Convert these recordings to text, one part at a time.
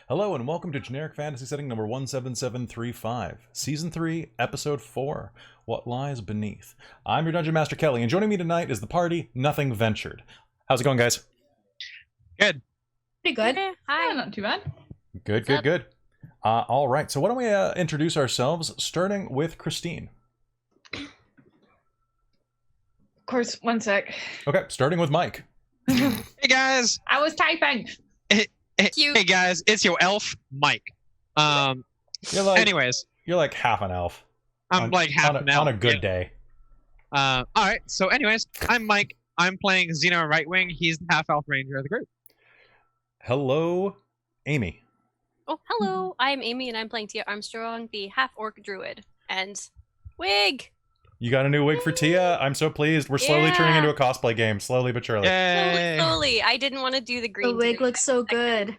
Hello and welcome to Generic Fantasy Setting number 17735, Season 3, Episode 4, What Lies Beneath. I'm your Dungeon Master Kelly, and joining me tonight is the party, Nothing Ventured. How's it going, guys? Good. Pretty good. Hi. Not too bad. Good. All right, so why don't we introduce ourselves, starting with Christine. Of course, one sec. Okay, starting with Mike. Hey guys. I was typing. Hey guys, it's your elf, Mike. Anyways, you're like half an elf. I'm like half an elf on a good day. All right. So, anyways, I'm Mike. I'm playing Zeno right wing. He's the half elf ranger of the group. Hello, Amy. Oh, hello. I'm Amy, and I'm playing Tia Armstrong, the half-orc druid. And wig! You got a new wig for Tia? I'm so pleased. We're slowly turning into a cosplay game, slowly but surely. Yay. Slowly. I didn't want to do the green. The wig looks so good.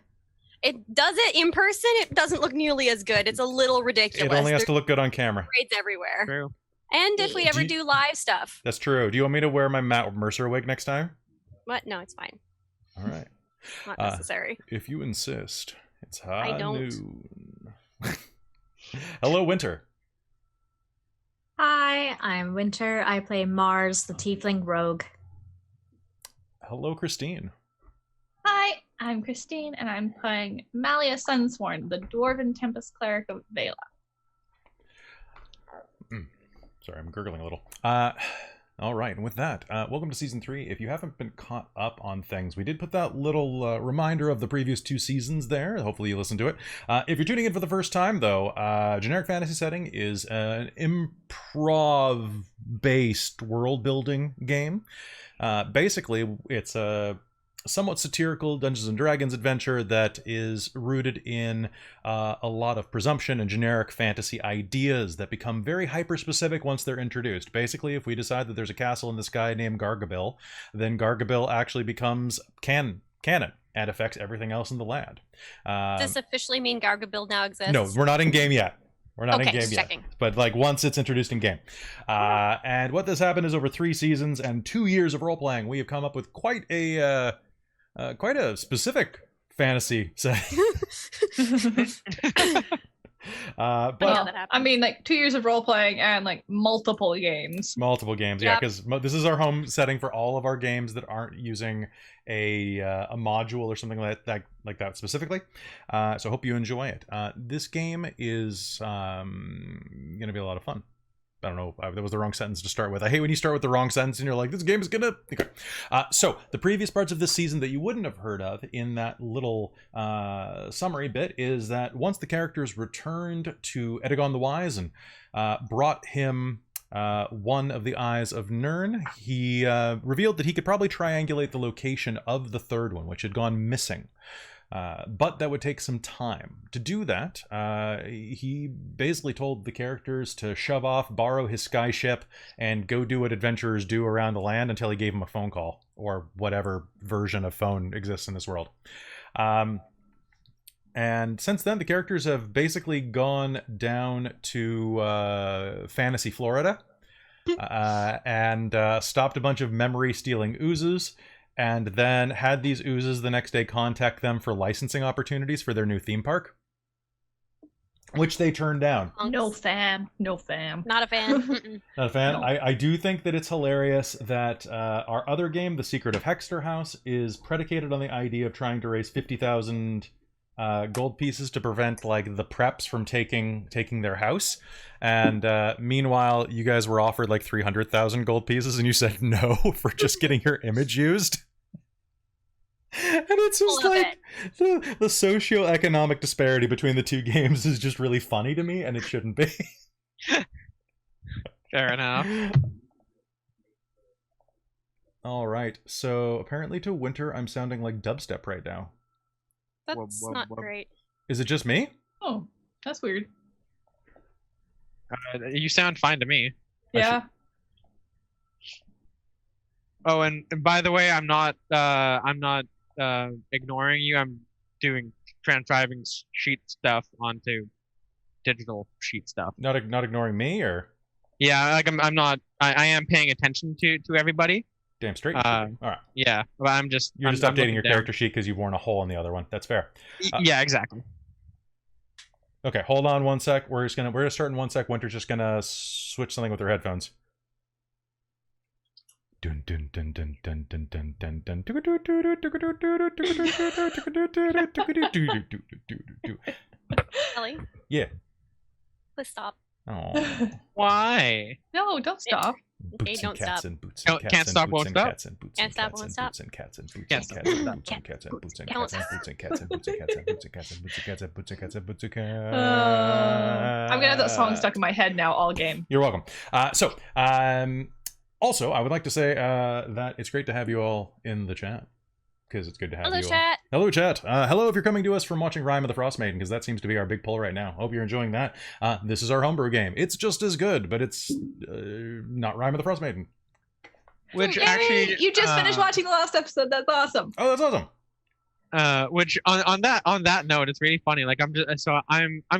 It does it in person. It doesn't look nearly as good. It's a little ridiculous. It only has to look good on camera. Braids everywhere. True. And if we ever do live stuff. That's true. Do you want me to wear my Matt Mercer wig next time? What? No, it's fine. All right. Not necessary. If you insist. It's high I don't. noon. Hello, Winter. Hi, I'm Winter. I play Mars, the tiefling rogue. Hello, Christine. Hi, I'm Christine, and I'm playing Malia Sunsworn, the dwarven tempest cleric of Vela. Sorry, I'm gurgling a little. All right, and with that, welcome to Season 3. If you haven't been caught up on things, we did put that little reminder of the previous 2 seasons there. Hopefully you listened to it. If you're tuning in for the first time, though, Generic Fantasy Setting is an improv-based world-building game. Basically, it's a somewhat satirical Dungeons & Dragons adventure that is rooted in a lot of presumption and generic fantasy ideas that become very hyper-specific once they're introduced. Basically, if we decide that there's a castle in the sky named Gargabil, then Gargabil actually becomes canon and affects everything else in the land. Does this officially mean Gargabil now exists? No, we're not in game yet. We're not in Okay, game just yet. checking. But like once it's introduced in game. And what this happened is over 3 seasons and 2 years of role-playing, we have come up with quite a specific fantasy setting. But I mean, like 2 years of role playing and like multiple games. Multiple games, yeah, because this is our home setting for all of our games that aren't using a module or something like that specifically. So I hope you enjoy it. This game is going to be a lot of fun. I don't know, that was the wrong sentence to start with. I hate when you start with the wrong sentence and you're like, this game is gonna... Okay. So, the previous parts of this season that you wouldn't have heard of in that little summary bit is that once the characters returned to Edagon the Wise and brought him one of the Eyes of Nirn, he revealed that he could probably triangulate the location of the third one, which had gone missing. But that would take some time. To do that, he basically told the characters to shove off, borrow his Skye ship, and go do what adventurers do around the land until he gave him a phone call, or whatever version of phone exists in this world. And since then, the characters have basically gone down to Fantasy Florida and stopped a bunch of memory-stealing oozes, and then had these oozes the next day contact them for licensing opportunities for their new theme park, which they turned down. No fan. Not a fan. Not a fan? No. I do think that it's hilarious that our other game, The Secret of Hexter House, is predicated on the idea of trying to raise 50,000 gold pieces to prevent like the preps from taking their house. And meanwhile, you guys were offered like 300,000 gold pieces and you said no for just getting your image used. And it's just like the socio-economic disparity between the two games is just really funny to me, and it shouldn't be. Fair enough. All right, so apparently to Winter, I'm sounding like dubstep right now. That's not great. Is it just me? Oh, that's weird. You sound fine to me. Yeah. Oh, and by the way, I'm not ignoring you. I'm doing transcribing sheet stuff onto digital sheet stuff. Not ignoring me, or? Yeah, like I am paying attention to everybody. Damn straight. All right. Yeah, but I'm just updating your character sheet because you've worn a hole in the other one. That's fair. Yeah, exactly. Okay, hold on one sec. We're gonna start in 1 sec. Winter's just gonna switch something with her headphones. Dun dun dun dun dun dun dun dun dun. Ellie, Yeah. please stop. Oh. Why? No, don't stop. Okay, don't stop. And boots Can't and cats stop, and won't boots and stop? cats and boots Can't and stop, cats won't and stop. boots and cats and boots Can't and stop. cats and boots and cats and boots and cats and boots and cats and boots and cats and boots and cats and boots and cats and boots and cats and boots and cats. I'm gonna have that song stuck in my head now all game. You're welcome. Also, I would like to say that it's great to have you all in the chat. Because it's good to have Hello, you all. chat. Hello, chat. Hello if you're coming to us from watching Rime of the Frost Maiden, because that seems to be our big pull right now. Hope you're enjoying that. This is our homebrew game. It's just as good, but it's not Rime of the Frost Maiden. Which Yay! actually, You just finished watching the last episode. That's awesome. Oh, that's awesome. Which on that note, it's really funny. Like I'm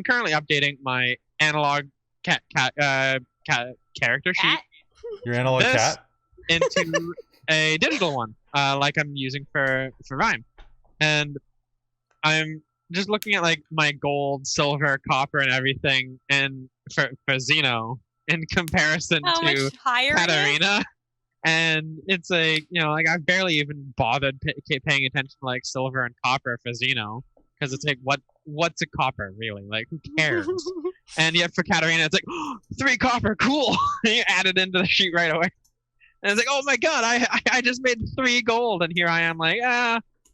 currently updating my analog character sheet Cat? Your analog This- cat? into a digital one, like I'm using for Rhyme, and I'm just looking at like my gold, silver, copper, and everything, and for Zeno in comparison How much to higher it is? Katarina, and it's like like I've barely even bothered paying attention to like silver and copper for Zeno, because it's like what's a copper really? Like who cares? And yet for Katarina, it's like 3 copper, cool. You add it into the sheet right away. And it's like, oh my god, I just made 3 gold, and here I am like,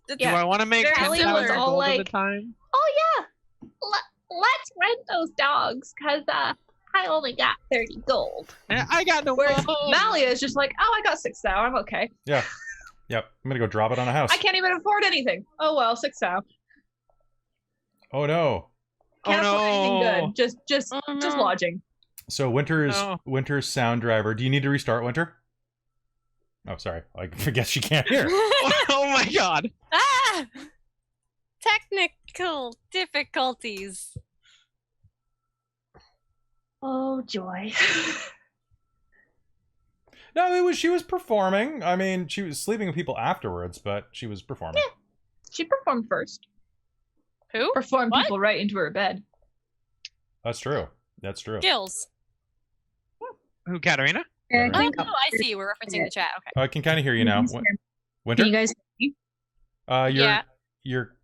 do Yeah. I want to make Very 10,000 similar. gold All at a like- time? Oh yeah, let's rent those dogs, cause I only got 30 gold. I got no Whereas gold. Malia is just like, oh, I got 6 thou. I'm okay. Yep. I'm gonna go drop it on a house. I can't even afford anything. Oh well, 6 thou. Oh no. Can't afford anything good. Just Oh, just no. lodging. So Winter's No. Winter's sound driver. Do you need to restart Winter? Oh, sorry. I guess she can't hear. Oh my god. Ah! Technical difficulties. Oh joy. No, she was performing. I mean, she was sleeping with people afterwards, but she was performing. She performed first. Who? Performed What? people right into her bed. That's true. That's true. Skills. Who, Katarina? Never Oh, mind. I see. We're referencing the chat. Okay. I can kind of hear you now. Winter? Can you guys? Yeah. You're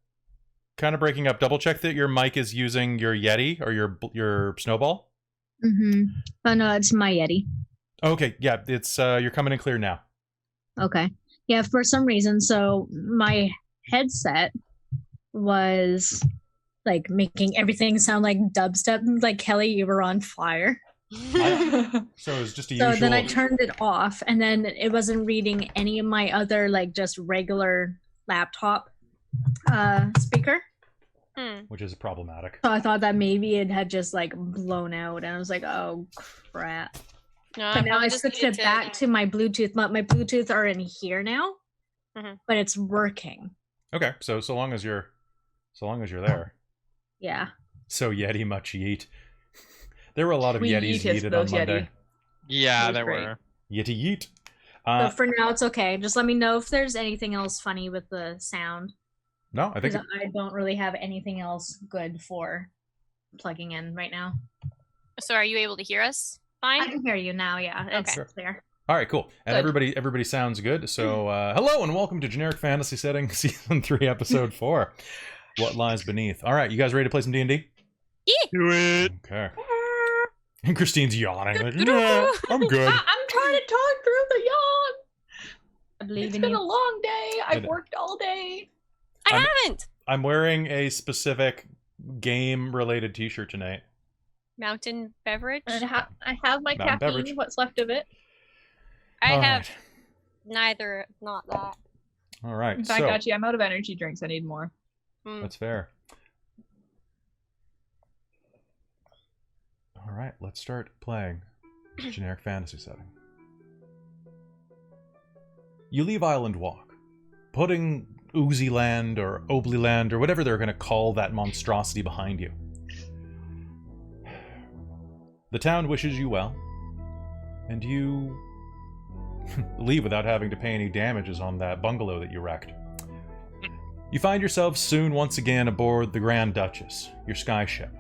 kind of breaking up. Double check that your mic is using your Yeti or your Snowball. Mm-hmm. Oh no, it's my Yeti. Okay, yeah, it's you're coming in clear now. Okay. Yeah, for some reason, so my headset was like making everything sound like dubstep. Like Kelly, you were on fire. So it was just a So usual. then I turned it off, and then it wasn't reading any of my other like just regular laptop speaker. Which is problematic. So I thought that maybe it had just like blown out, and I was like, "Oh crap!" No, But now probably I just switched needed it back to my Bluetooth. My Bluetooth are in here now, Mhm. but it's working. Okay, so long as you're there. Yeah. So Yeti much yeet. There were a lot of We Yetis yeeted yeeted on those Monday. Yeti. Yeah, was there great. were. Yeti yeet. But for now, it's okay. Just let me know if there's anything else funny with the sound. No, I think Because I don't really have anything else good for plugging in right now. So are you able to hear us I fine? can hear you now. Yeah, it's Okay. clear. All right, cool. And Good. everybody sounds good. So hello and welcome to Generic Fantasy Setting Season 3, Episode 4. What lies beneath? All right, you guys ready to play some D&D? Do it. Okay. And Christine's yawning. Like, "Yeah, I'm good. I'm trying to talk through the yawn. I believe It's in been you. a long day. I've know. worked all day. I I'm- haven't. I'm wearing a specific game-related T-shirt tonight. Mountain beverage. And I have my Mountain caffeine, beverage. what's left of it. I All have right. neither. Not that. All right. In fact, So actually, I'm out of energy drinks. I need more. that's fair. All right, let's start playing Generic Fantasy Setting. You leave Island Walk, putting Oozy Land or Obley Land or whatever they're going to call that monstrosity behind you. The town wishes you well, and you leave without having to pay any damages on that bungalow that you wrecked. You find yourself soon once again aboard the Grand Duchess, your sky ship.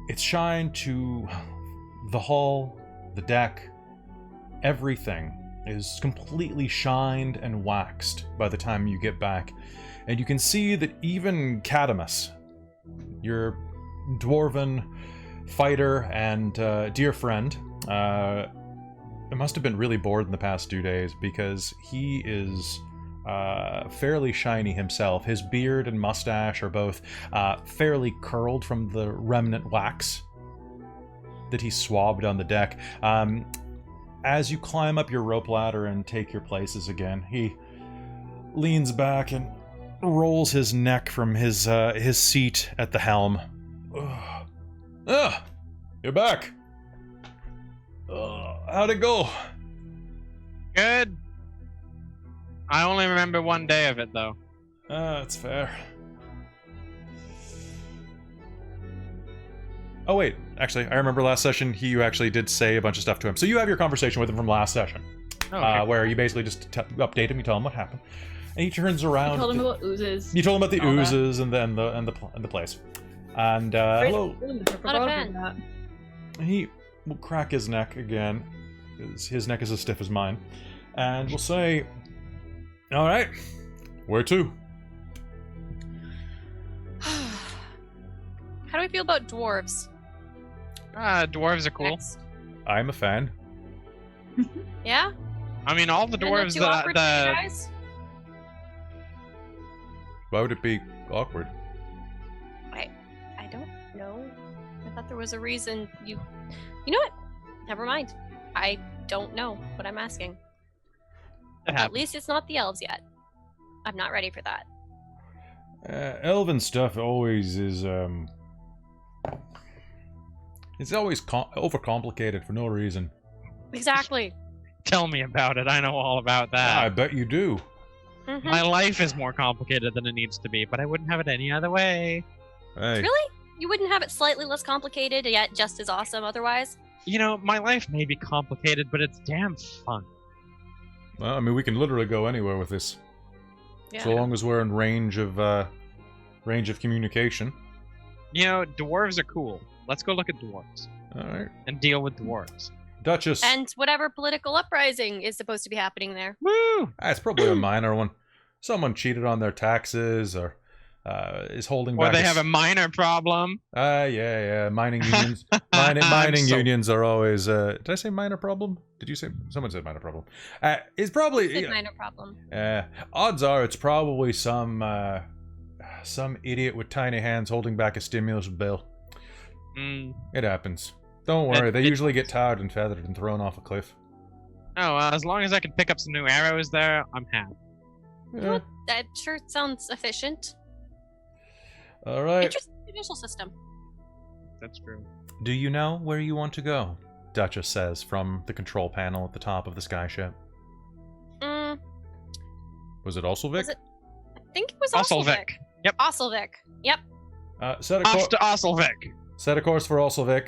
It's shined to the hull, the deck, everything is completely shined and waxed by the time you get back. And you can see that even Cadamus, your dwarven fighter and dear friend, it must have been really bored in the past 2 days because he is fairly shiny himself. His beard and mustache are both fairly curled from the remnant wax that he swabbed on the deck. As you climb up your rope ladder and take your places again, he leans back and rolls his neck from his seat at the helm. You're back. How'd it go? Good. I only remember one day of it, though. That's fair. Oh, wait. Actually, I remember last session, you actually did say a bunch of stuff to him. So you have your conversation with him from last session. Oh, okay. Where you basically just update him, you tell him what happened. And he turns around. I told him about oozes. You told him about the all that. oozes and the place. And, hello. Ooh, I forgot about fan. that. He will crack his neck again. His neck is as stiff as mine. And we'll say, alright, where to? How do we feel about dwarves? Dwarves are cool. Next. I'm a fan. Yeah? I mean, all the Isn't that dwarves too awkward for you that guys? Why would it be awkward? I don't know. I thought there was a reason you... You know what? Never mind. I don't know what I'm asking. At least it's not the elves yet. I'm not ready for that. Elven stuff always is, it's always overcomplicated for no reason. Exactly. Tell me about it. I know all about I that. bet you do. Mhm. My life is more complicated than it needs to be, but I wouldn't have it any other way. Hey. Really? You wouldn't have it slightly less complicated, yet just as awesome otherwise? You know, my life may be complicated, but it's damn fun. Well, I mean, we can literally go anywhere with this. Yeah. So long as we're in range of communication. You know, dwarves are cool. Let's go look at dwarves Alright. and deal with dwarves. Duchess. And whatever political uprising is supposed to be happening there. Woo! It's probably a minor one. Someone cheated on their taxes or is holding Or back. they have a minor problem. Yeah. Mining unions. Mining so- unions are always. Did I say minor problem? Did you say? Someone said minor problem. It's probably. It's a minor problem. Odds are it's probably some idiot with tiny hands holding back a stimulus bill. Mm. It happens. Don't worry. They usually get tarred and feathered and thrown off a cliff. Oh, as long as I can pick up some new arrows there, I'm happy. You know what? That sure sounds efficient. All right. Interesting judicial system. That's true. Do you know where you want to go? Duchess says from the control panel at the top of the Skye ship. Was it Osilvik? Was it- I think it was Osilvik. Osilvik. Yep. Osilvik. Yep. Set Off to Osilvik. Set a course for Osilvik.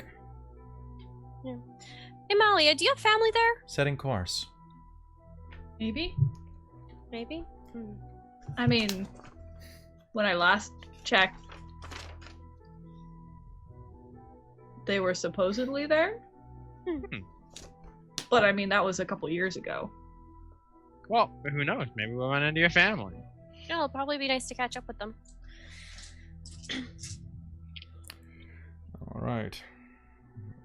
Amalia, do you have family there? Setting course. Maybe? Maybe. I mean, when I last checked, they were supposedly there. But I mean, that was a couple years ago. Well, who knows? Maybe we'll run into your family. Yeah, it'll probably be nice to catch up with them. All right.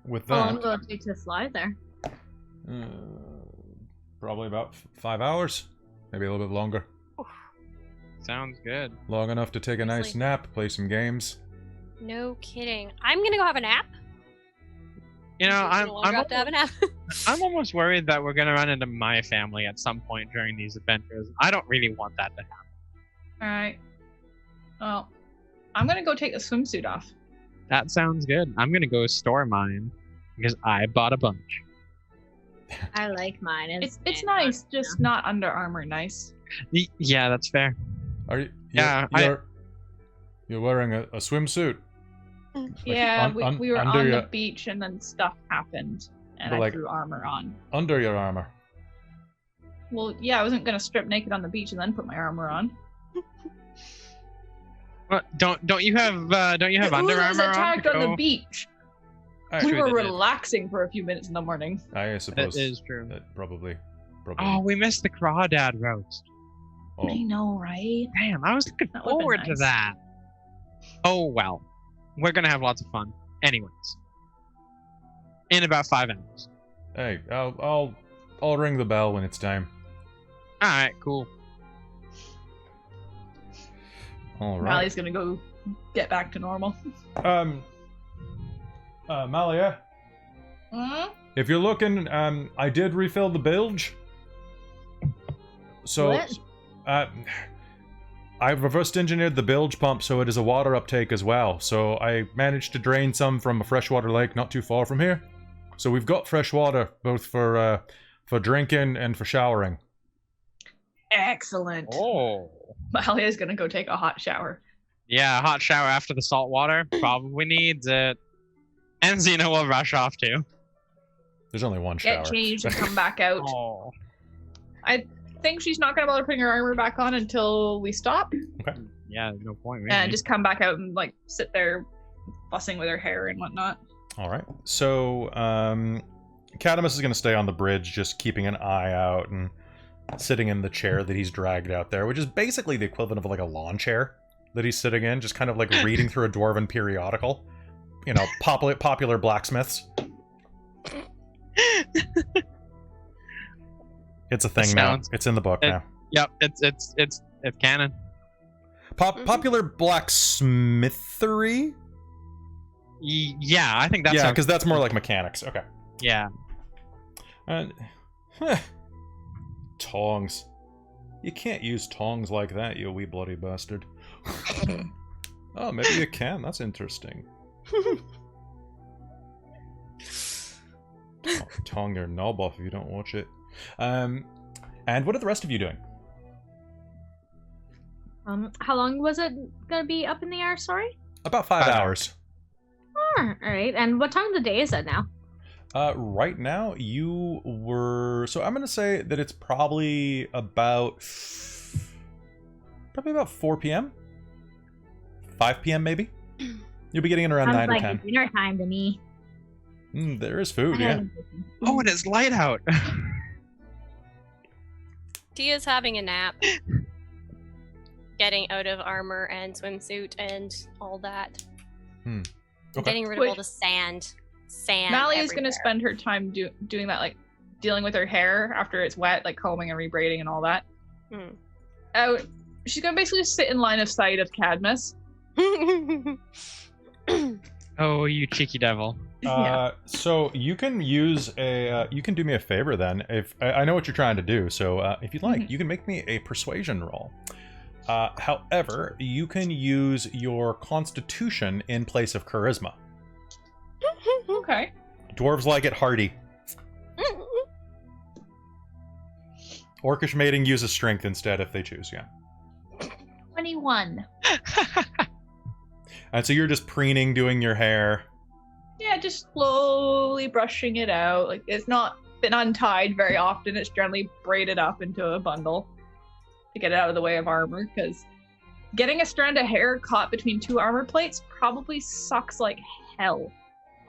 With How long that, will it take to fly there? probably about 5 hours, maybe a little bit longer. Sounds good. Long enough to take a nice Seriously. nap, play some games. No kidding. I'm gonna go have a nap. You know, It's gonna have to have a nap. I'm almost worried that we're gonna run into my family at some point during these adventures. I don't really want that to happen. Alright. Well, I'm gonna go take the swimsuit off. That sounds good. I'm gonna go store mine because I bought a bunch. I like mine. It's nice, just not Under Armour nice. Yeah, that's fair. Are you? Yeah, You're wearing a swimsuit. Yeah, un- we were under on your- the beach and then stuff happened and But I like- threw armor on. Under your armor. Well, yeah, I wasn't gonna strip naked on the beach and then put my armor on. Don't you have Under Who was Armour on? attacked to on the go- beach? I, We were True, they did. relaxing for a few minutes in the morning. I That suppose is true. that probably. Oh, we missed the crawdad roast. Oh. I know, right? Damn, I was looking That would've been forward to nice. that. Oh well. We're gonna have lots of fun. Anyways. In about 5 hours. Hey, I'll ring the bell when it's time. Alright, cool. All right. Mally's gonna go get back to normal. Malia, if you're looking, I did refill the bilge. So, What? I've reversed engineered the bilge pump so it is a water uptake as well. So I managed to drain some from a freshwater lake not too far from here. So we've got fresh water both for drinking and for showering. Excellent. Oh. Malya's gonna go take a hot shower. Yeah, a hot shower after the salt water. Probably needs it. And Zeno will rush off too. There's only one shower. Get changed and come back out. Oh. I think she's not gonna bother putting her armor back on until we stop, Yeah, no point really. and just come back out and like sit there, fussing with her hair and whatnot. All right. So, Cadamus is going to stay on the bridge, just keeping an eye out and sitting in the chair that he's dragged out there, which is basically the equivalent of like a lawn chair that he's sitting in, just kind of like reading through a dwarven periodical. You know, popular blacksmiths. It's a thing now. sounds- It's in the book it- now. Yep, it's canon. Popular blacksmithery? Yeah, I think that's Yeah, how- because that's more like mechanics. Okay. yeah. And tongs. You can't use tongs like that, you wee bloody bastard. Oh, maybe you can. That's interesting. Tong your knob off if you don't watch it. And what are the rest of you doing? How long was it gonna be up in the air? Sorry. About 5 5 hours. All right. And what time of the day is it now? Right now, you were... So I'm going to say that it's probably about 4 p.m.? 5 p.m. maybe? You'll be getting in around 9 Sounds or like 10. dinner time to me. There is food, yeah. Oh, and it's light out. Tia's having a nap. Getting out of armor and swimsuit and all that. Okay. Getting rid of all the sand. Mally is gonna everywhere. spend her time doing that, like dealing with her hair after it's wet, like combing and rebraiding and all that. She's gonna basically sit in line of sight of Cadmus. Oh, you cheeky devil. Yeah. So you can use a... you can do me a favor then. If I know what you're trying to do, so if you'd like, you can make me a persuasion roll. However, you can use your constitution in place of charisma. Okay. Dwarves like it hardy. Orcish mating uses strength instead if they choose, yeah. 21. And so you're just preening, doing your hair. Yeah, just slowly brushing it out. Like it's not been untied very often. It's generally braided up into a bundle to get it out of the way of armor, because getting a strand of hair caught between two armor plates probably sucks like hell.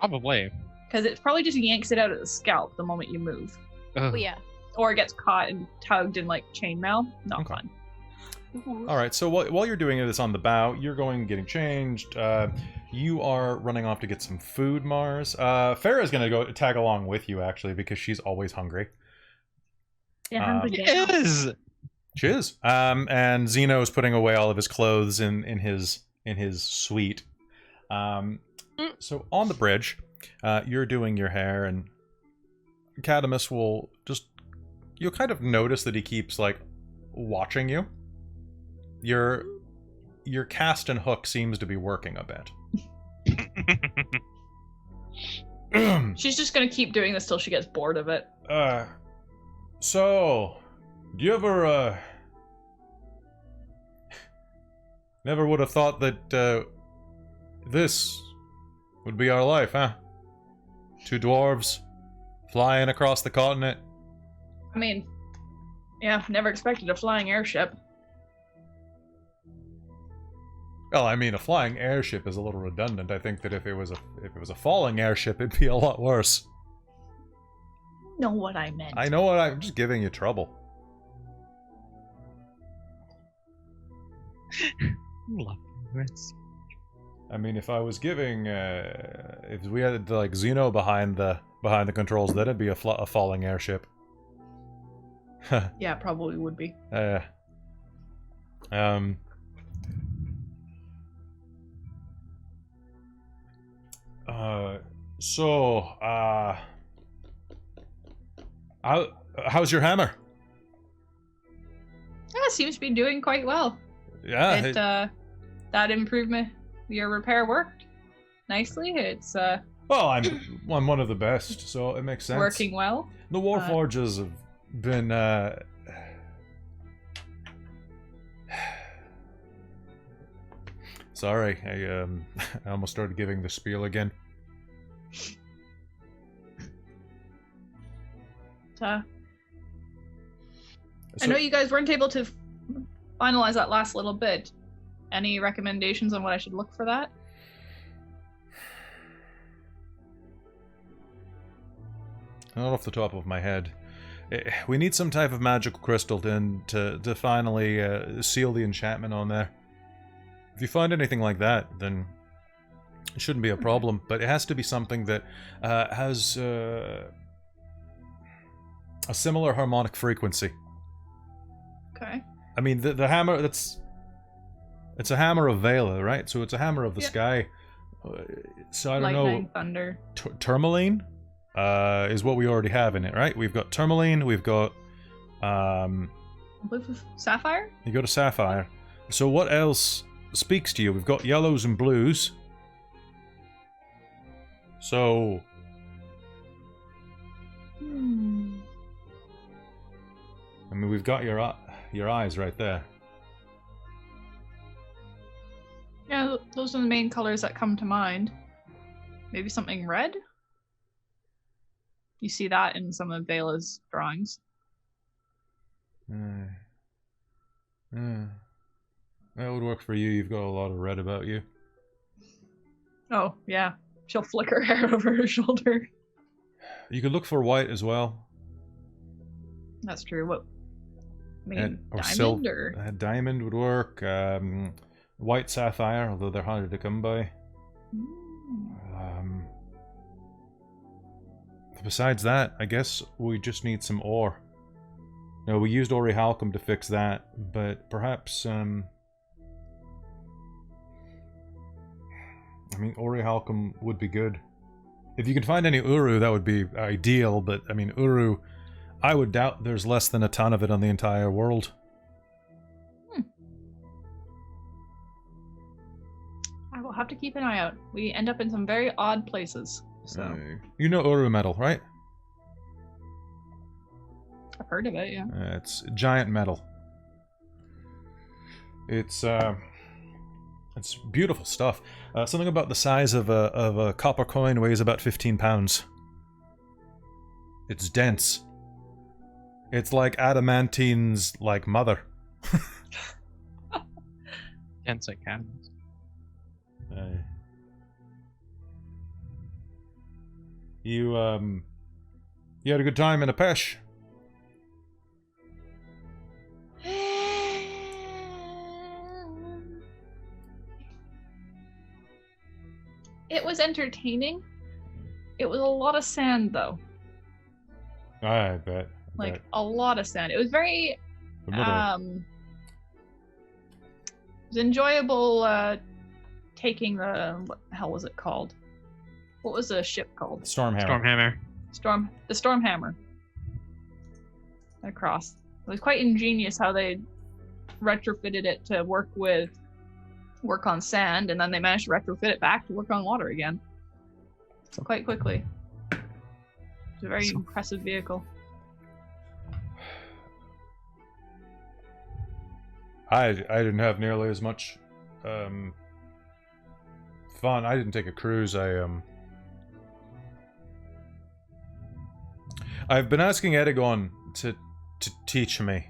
Probably. Because it probably just yanks it out of the scalp the moment you move. Ugh. Oh, yeah. Or it gets caught and tugged in like chainmail. Not Okay. fun. All right, so while you're doing this on the bow, you're going and getting changed. You are running off to get some food, Mars. Farah's going to go tag along with you, actually, because she's always hungry. Yeah, hungry It gal. is. She is. And Zeno's putting away all of his clothes in his suite. So on the bridge, you're doing your hair, and Cadamus will just... You'll kind of notice that he keeps, like, watching you. Your cast and hook seems to be working a bit. She's just gonna keep doing this till she gets bored of it. So, do you ever, never would have thought that, this would be our life, huh? Two dwarves flying across the continent. I mean, yeah, never expected a flying airship. Well, I mean, a flying airship is a little redundant. I think that if it was a falling airship, it'd be a lot worse. Know what I meant. I know what I'm just giving you trouble. Love this. I mean, if I was giving, if we had like Zeno behind the controls, then it'd be a falling airship. Yeah, it probably would be. How's your hammer? Yeah, it seems to be doing quite well. Yeah. That improvement, your repair worked nicely. It's Well, I'm one of the best, so it makes sense. working well. The Warforges have been Sorry, I almost started giving the spiel again. I know you guys weren't able to finalize that last little bit. Any recommendations on what I should look for that? Not off the top of my head. We need some type of magical crystal to finally seal the enchantment on there. If you find anything like that, then it shouldn't be a problem. But it has to be something that has a similar harmonic frequency. Okay. I mean, the hammer, it's a hammer of Vela, right? So it's a hammer of the Skye. So I don't Lightning, know. thunder. Tourmaline is what we already have in it, right? We've got tourmaline, we've got Sapphire? you got a sapphire. So what else speaks to you? We've got yellows and blues. So I mean, we've got your eyes right there. Yeah, those are the main colors that come to mind. Maybe something red? You see that in some of Vela's drawings. That would work for you. You've got a lot of red about you. Oh, yeah. She'll flick her hair over her shoulder. You could look for white as well. That's true. What? Maybe Or diamond or diamond would work. White sapphire, although they're harder to come by. Besides that, I guess we just need some ore. No, we used Orichalcum to fix that, but perhaps I mean, Orichalcum would be good. If you can find any Uru, that would be ideal, but I mean, Uru, I would doubt there's less than a ton of it on the entire world. I will have to keep an eye out. We end up in some very odd places. So You know Uru metal, right? I've heard of it, yeah. It's giant metal. It's beautiful stuff. Something about the size of a copper coin weighs about 15 pounds. It's dense. It's like adamantine's like mother. Dense like cannons. You had a good time in a pesh. It was entertaining. It was a lot of sand, though. I bet. Like, a lot of sand. It was very, it was enjoyable, taking the, what the hell was it called? What was the ship called? Stormhammer. Stormhammer. The Stormhammer. Across. It was quite ingenious how they retrofitted it to work on sand, and then they managed to retrofit it back to work on water again. So quite quickly. It's a very impressive vehicle. I didn't have nearly as much fun. I didn't take a cruise. I've been asking Edagon to teach me.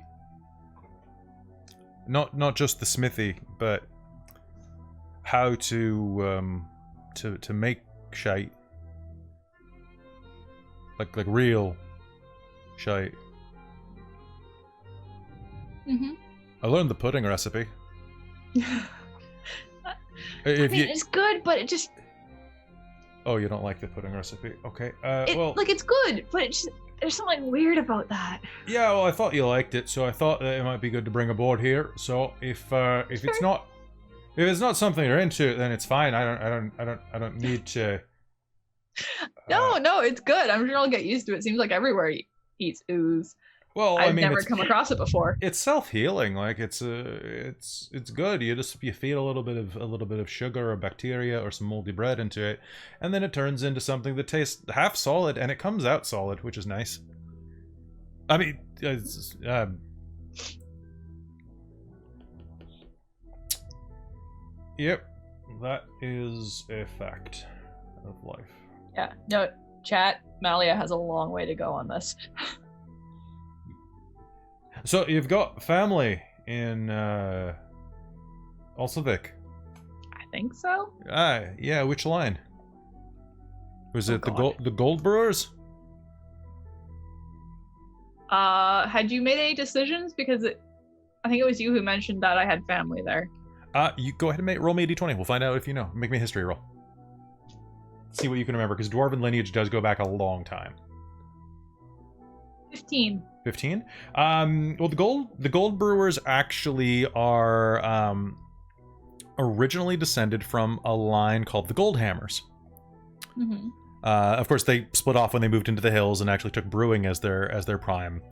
Not just the smithy, but how to make shite. Like real shite. Mm-hmm. I learned the pudding recipe. It's good, but it just Oh, you don't like the pudding recipe? Okay. it's good, but there's something weird about that. Yeah, well, I thought you liked it, so I thought that it might be good to bring aboard here. So if it's not something you're into, then it's fine. I don't need to. No, it's good. I'm sure I'll get used to it. Seems like everywhere eats ooze. Well, I've never come across it before. It's self-healing. Like it's good. You feed a little bit of sugar or bacteria or some moldy bread into it, and then it turns into something that tastes half solid, and it comes out solid, which is nice. I mean, yep, that is a fact of life. Yeah. No, chat. Malia has a long way to go on this. So you've got family in Osilvik. I think so. Yeah. Which line? Was it God. the Gold Brewers? Had you made any decisions? Because I think it was you who mentioned that I had family there. You go ahead and roll me a d20. We'll find out if you know. Make me a history roll. See what you can remember, because dwarven lineage does go back a long time. 15. 15? Well, the Gold Brewers actually are originally descended from a line called the Gold Hammers. Mm-hmm. Of course, they split off when they moved into the hills and actually took brewing as their prime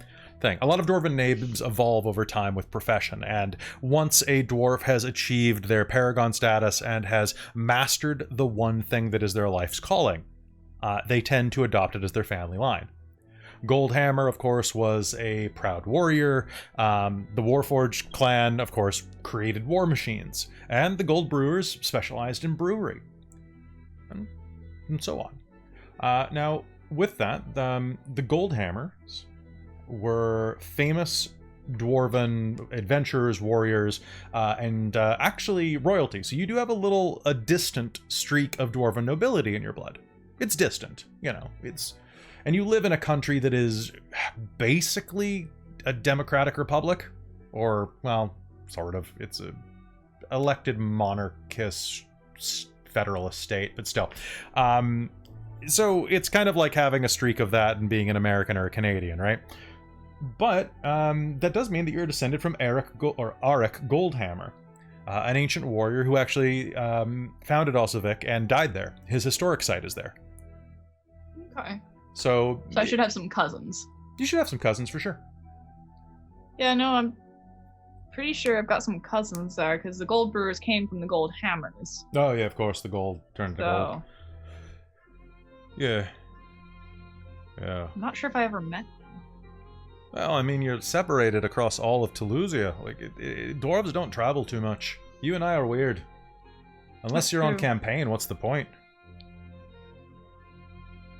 thing. A lot of dwarven names evolve over time with profession, and once a dwarf has achieved their paragon status and has mastered the one thing that is their life's calling, they tend to adopt it as their family line. Goldhammer, of course, was a proud warrior. The Warforged clan, of course, created war machines. And the Gold Brewers specialized in brewery. And so on. Now, with that, the Goldhammers were famous dwarven adventurers, warriors, and actually royalty. So you do have a distant streak of dwarven nobility in your blood. It's distant, and you live in a country that is basically a democratic republic, or, well, sort of. It's a elected monarchist federalist state, but still. So it's kind of like having a streak of that and being an American or a Canadian, right? But that does mean that you're descended from Arik Goldhammer, an ancient warrior who actually founded Osilvik and died there. His historic site is there. Okay. So I should have some cousins. You should have some cousins for sure. Yeah, no, I'm pretty sure I've got some cousins there, because the Gold Brewers came from the Gold Hammers. Oh yeah, of course, the gold turned to gold. Yeah. I'm not sure if I ever met them. Well, I mean, you're separated across all of Toulouse. Like, dwarves don't travel too much. You and I are weird. Unless you're on campaign, what's the point?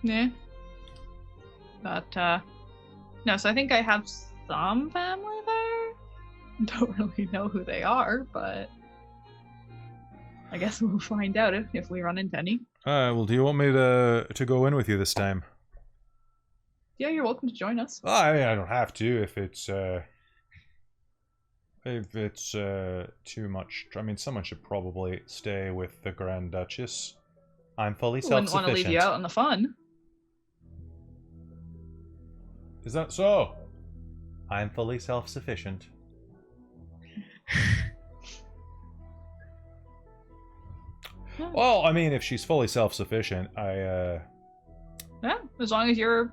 Yeah. But, no, so I think I have some family there. Don't really know who they are, but I guess we'll find out if we run into any. Well, do you want me to go in with you this time? Yeah, you're welcome to join us. I mean, I don't have to if it's too much. I mean, someone should probably stay with the Grand Duchess. I'm fully self-sufficient. Wouldn't want to leave you out on the fun. Is that so? I'm fully self-sufficient. Well, I mean, if she's fully self-sufficient, Yeah, as long as you're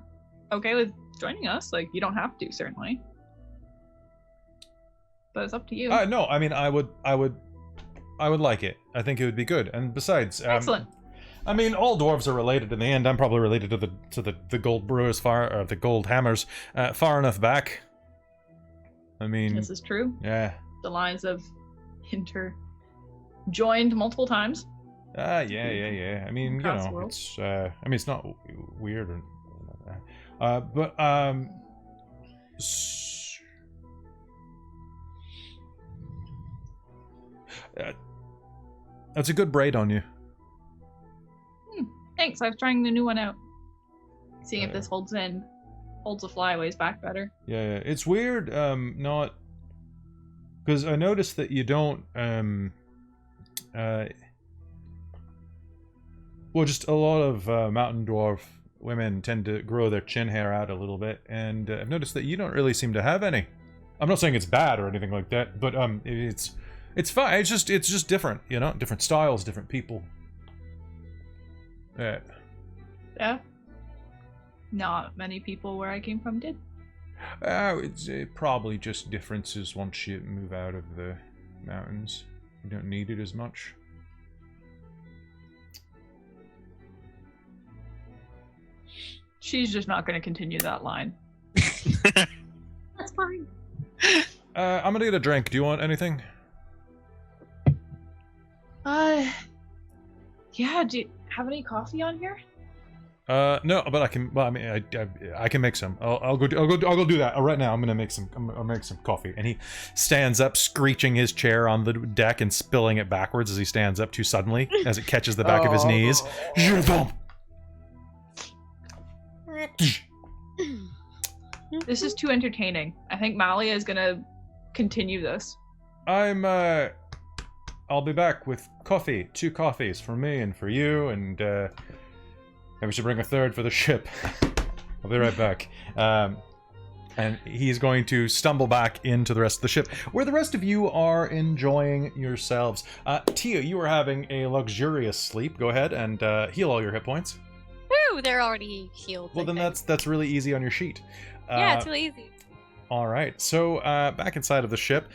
okay with joining us. Like, you don't have to, certainly. But it's up to you. No, I mean, I would like it. I think it would be good. And besides, excellent. I mean, all dwarves are related in the end. I'm probably related to the Gold Brewers the Gold Hammers far enough back. I mean, this is true. Yeah. The lines have joined multiple times. Yeah. I mean, it's it's not weird but That's a good braid on you. Thanks. I was trying the new one out. Seeing if this holds the flyaways back better. Yeah, it's weird. Not because I noticed that you don't. Well, just a lot of mountain dwarf women tend to grow their chin hair out a little bit, and I've noticed that you don't really seem to have any. I'm not saying it's bad or anything like that, but it's fine. It's just different, you know, different styles, different people. Yeah. Not many people where I came from did. It's probably just differences once you move out of the mountains. You don't need it as much. She's just not going to continue that line. That's fine. I'm gonna get a drink. Do you want anything? Yeah. Do you have any coffee on here? No, but I can. Well, I mean, I can make some. I'll go do that right now. I'm gonna make some. I'll make some coffee. And he stands up, screeching his chair on the deck and spilling it backwards as he stands up too suddenly, as it catches the back of his knees. This is too entertaining. I think Malia is gonna continue this. I'll be back with coffee. 2 coffees for me and for you, and maybe we should bring a third for the ship. I'll be right back. And he's going to stumble back into the rest of the ship, where the rest of you are enjoying yourselves. Tia, you are having a luxurious sleep. Go ahead and heal all your hit points. Woo! They're already healed. Well, I then think. that's really easy on your sheet. Yeah, it's really easy. All right, so back inside of the ship,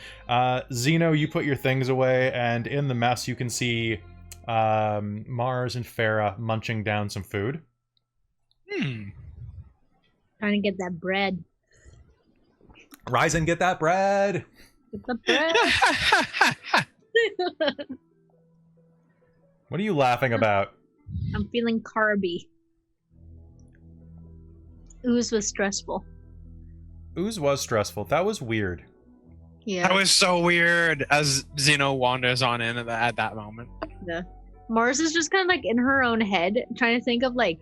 Zeno, you put your things away, and in the mess you can see Mars and Farah munching down some food. Trying to get that bread. Rise and get that bread! Get the bread. What are you laughing about? I'm feeling carby. Ooze was stressful. Ooze was stressful. That was weird. Yeah. That was so weird as Zeno wanders on in at that moment. Yeah. Mars is just kind of like in her own head, trying to think of like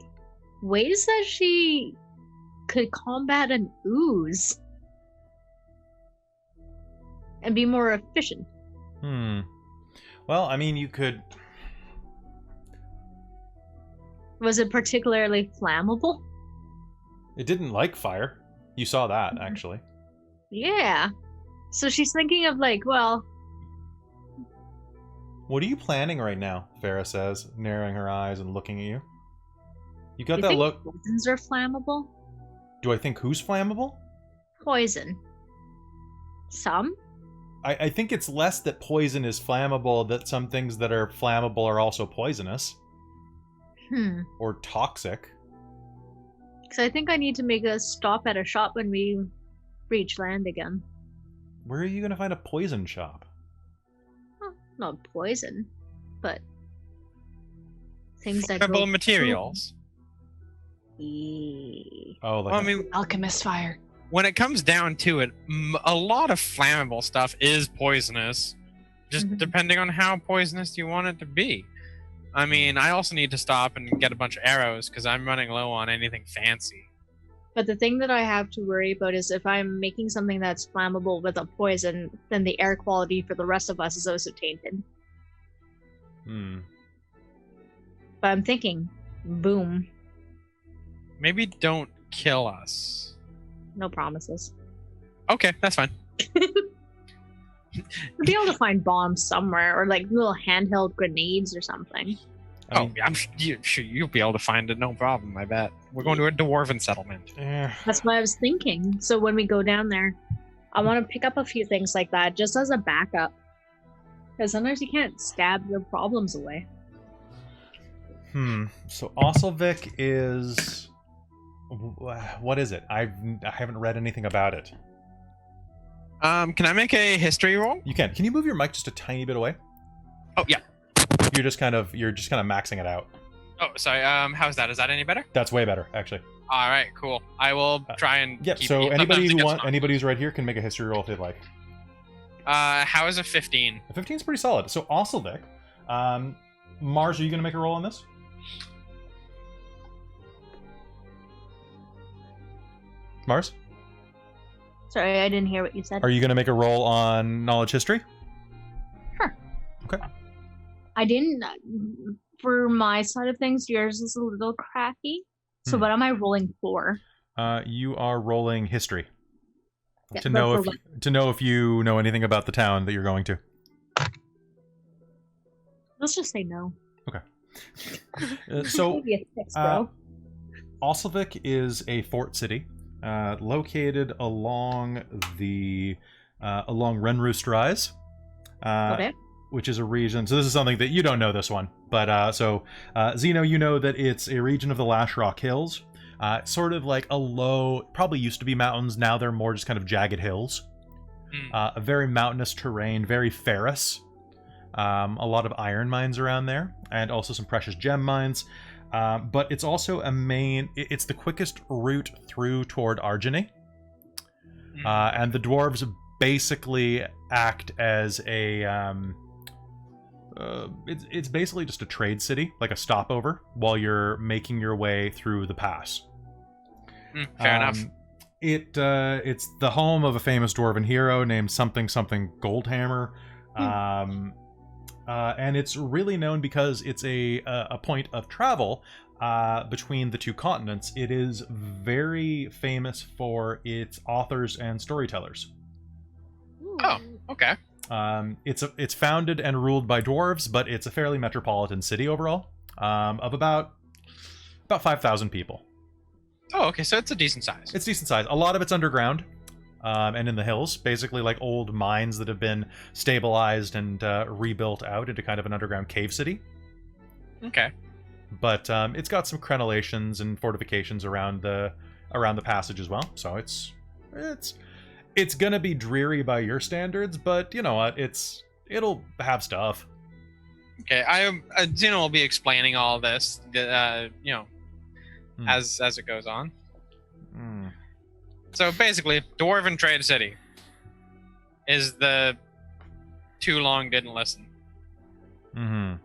ways that she could combat an ooze and be more efficient. Well, I mean, you could... Was it particularly flammable? It didn't like fire. You saw that, actually. Yeah. So she's thinking of like, well... What are you planning right now? Farah says, narrowing her eyes and looking at you. You got you that think look... poisons are flammable? Do I think who's flammable? Poison. Some? I think it's less that poison is flammable, that some things that are flammable are also poisonous. Or toxic. Because I think I need to make a stop at a shop when we reach land again. Where are you going to find a poison shop? Well, not poison, but things that Flammable grow materials. Oh, like Well, I mean, Alchemist fire. when it comes down to it, a lot of flammable stuff is poisonous, just depending on how poisonous you want it to be. I mean, I also need to stop and get a bunch of arrows because I'm running low on anything fancy. But the thing that I have to worry about is if I'm making something that's flammable with a poison, then the air quality for the rest of us is also tainted. But I'm thinking, boom. Maybe don't kill us. No promises. Okay, that's fine. We'll be able to find bombs somewhere, or like little handheld grenades or something. I mean, I'm sure you'll be able to find it, no problem, I bet. We're going to a dwarven settlement. That's what I was thinking. So when we go down there, I want to pick up a few things like that just as a backup. Because sometimes you can't stab your problems away. So Osilvik is... What is it? I haven't read anything about it. Can I make a history roll? You can. Can you move your mic just a tiny bit away? Oh, yeah. You're just kind of maxing it out. Oh, sorry. How's that? Is that any better? That's way better, actually. All right, cool. I will try and. Yep. keep So you- anybody sometimes it gets who's right here can make a history roll if they'd like. How is a 15? A 15 is pretty solid. So Osilvik, Mars, are you going to make a roll on this? Mars? Sorry, I didn't hear what you said. Are you going to make a roll on knowledge history? Sure. Okay. I didn't. For my side of things, yours is a little cracky. So what am I rolling for? You are rolling history. Yeah, to know if you know anything about the town that you're going to. Let's just say no. Okay. So, Maybe a 6, bro. Osilvik is a fort city located along the along Renroost Rise, Okay. which is a region. So this is something that you don't know this one, but Zeno, you know that it's a region of the Lashrock Hills. Sort of like a low, probably used to be mountains. Now they're more just kind of jagged hills. A very mountainous terrain, very ferrous. A lot of iron mines around there, and also some precious gem mines. But it's also it's the quickest route through toward Argeny. And the dwarves basically act as a... it's basically just a trade city, like a stopover, while you're making your way through the pass. Fair enough. It's the home of a famous dwarven hero named something Goldhammer. And it's really known because it's a point of travel between the two continents. It is very famous for its authors and storytellers. Oh, okay. It's founded and ruled by dwarves, but it's a fairly metropolitan city overall, of about 5,000 people. Oh, okay, so it's a decent size. It's decent size. A lot of it's underground, and in the hills, basically like old mines that have been stabilized and rebuilt out into kind of an underground cave city. Okay. But it's got some crenellations and fortifications around the passage as well. So it's gonna be dreary by your standards, but you know what? It'll have stuff. Okay, Zeno will be explaining all this, as it goes on. So basically, Dwarven Trade City is the too long didn't listen. I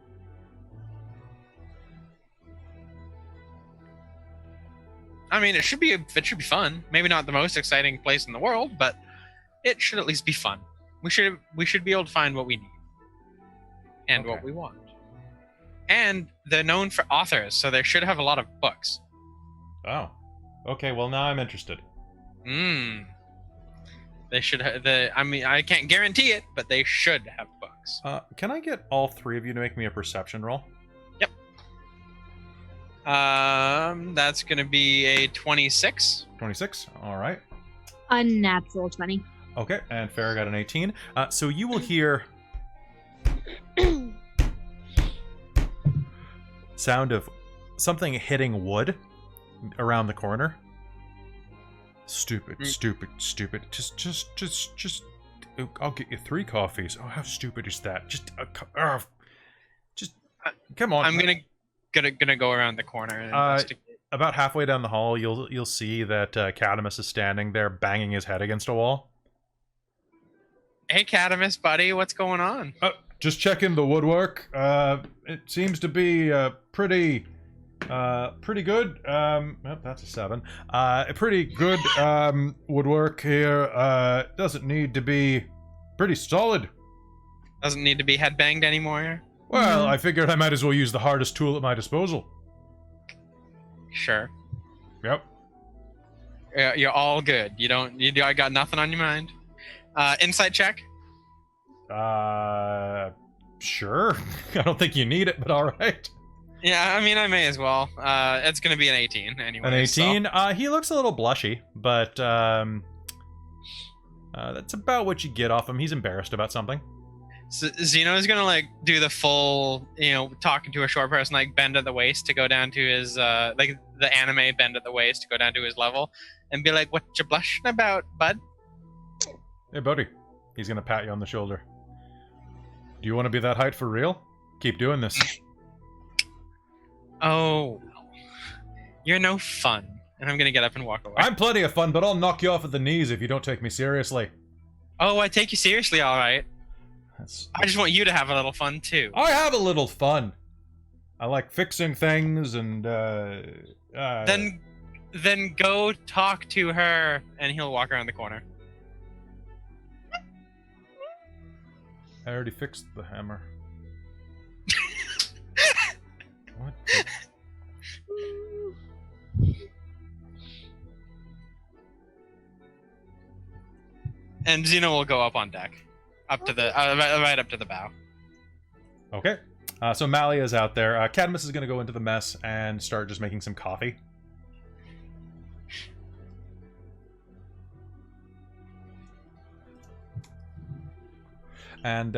mean, it should be fun. Maybe not the most exciting place in the world, but it should at least be fun. We should be able to find what we need and what we want. And they're known for authors, so they should have a lot of books. Oh, okay. Well, now I'm interested. They should have I mean, I can't guarantee it, but they should have books. Can I get all three of you to make me a perception roll? Yep. That's gonna be a 26. 26. All right. Unnatural 20. Okay, and Farrah got an 18. So you will hear sound of something hitting wood around the corner. Stupid. Just. I'll get you 3 coffees. Oh, how stupid is that? Come on. I'm gonna go around the corner and investigate. About halfway down the hall, you'll see that Cadamus is standing there, banging his head against a wall. Hey, Cadamus, buddy, what's going on? Just checking the woodwork. It seems to be pretty good. That's a 7. Pretty good woodwork here. Doesn't need to be pretty solid. Doesn't need to be headbanged anymore. Well, I figured I might as well use the hardest tool at my disposal. Sure. Yep. You're all good. You got nothing on your mind. Insight check. Sure. I don't think you need it, but all right. Yeah, I mean, I may as well. It's gonna be an 18 anyway. An 18? So. He looks a little blushy, but that's about what you get off him. He's embarrassed about something. So Zeno is gonna do the full, talking to a short person, bend at the waist to go down to his the anime bend at the waist to go down to his level, and be like, "What you blushing about, bud?" Hey, buddy. He's gonna pat you on the shoulder. Do you want to be that height for real? Keep doing this. Oh, you're no fun. And I'm gonna get up and walk away. I'm plenty of fun, but I'll knock you off at the knees if you don't take me seriously. Oh, I take you seriously, all right. I just want you to have a little fun too. I have a little fun. I like fixing things and Then go talk to her, and he'll walk around the corner. I already fixed the hammer. What? And Zeno will go up on deck, up to the right up to the bow. Okay. So Malia's out there. Cadmus is going to go into the mess and start just making some coffee. And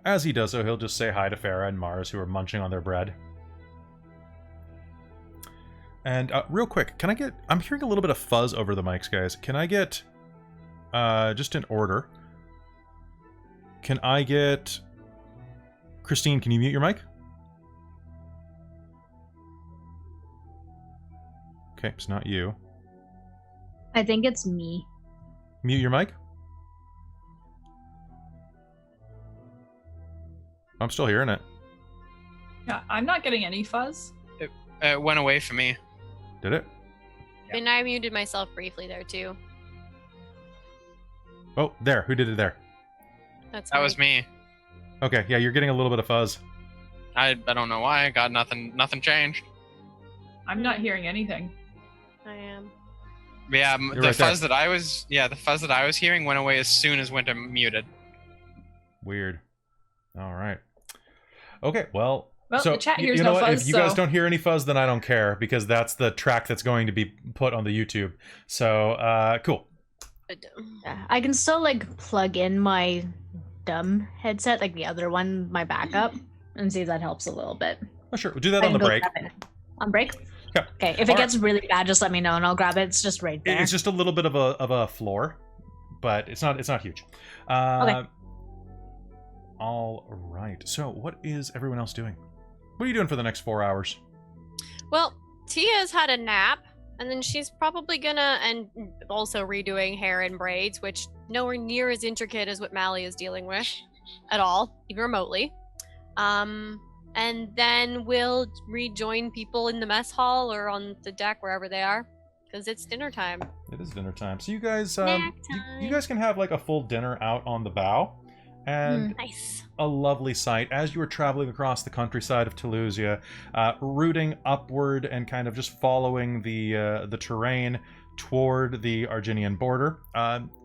as he does so, he'll just say hi to Farah and Mars, who are munching on their bread. And real quick, can I get... I'm hearing a little bit of fuzz over the mics, guys. Can I get... just in order. Can I get... Christine, can you mute your mic? Okay, it's not you. I think it's me. Mute your mic? I'm still hearing it. Yeah, I'm not getting any fuzz. It went away for me. Did it? Yeah. And I muted myself briefly there too. Oh, there. Who did it there? That was me. Okay, yeah, you're getting a little bit of fuzz. I don't know why. I got nothing changed. I'm not hearing anything. I am. Yeah, You're the right fuzz that I was hearing went away as soon as Winter muted. Weird. All right. Okay, well, Well, so the chat you hears know no what? fuzz, If you guys so- don't hear any fuzz, then I don't care, because that's the track that's going to be put on the YouTube. So, cool. Yeah, I can still like plug in my dumb headset, like the other one, my backup, and see if that helps a little bit. Oh, sure. We'll do that I on the can go break. grab it. On break? Okay. Okay. If it All gets really bad, just let me know and I'll grab it. It's just right there. It's just a little bit of a floor, but it's not huge. Okay. All right. So, what is everyone else doing? What are you doing for the next 4 hours? Well, Tia's had a nap, and then she's probably gonna, and also redoing hair and braids, which nowhere near as intricate as what Mally is dealing with at all, even remotely. And then we'll rejoin people in the mess hall or on the deck, wherever they are, because it's dinner time. It is dinner time. So you guys, Snack you time. guys can have like a full dinner out on the bow, and Nice. a lovely sight as you were traveling across the countryside of Toulouse, rooting upward and kind of just following the terrain toward the Arginian border.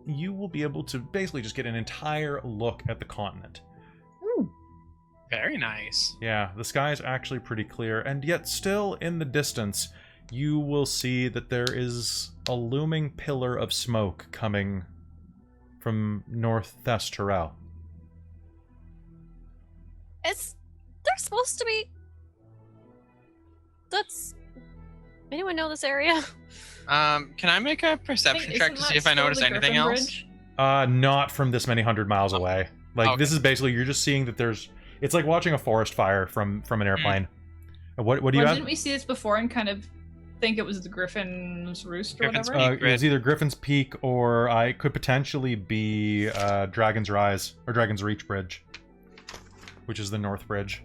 You will be able to basically just get an entire look at the continent. Very nice. Yeah, the sky is actually pretty clear, and yet still in the distance, you will see that there is a looming pillar of smoke coming from North Thestorel. They're supposed to be. Anyone know this area? Can I make a perception check to see if I notice anything else? Not from this many hundred miles away. Like, Okay. this is basically, you're just seeing that there's... It's like watching a forest fire from an airplane. What do you have? Didn't we see this before and kind of think it was the Griffin's Roost or Griffin's whatever? Peak. It was either Griffin's Peak or I could potentially be Dragon's Rise or Dragon's Reach Bridge, which is the North Bridge.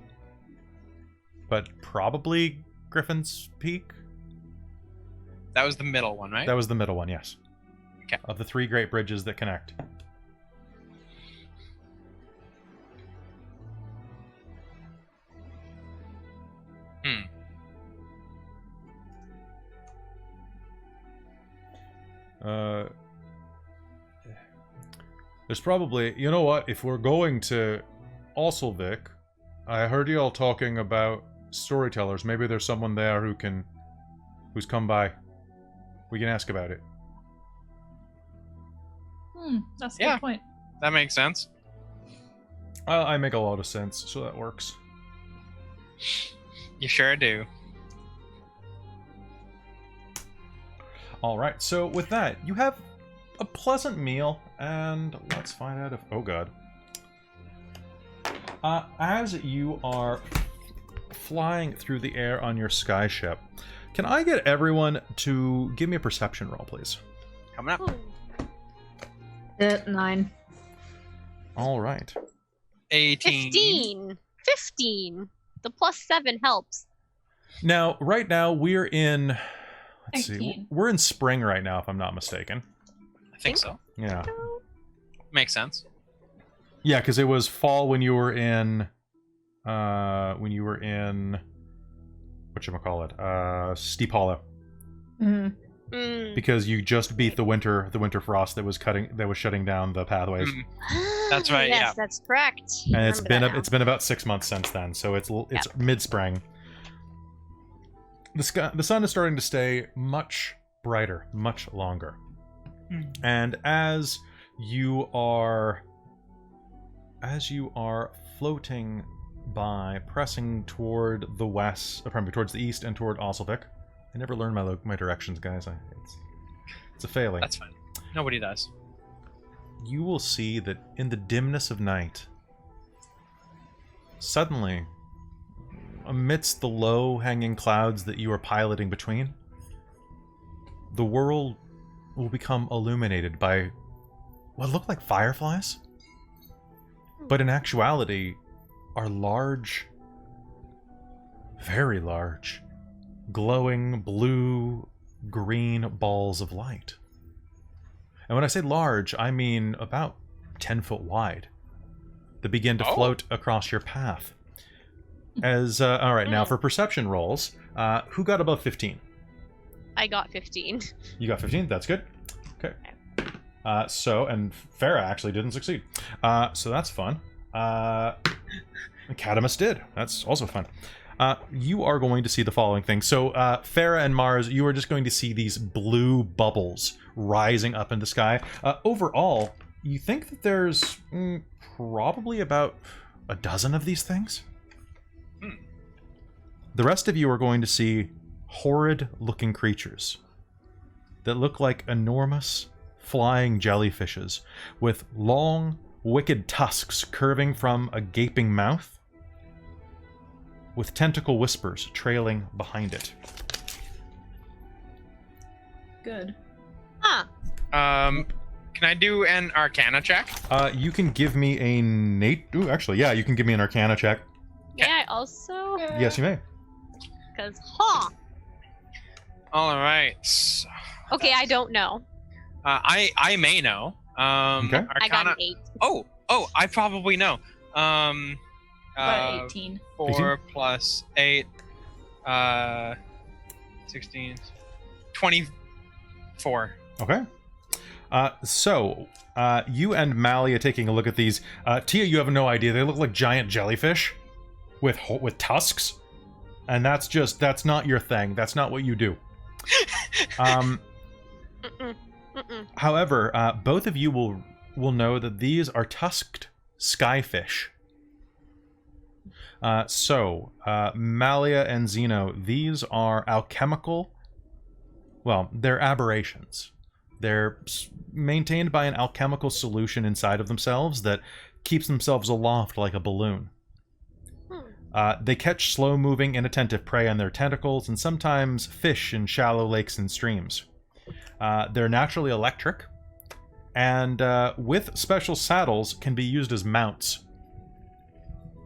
But probably Griffin's Peak? That was the middle one, right? That was the middle one, yes. Okay. Of the 3 great bridges that connect. There's probably... You know what? If we're going to Osilvik, I heard you all talking about storytellers. Maybe there's someone there who's come by. We can ask about it. That's a Yeah. good point. That makes sense. I make a lot of sense, so that works. You sure do. All right, so with that, you have a pleasant meal, and let's find out if... Oh, God. As you are flying through the air on your sky ship, can I get everyone to give me a perception roll, please? Coming up. Ooh. 9. All right. 18. 15. The +7 helps. Now, right now, we're in... Let's see. 19. We're in spring right now, if I'm not mistaken. I think so. Yeah. Makes sense. Yeah, because it was fall when you were in... whatchamacallit? Steep Hollow. Mhm. Because you just beat the winter frost that was shutting down the pathways. That's right, Yes, yeah. that's correct. And it's Remember that now. been about 6 months since then, so it's mid-spring. The sun is starting to stay much brighter, much longer. And as you are floating by, pressing toward the west, probably towards the east and toward Osilvik. I never learned my directions, guys. It's a failing. That's fine. Nobody does. You will see that in the dimness of night, suddenly, amidst the low-hanging clouds that you are piloting between, the world will become illuminated by what look like fireflies, but in actuality are large, very large, glowing blue-green balls of light. And when I say large, I mean about 10 foot wide, that begin to float across your path. All right, now for perception rolls, who got above 15? I got 15. You got 15? That's good. Okay. And Farah actually didn't succeed. So that's fun. Cadamus did. That's also fun. You are going to see the following thing. So, Farah and Mars, you are just going to see these blue bubbles rising up in the sky. Overall, you think that there's probably about a dozen of these things? The rest of you are going to see horrid-looking creatures that look like enormous flying jellyfishes with long, wicked tusks curving from a gaping mouth, with tentacle whispers trailing behind it. Good. Huh. Can I do an Arcana check? You can give me a Ooh, actually, yeah, you can give me an Arcana check. May I also? Yes, you may. Because, All right. So, Okay, I don't know. I may know. Okay. Arcana. I got an 8. Oh, I probably know. About 18. 4 plus 8, 16, 24. Okay. So, you and Mally are taking a look at these. Tia, you have no idea. They look like giant jellyfish with tusks. And that's not your thing. That's not what you do. However, both of you will know that these are tusked skyfish. So, Malia and Zeno, these are alchemical. Well, they're aberrations. They're maintained by an alchemical solution inside of themselves that keeps themselves aloft like a balloon. They catch slow-moving, inattentive prey on their tentacles, and sometimes fish in shallow lakes and streams. They're naturally electric, and with special saddles, can be used as mounts.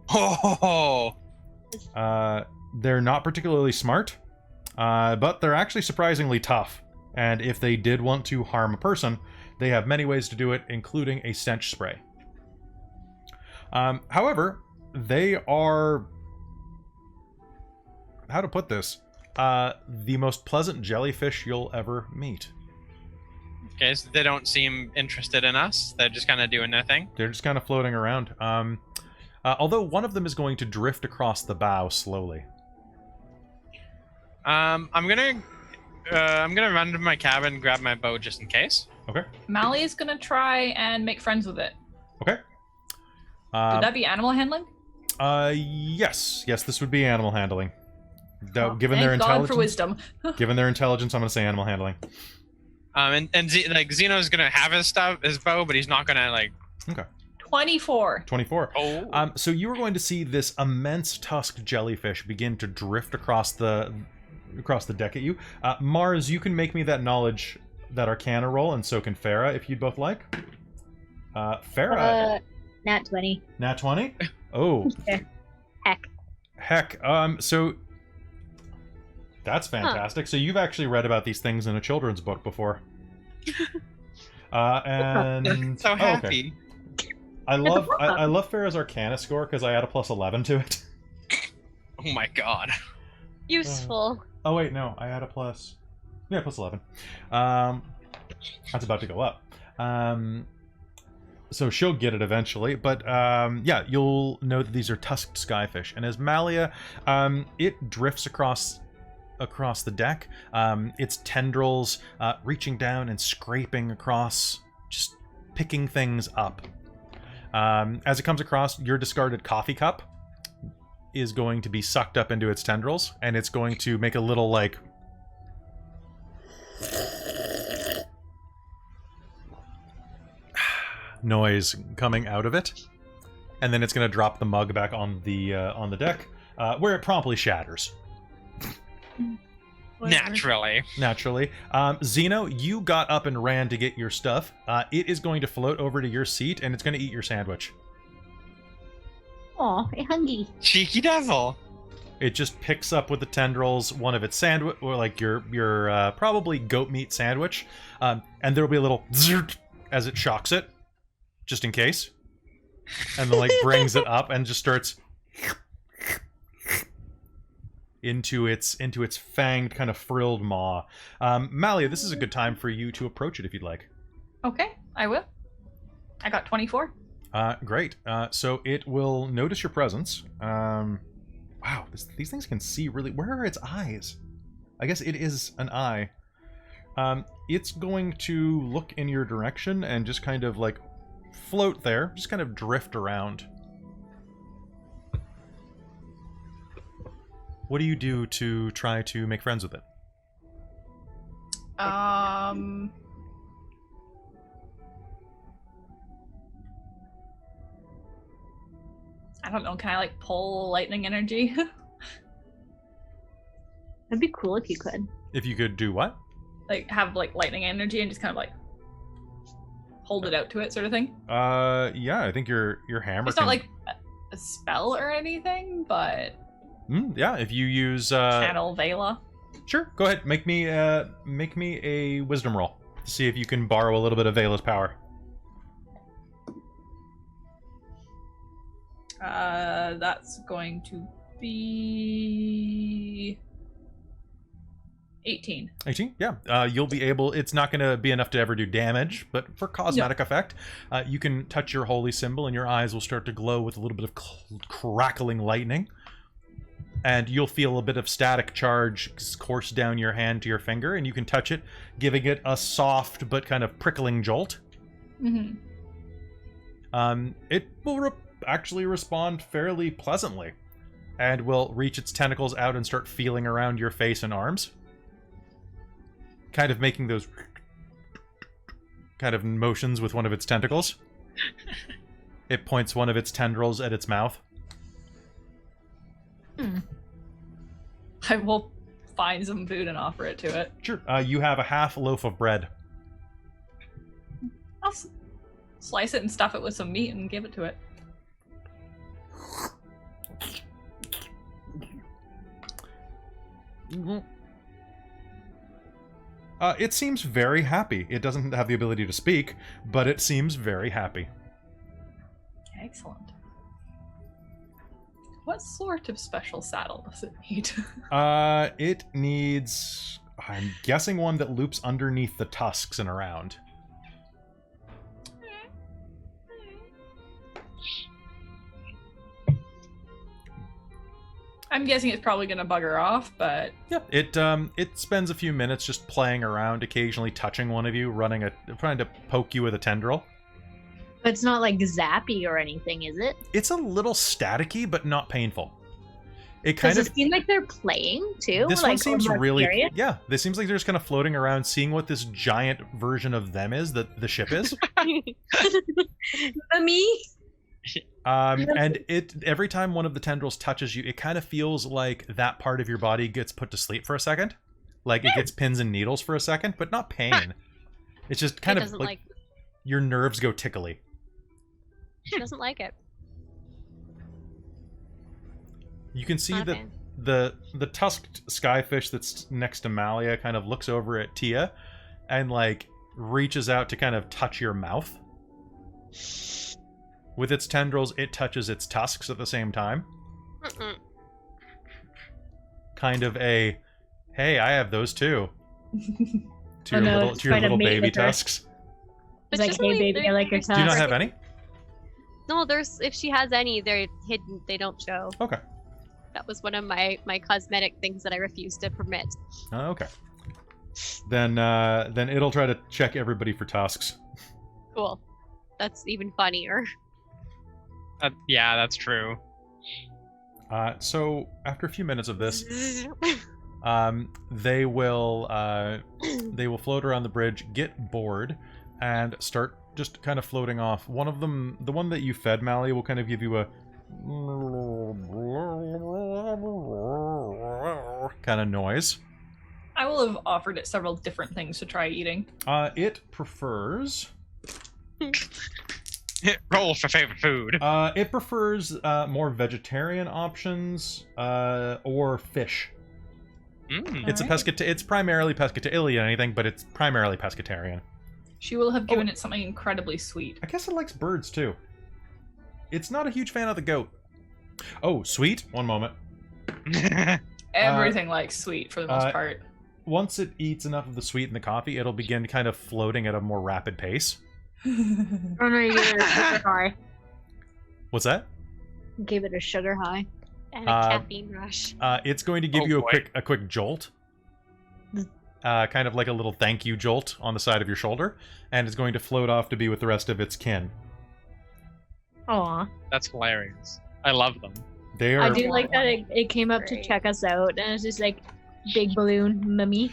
Oh! They're not particularly smart, but they're actually surprisingly tough. And if they did want to harm a person, they have many ways to do it, including a stench spray. However, they are... How to put this? The most pleasant jellyfish you'll ever meet. Okay, so they don't seem interested in us. They're just kind of doing their thing. They're just kind of floating around. Although one of them is going to drift across the bow slowly. I'm gonna run to my cabin and grab my bow just in case. Okay. Mally is gonna try and make friends with it. Okay. Would that be animal handling? Yes. Yes, this would be animal handling. Oh, Given thank their God intelligence, for wisdom. given their intelligence, I'm going to say animal handling. Zeno's gonna have his bow, but he's not gonna like. Okay. 24. 24. Oh. So you are going to see this immense tusked jellyfish begin to drift across the deck at you. Mars, you can make me that Arcana roll, and so can Farah, if you'd both like. Farah. Nat 20. Nat 20? Oh. Heck. Heck. So that's fantastic. So you've actually read about these things in a children's book before. And So oh, okay. happy. I love Farrah's Arcana score because I add a +11 to it. Oh my god. Useful. Oh wait, no, I add a +11. That's about to go up. So she'll get it eventually, but yeah, you'll know that these are tusked skyfish. And as Malia, it drifts across the deck, its tendrils reaching down and scraping across, just picking things up. As it comes across, your discarded coffee cup is going to be sucked up into its tendrils, and it's going to make a little, like... noise coming out of it, and then it's going to drop the mug back on the deck, where it promptly shatters. Naturally. Zeno, you got up and ran to get your stuff. It is going to float over to your seat, and it's going to eat your sandwich. Aw, I'm hungry. Cheeky devil. It just picks up with the tendrils one of its sandwich, or like your probably goat meat sandwich, and there'll be a little zert as it shocks it, just in case, and then like brings it up and just starts into its fanged kind of frilled maw. Malia, this is a good time for you to approach it if you'd like. Okay, I will. I got 24. Great. So it will notice your presence. Wow, these things can see really... Where are its eyes? I guess it is an eye. It's going to look in your direction and just kind of like float there, just kind of drift around. What do you do to try to make friends with it? I don't know, can I like pull lightning energy? That'd be cool if you could. If you could do what? Like have like lightning energy and just kind of like hold it out to it sort of thing? Yeah, I think your hammer It's not like a spell or anything, but... yeah, if you use... Channel Vela. Sure, go ahead. Make me a wisdom roll to see if you can borrow a little bit of Vela's power. That's going to be 18. 18? Yeah. You'll be able... It's not going to be enough to ever do damage, but for cosmetic effect, you can touch your holy symbol and your eyes will start to glow with a little bit of crackling lightning. And you'll feel a bit of static charge course down your hand to your finger, and you can touch it, giving it a soft but kind of prickling jolt. Mm-hmm. It will actually respond fairly pleasantly, and will reach its tentacles out and start feeling around your face and arms. Kind of making those kind of motions with one of its tentacles. It points one of its tendrils at its mouth. I will find some food and offer it to it. Sure. You have a half loaf of bread. I'll slice it and stuff it with some meat and give it to it. It seems very happy. It doesn't have the ability to speak, but it seems very happy. Excellent. What sort of special saddle does it need? It needs... I'm guessing one that loops underneath the tusks and around. I'm guessing it's probably gonna bugger off, but... Yep. It spends a few minutes just playing around, occasionally touching one of you, trying to poke you with a tendril. But it's not like zappy or anything, is it? It's a little staticky, but not painful. It kind Does of it seem like they're playing too? This like, one seems or more really curious? yeah. This seems like they're just kind of floating around, seeing what this giant version of them is that the ship is. Me? And it every time one of the tendrils touches you, it kind of feels like that part of your body gets put to sleep for a second, like it gets pins and needles for a second, but not pain. It's just kind of like your nerves go tickly. She doesn't like it. You can see Not a that fan. the tusked skyfish that's next to Malia kind of looks over at Tia and like reaches out to kind of touch your mouth. With its tendrils, it touches its tusks at the same time. Mm-mm. Kind of a, hey, I have those too. To Oh your no, little, it's to your trying to little mate baby with her. tusks. It's like, just hey really- baby, I like your they're- Do you not tusks. have any? No, there's if she has any, they're hidden. They don't show. Okay. That was one of my cosmetic things that I refused to permit. Okay. Then it'll try to check everybody for tusks. Cool. That's even funnier. Yeah, that's true. So after a few minutes of this, they will float around the bridge, get bored, and start just kind of floating off. One of them, the one that you fed, Mally, will kind of give you a kind of noise. I will have offered it several different things to try eating. It prefers Roll for favorite food. it prefers more vegetarian options or fish. Mm. It's Alright. It's primarily pescatarian. It'll eat anything, but it's primarily pescatarian. She will have given it something incredibly sweet. I guess it likes birds too. It's not a huge fan of the goat. Oh, sweet. One moment. Everything likes sweet for the most part. Once it eats enough of the sweet in the coffee, it'll begin kind of floating at a more rapid pace. Oh no, you gave it a sugar high. What's that? You gave it a sugar high. And a caffeine rush. It's going to give Oh, you boy. a quick jolt. Kind of like a little thank you jolt on the side of your shoulder, and it's going to float off to be with the rest of its kin. Aw. That's hilarious. I love them. They are I do like that it came up to Great. check us out, and it's just like big balloon mummy.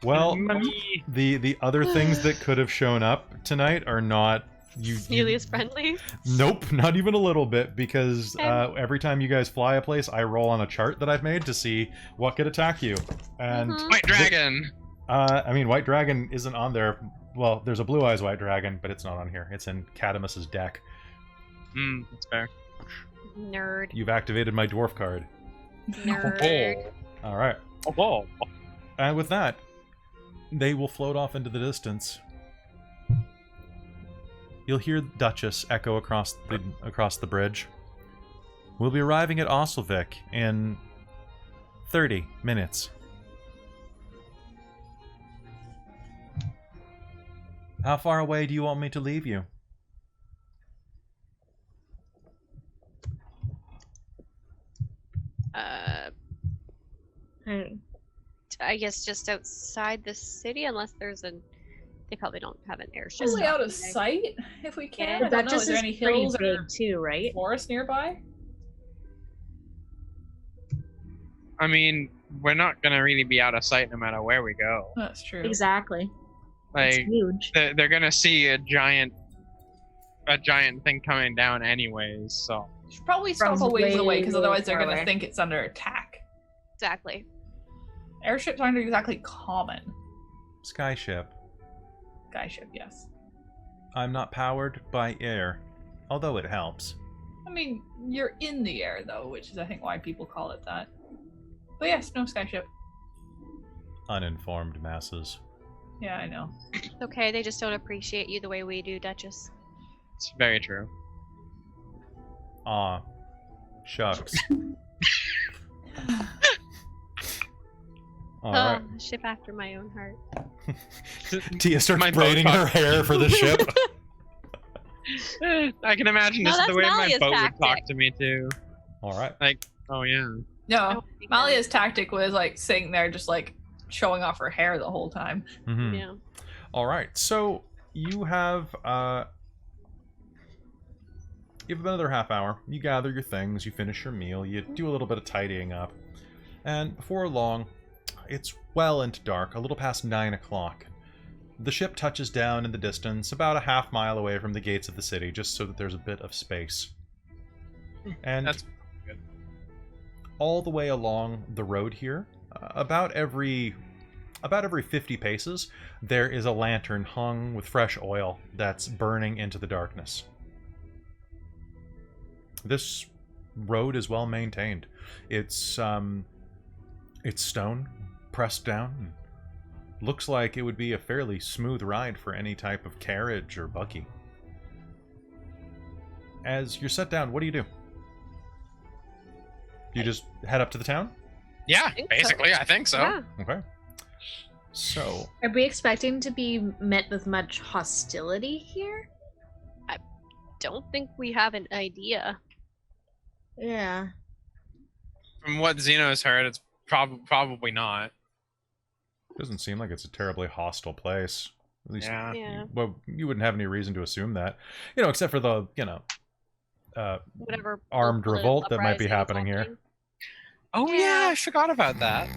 well. Mummy. The other things that could have shown up tonight are not you. Celia's friendly. Nope, not even a little bit, because Okay. every time you guys fly a place, I roll on a chart that I've made to see what could attack you. And Mhm. White dragon. I mean, White Dragon isn't on there. Well, there's a Blue Eyes White Dragon, but it's not on here. It's in Cadamus's deck. That's fair. Nerd. You've activated my dwarf card. Nerd. All right. Oh. And with that, they will float off into the distance. You'll hear Duchess echo across the bridge. We'll be arriving at Osilvik in 30 minutes. How far away do you want me to leave you? I guess just outside the city, unless there's an. They probably don't have an airship. Probably out of Like, sight, if we can. Yeah. I But don't that know, just is there is any pretty hills big or too, right? forest nearby? I mean, we're not gonna really be out of sight no matter where we go. That's true. Exactly. It's Like, huge. they're gonna see a giant thing coming down anyways. So You should probably stop From a ways away, because way otherwise they're far going to away. think it's under attack. Exactly. Airships aren't exactly common. Skyship. Skyship, yes. I'm not powered by air, although it helps. I mean, you're in the air, though, which is, I think, why people call it that. But yes, no skyship. Uninformed masses. Yeah, I know. It's okay. They just don't appreciate you the way we do, Duchess. it's very true. Aw. Shucks. Alright. Oh, a ship after my own heart. Tia starts My braiding boat her hair for the ship. I can imagine No, this is the that's way my Malia's boat would talk tactic. to me too. Alright. Like, oh yeah. I No, don't think Malia's tactic was, like, sitting there just, like, showing off her hair the whole time. Mm-hmm. Yeah. Alright, so you have another half hour. You gather your things, you finish your meal, you do a little bit of tidying up. And before long, it's well into dark, a little past 9 o'clock. The ship touches down in the distance, about a half mile away from the gates of the city, just so that there's a bit of space. And That's good. all the way along the road here, about every 50 paces, there is a lantern hung with fresh oil that's burning into the darkness. This road is well maintained. It's stone, pressed down. And looks like it would be a fairly smooth ride for any type of carriage or buggy. As you're set down, what do? You just head up to the town? Yeah, think basically, so. I think so. Yeah. Okay. So, Are we expecting to be met with much hostility here? Don't think we have an idea. Yeah. From what Zeno has heard, it's probably not. doesn't seem like it's a terribly hostile place. At least, Yeah. Yeah. well, you wouldn't have any reason to assume that. Except for the, Whatever armed political revolt that might be uprising is happening here. happening. Oh yeah, Yeah. I forgot about that.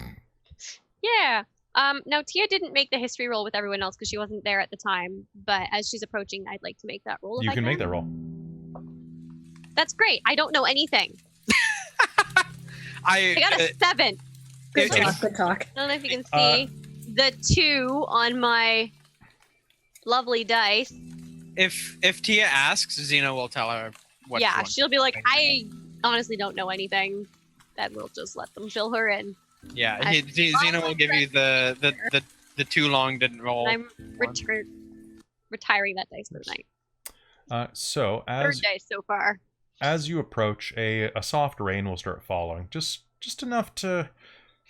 Yeah. Now Tia didn't make the history roll with everyone else because she wasn't there at the time. But as she's approaching, I'd like to make that roll. You if I can make that roll. That's great. I don't know anything. I got a 7. Good If- talk. Good talk. I don't know if you can see the 2 on my lovely dice. if Tia asks, Zeno will tell her what. Yeah, one. she'll be like, I honestly don't know anything. Then we'll just let them fill her in. Yeah, I- Zeno will give you the too long didn't roll. I'm retiring that dice for the night. So, Third as dice so far. as you approach, a soft rain will start falling. Just enough to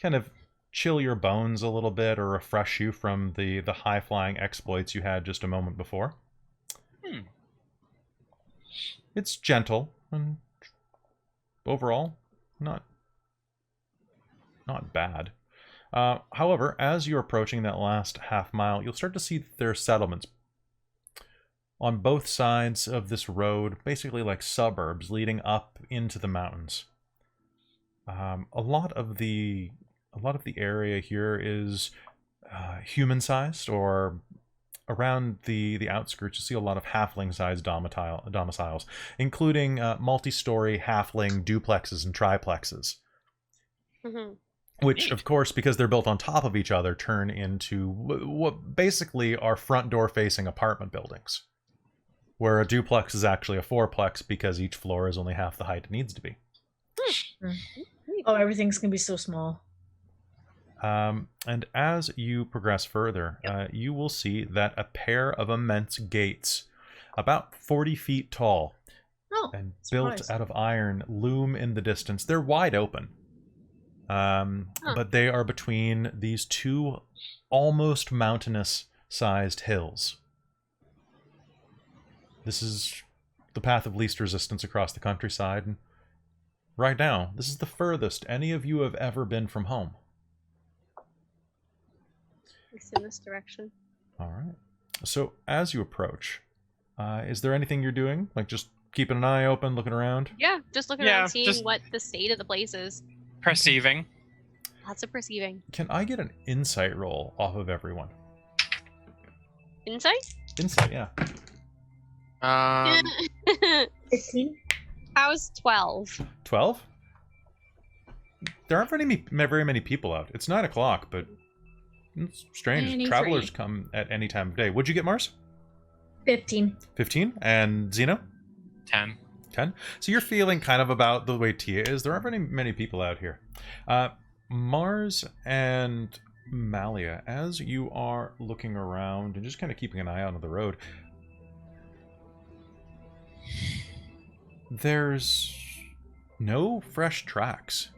kind of chill your bones a little bit or refresh you from the high-flying exploits you had just a moment before. It's gentle and overall not bad. However, as you're approaching that last half mile, you'll start to see that there are settlements on both sides of this road, basically like suburbs leading up into the mountains. A lot of the area here is human-sized, or around the outskirts you see a lot of halfling-sized domiciles, including multi-story halfling duplexes and triplexes. Mm-hmm. Which, of course, because they're built on top of each other, turn into what basically are front door-facing apartment buildings, where a duplex is actually a fourplex because each floor is only half the height it needs to be. Oh, everything's gonna be so small. And as you progress further, you will see that a pair of immense gates, about 40 feet tall Oh, and built surprise. out of iron, loom in the distance. They're wide open. But they are between these two almost mountainous-sized hills. This is the path of least resistance across the countryside. And right now, this is the furthest any of you have ever been from home. It's in this direction. All right. So as you approach, is there anything you're doing? Like just keeping an eye open, looking around? Yeah, just looking Yeah, around, seeing just- what the state of the place is. Perceiving. Lots of perceiving. Can I get an insight roll off of everyone? Insight? Insight, yeah. 15? How's 12? 12? There aren't very many people out. It's 9 o'clock, but it's strange. 93. Travelers come at any time of day. What'd you get, Mars? 15. 15? And Zeno? 10. 10? So you're feeling kind of about the way Tia is. There aren't very many people out here. Mars and Malia, as you are looking around and just kind of keeping an eye out on the road, there's no fresh tracks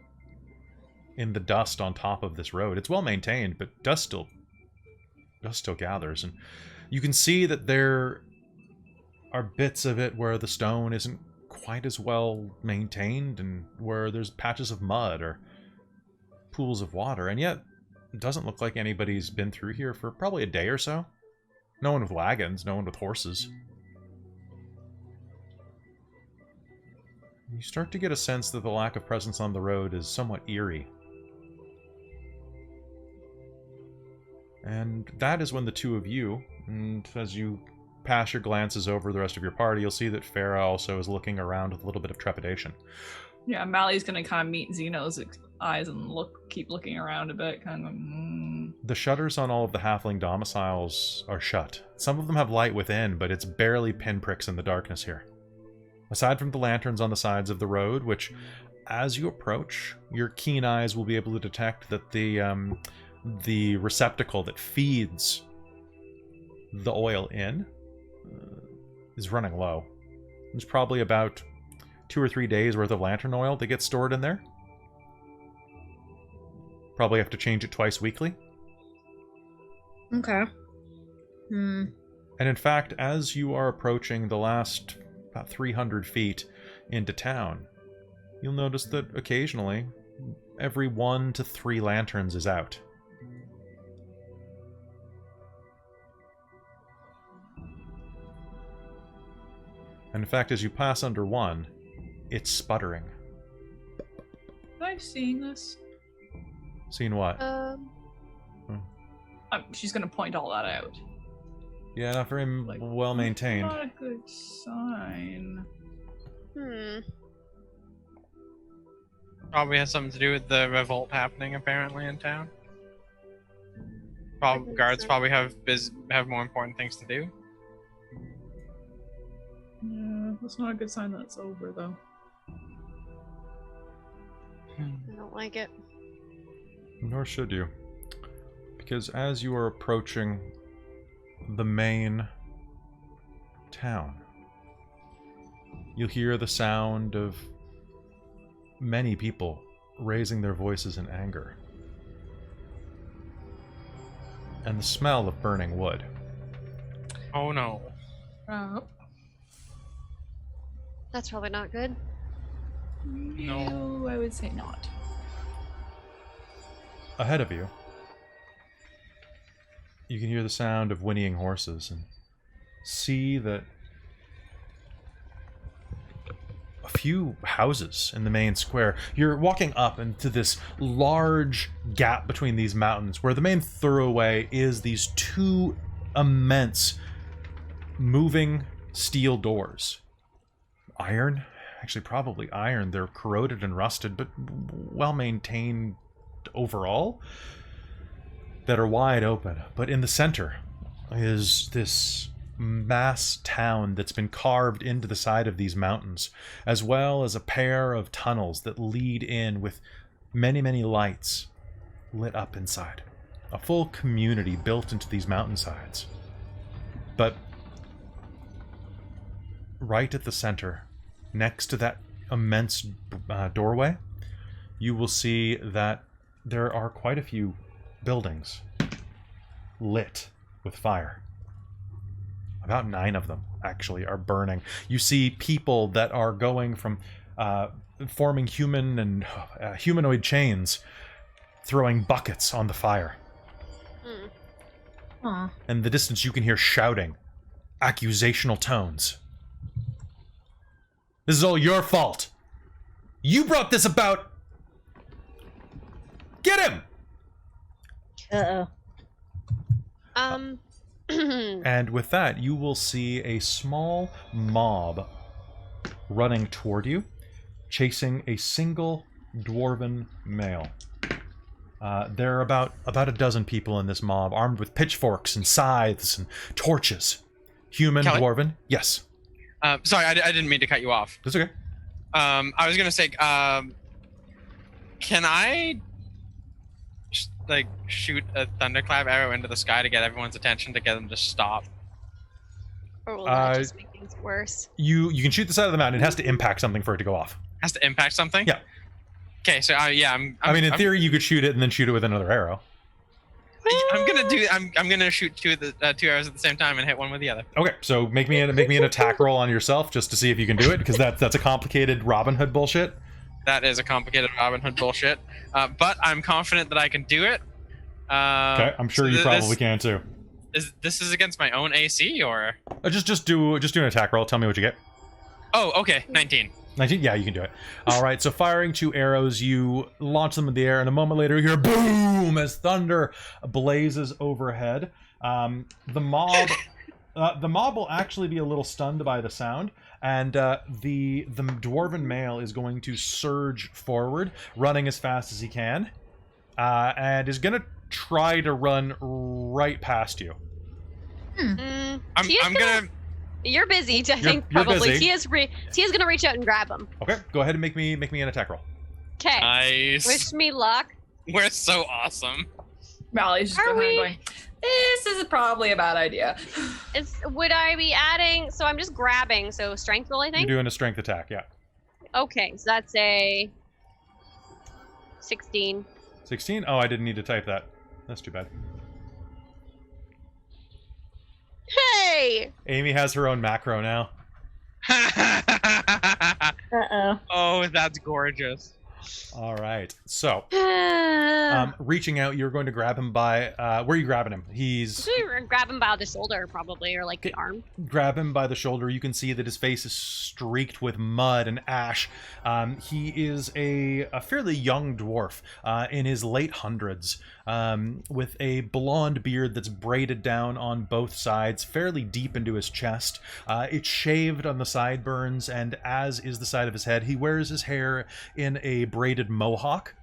in the dust on top of this road. It's well maintained, but dust still gathers, and you can see that there are bits of it where the stone isn't quite as well maintained, and where there's patches of mud or pools of water, and yet it doesn't look like anybody's been through here for probably a day or so. No one with wagons, no one with horses. You start to get a sense that the lack of presence on the road is somewhat eerie. And that is when the two of you, and as you pass your glances over the rest of your party, you'll see that Farah also is looking around with a little bit of trepidation. Yeah, Mally's gonna kind of meet Zeno's eyes and keep looking around a bit, kind of. The shutters on all of the halfling domiciles are shut. Some of them have light within, but it's barely pinpricks in the darkness here. Aside from the lanterns on the sides of the road, which, as you approach, your keen eyes will be able to detect that the receptacle that feeds the oil in is running low. There's probably about 2 or 3 days worth of lantern oil that gets stored in there. Probably have to change it twice weekly. Okay. And in fact, as you are approaching the last about 300 feet into town, you'll notice that occasionally, every 1 to 3 lanterns is out. And in fact, as you pass under one, it's sputtering. Have I seen this? Seen what? She's gonna point all that out. Yeah, not very well maintained. Not a good sign. Probably has something to do with the revolt happening apparently in town. Guards probably have more important things to do. Yeah, that's not a good sign that it's over, though. I don't like it. Nor should you. Because as you are approaching the main town, you'll hear the sound of many people raising their voices in anger. And the smell of burning wood. Oh no. That's probably not good. No. I would say not. Ahead of you, you can hear the sound of whinnying horses and see that a few houses in the main square. You're walking up into this large gap between these mountains where the main thoroughway is these 2 immense moving steel doors. Iron? Actually, probably iron. They're corroded and rusted, but well maintained overall, that are wide open. But in the center is this mass town that's been carved into the side of these mountains, as well as a pair of tunnels that lead in with many, many lights lit up inside. A full community built into these mountainsides. But right at the center, next to that immense doorway, you will see that there are quite a few buildings lit with fire. About 9 of them, actually, are burning. You see people that are going from forming human and humanoid chains, throwing buckets on the fire. Aw. In the distance, you can hear shouting, accusational tones. This is all your fault. You brought this about. Get him! Uh-oh. And with that, you will see a small mob running toward you, chasing a single dwarven male. There are about a dozen people in this mob, armed with pitchforks and scythes and torches. Human, Kelly? dwarven, yes. Sorry, I didn't mean to cut you off. That's okay. I was gonna say, can I shoot a thunderclap arrow into the sky to get everyone's attention to get them to stop? Or will that just make things worse? You can shoot the side of the mountain. It has to impact something for it to go off. Has to impact something? Yeah. Okay, so yeah, I mean, in theory, you could shoot it and then shoot it with another arrow. I'm gonna shoot 2 arrows at the same time and hit one with the other. Okay, so make me an attack roll on yourself just to see if you can do it, because that's a complicated Robin Hood bullshit. That is a complicated Robin Hood bullshit, but I'm confident that I can do it. Okay, I'm sure you probably can too. This is against my own AC, or just do an attack roll. Tell me what you get. Oh, okay, 19. 19? Yeah, you can do it. All right, so firing 2 arrows, you launch them in the air, and a moment later you hear boom as thunder blazes overhead. The mob will actually be a little stunned by the sound, and the dwarven male is going to surge forward, running as fast as he can, and is going to try to run right past you. I'm gonna You're busy, I think, you're probably. busy. Tia's gonna reach out and grab him. Okay, go ahead and make me an attack roll. Okay. Nice. Wish me luck. We're so awesome. Mally's just Are going, this is probably a bad idea. Would I be adding? So I'm just grabbing. So strength roll, I You're think. doing a strength attack, yeah. Okay, so that's a 16. 16? Oh, I didn't need to type that. That's too bad. Hey! Amy has her own macro now. Uh-oh. Oh, that's gorgeous. All right. So, reaching out, you're going to grab him by... where are you grabbing him? He's... Grab him by the shoulder, probably, or like the arm. Grab him by the shoulder. You can see that his face is streaked with mud and ash. He is a fairly young dwarf in his late hundreds, with a blonde beard that's braided down on both sides, fairly deep into his chest. It's shaved on the sideburns, and as is the side of his head, he wears his hair in a braided mohawk.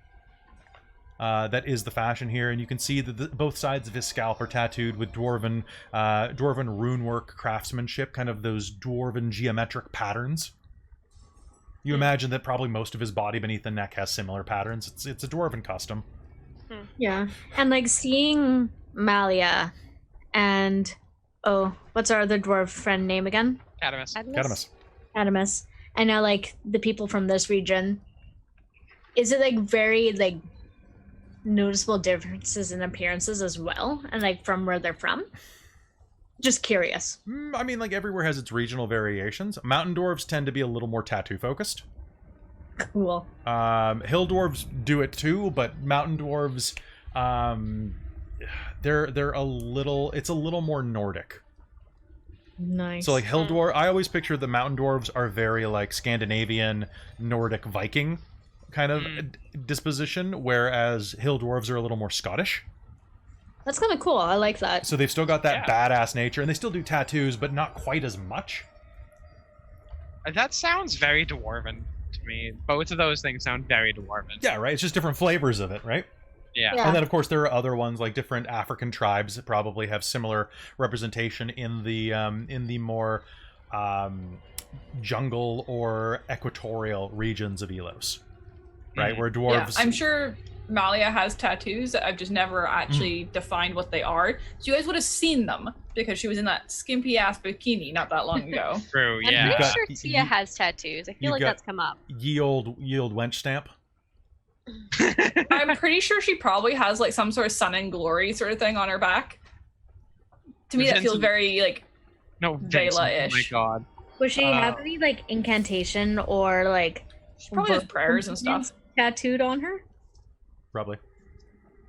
That is the fashion here, and you can see that both sides of his scalp are tattooed with dwarven runework craftsmanship, kind of those dwarven geometric patterns. You imagine that probably most of his body beneath the neck has similar patterns. It's a dwarven custom. Yeah. And like seeing Malia and what's our other dwarf friend name again? Catamus. Catamus. Adamus. And now like the people from this region. Is it like very like noticeable differences in appearances as well? And like from where they're from? Just curious. I mean, like everywhere has its regional variations. Mountain dwarves tend to be a little more tattoo focused. Cool. Hill dwarves do it too, but mountain dwarves, they're a little. It's a little more Nordic. Nice. So like hill dwarf, I always picture the mountain dwarves are very like Scandinavian, Nordic, Viking kind of disposition, whereas hill dwarves are a little more Scottish. That's kind of cool. I like that. So they've still got that badass nature, and they still do tattoos, but not quite as much. That sounds very dwarven to me. Both of those things sound very dwarven. Yeah, right. It's just different flavors of it, right? Yeah. Yeah. And then, of course, there are other ones like different African tribes that probably have similar representation in the more jungle or equatorial regions of Elos, right? Where dwarves. Yeah, I'm sure Malia has tattoos. I've just never actually defined what they are. So you guys would have seen them because she was in that skimpy ass bikini not that long ago. True, I'm yeah. pretty sure Tia has tattoos. I feel like that's come up. Ye old wench stamp. I'm pretty sure she probably has like some sort of sun and glory sort of thing on her back. To me, that feels Vincent- very like No, Vincent, Vela-ish. oh my god. Would she have any like incantation or like she probably has prayers and stuff. tattooed on her? Probably.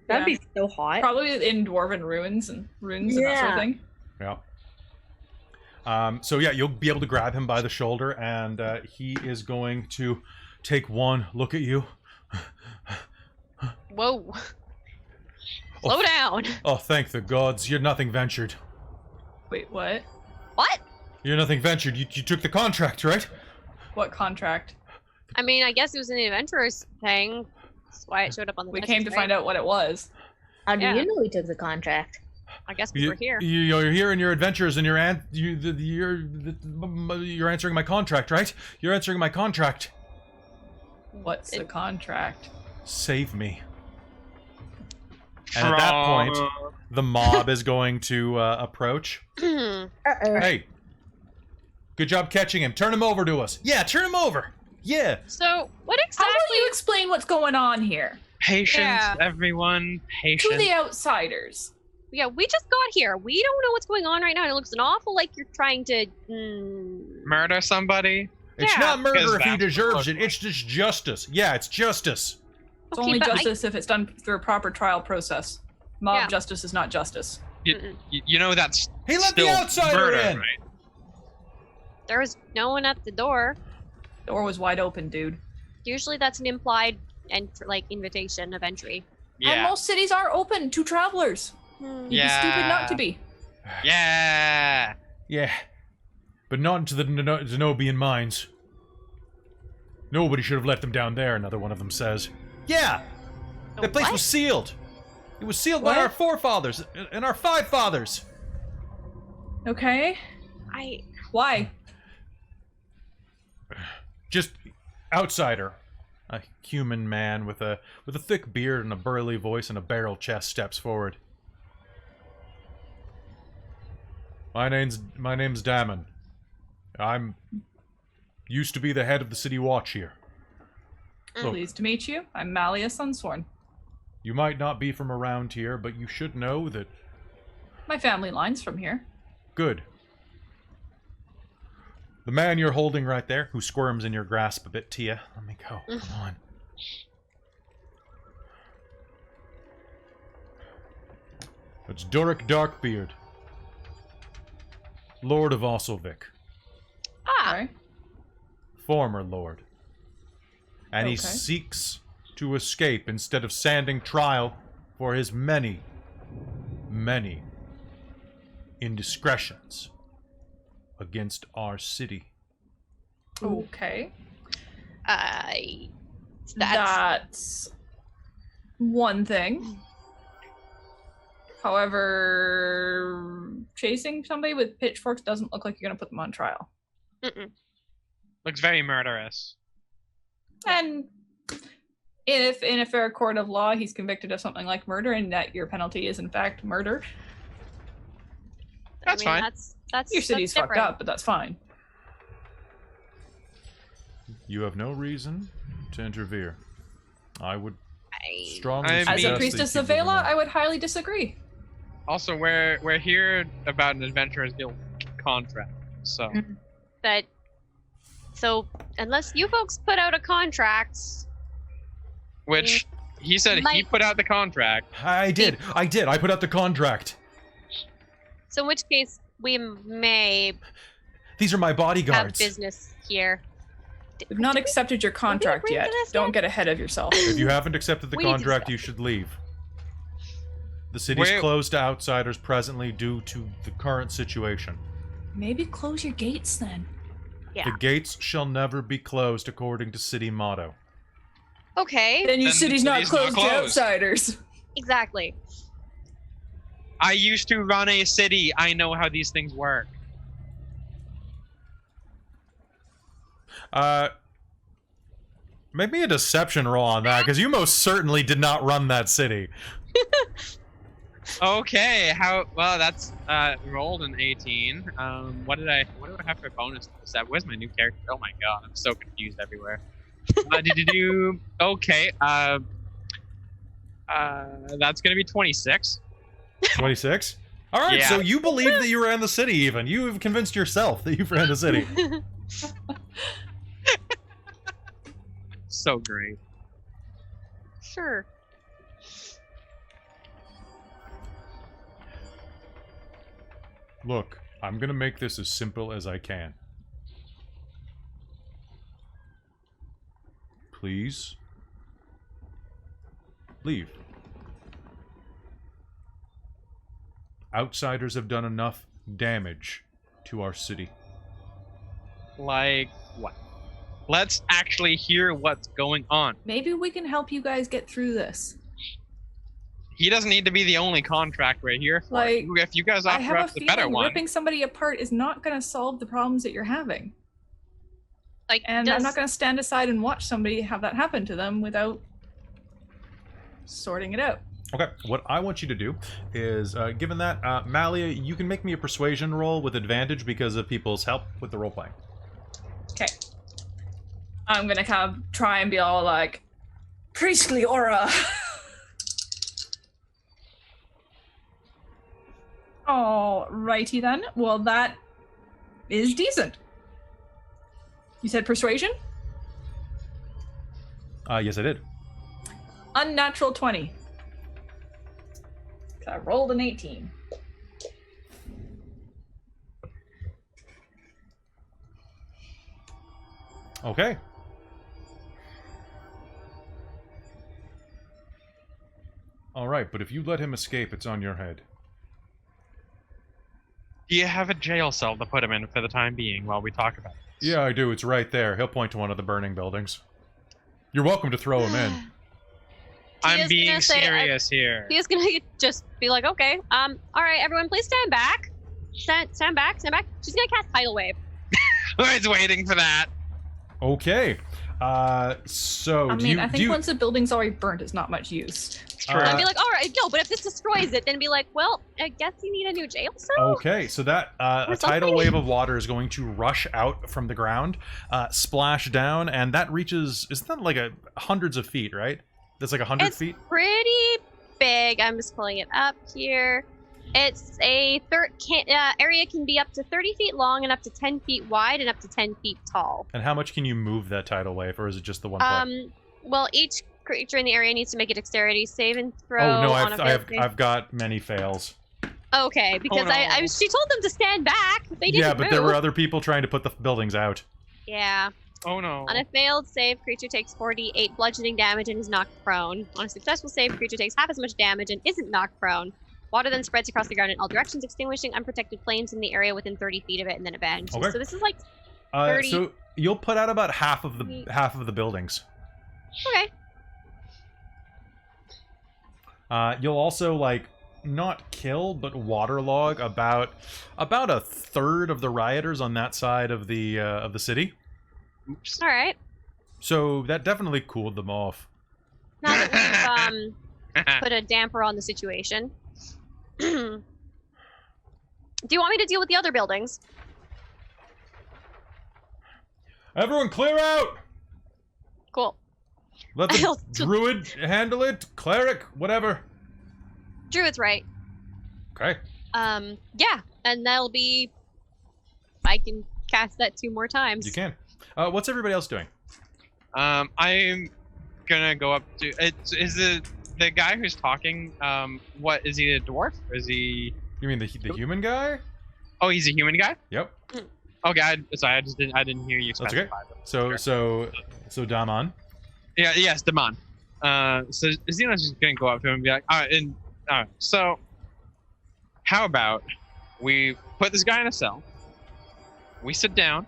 That'd be so hot. Probably in dwarven ruins and runes and that sort of thing. Yeah. So yeah, you'll be able to grab him by the shoulder, and he is going to take one look at you. Whoa. Slow down. Oh, thank the gods! You're nothing ventured. Wait, what? What? You're nothing ventured. You took the contract, right? What contract? I mean, I guess it was an adventurer's thing. That's why it showed up on the We message, came to right? find out what it was. How do Yeah. you know we took the contract? I guess we're here. You're here in your adventures, and you're answering my contract, right? You're answering my contract. What's the contract? Save me. And at that point, the mob is going to approach. Uh-oh. Hey, good job catching him. Turn him over to us. Yeah, turn him over. Yeah. So, what How exactly? will you explain what's going on here Patience, Yeah. everyone. Patience. to the outsiders? Yeah, we just got here. We don't know what's going on right now. And it looks an awful like you're trying to. Murder somebody? It's Yeah. not murder Because if he that's deserves what- it. It's just justice. Yeah, it's justice. It's Okay, only but justice if it's done through a proper trial process. Mob Yeah. justice is not justice. You know that's He let the still outsider murder, in. right? There was no one at the door. The door was wide open, dude. Usually, that's an implied and like invitation of entry. And Yeah. most cities are open to travelers. You'd be stupid not to be. Yeah. Yeah, but not into the Zenobian mines. Nobody should have let them down there, another one of them says. Yeah, that place What? was sealed. It was sealed by What? our forefathers and our five fathers. Okay. Why? Just outsider. A human man with a thick beard and a burly voice and a barrel chest steps forward. My name's Damon. I'm used to be the head of the city watch here. Look, Pleased to meet you. I'm Malleus Unsworn. you might not be from around here, but you should know that... My family line's from here. Good. The man you're holding right there, who squirms in your grasp a bit, Tia. Let me go. Come on. It's Dork Darkbeard, Lord of Osilvik. Sorry. Former lord. And he Okay. seeks to escape instead of standing trial for his many, many indiscretions against our city. Okay. That's That's one thing. However, chasing somebody with pitchforks doesn't look like you're going to put them on trial. mm-mm. Looks very murderous. And in a fair court of law, he's convicted of something like murder, and that your penalty is in fact murder. That's fine. That's Your city's that's fucked different. up, but that's fine. You have no reason to interfere. I would I- strongly I suggest As a Yes, priestess that of you give Vela, him I would highly disagree. Also, we're here about an Adventurers Guild contract, so But so unless you folks put out a contract, which he said he Might- put out the contract. I did. I put out the contract. so in which case we may These are my have bodyguards. business here. We've not accepted your contract agree to yet. this Don't yet? get ahead of yourself. If you haven't accepted the We need to contract, stop. you should leave. The city's Where- closed to outsiders presently due to the current situation. Maybe close your gates then. Yeah. The gates shall never be closed according to city motto. Okay. Then your Then the city's not city's not closed to closed. outsiders. Exactly. I used to run a city. I know how these things work. Make me a deception roll on that, because you most certainly did not run that city. Okay, how well that's rolled an 18. What do I have for bonus for that? Where's my new character? Oh my god, I'm so confused everywhere. Did you do okay? That's gonna be 26. 26? Alright, so Yeah. you believe that you ran the city even. You have convinced yourself that you ran the city. So great. Sure. Look, I'm gonna make this as simple as I can. Please. Leave. Outsiders have done enough damage to our city. Like what? Let's actually hear what's going on. Maybe we can help you guys get through this. He doesn't need to be the only contract right here. Like, If you guys I offer have a us the better feeling one, ripping somebody apart is not going to solve the problems that you're having. Like, And I'm not going to stand aside and watch somebody have that happen to them without sorting it out. Okay, what I want you to do is, given that, Malia, you can make me a persuasion roll with advantage because of people's help with the role-playing. Okay. I'm going to kind of try and be all like, priestly aura. Alrighty then. Well, that is decent. You said persuasion? Yes, I did. Unnatural 20. I rolled an 18. Okay. Alright, but if you let him escape, it's on your head. do you have a jail cell to put him in for the time being while we talk about it? Yeah, I do. It's right there. He'll point to one of the burning buildings. You're welcome to throw him in. I'm Tia's being gonna say, serious here. He's gonna just be like, okay, all right, everyone, please stand back. Stand back. She's gonna cast Tidal Wave. was waiting for that. Okay. So I do mean, you I do think you, once the building's already burnt, it's not much use. It's true. I'd be like, all right, no, but if this destroys it, then be like, well, I guess you need a new jail cell. Okay, so that Or a tidal something? wave of water is going to rush out from the ground, splash down, and that reaches, isn't that like hundreds of feet, right? That's like 100 It's feet? pretty big. I'm just pulling it up here. It's a area can be up to 30 feet long and up to 10 feet wide and up to 10 feet tall. And how much can you move that tidal wave, or is it just the one play? Well, each creature in the area needs to make a dexterity save and throw. Oh no, on a failed save. I've got many fails. Okay, because no. she told them to stand back. They didn't Yeah, but move. there were other people trying to put the buildings out. Yeah. Oh no. On a failed save, creature takes 4d8 bludgeoning damage and is knocked prone. On a successful save, creature takes half as much damage and isn't knocked prone. Water then spreads across the ground in all directions, extinguishing unprotected flames in the area within 30 feet of it, and then it vanishes. Okay. So this is like 30. So you'll put out about half of the buildings. Okay. You'll also like not kill but waterlog about a third of the rioters on that side of the city. Oops. All right. So that definitely cooled them off. Now that we've put a damper on the situation, do you want me to deal with the other buildings? Everyone clear out! Cool. Let the druid handle it, cleric, whatever. Druid's right. Okay. Yeah, and that'll be. I can cast that 2 more times. You can. What's everybody else doing? I'm gonna go up to. Is the guy who's talking? What is he? A dwarf? Or is he? You mean the human guy? Oh, he's a human guy. Yep. Okay, sorry, I didn't hear you That's okay. specify. So Daman. Yeah, yes, Damon. So Zeno's just gonna go up to him and be like, all right, so how about we put this guy in a cell, we sit down,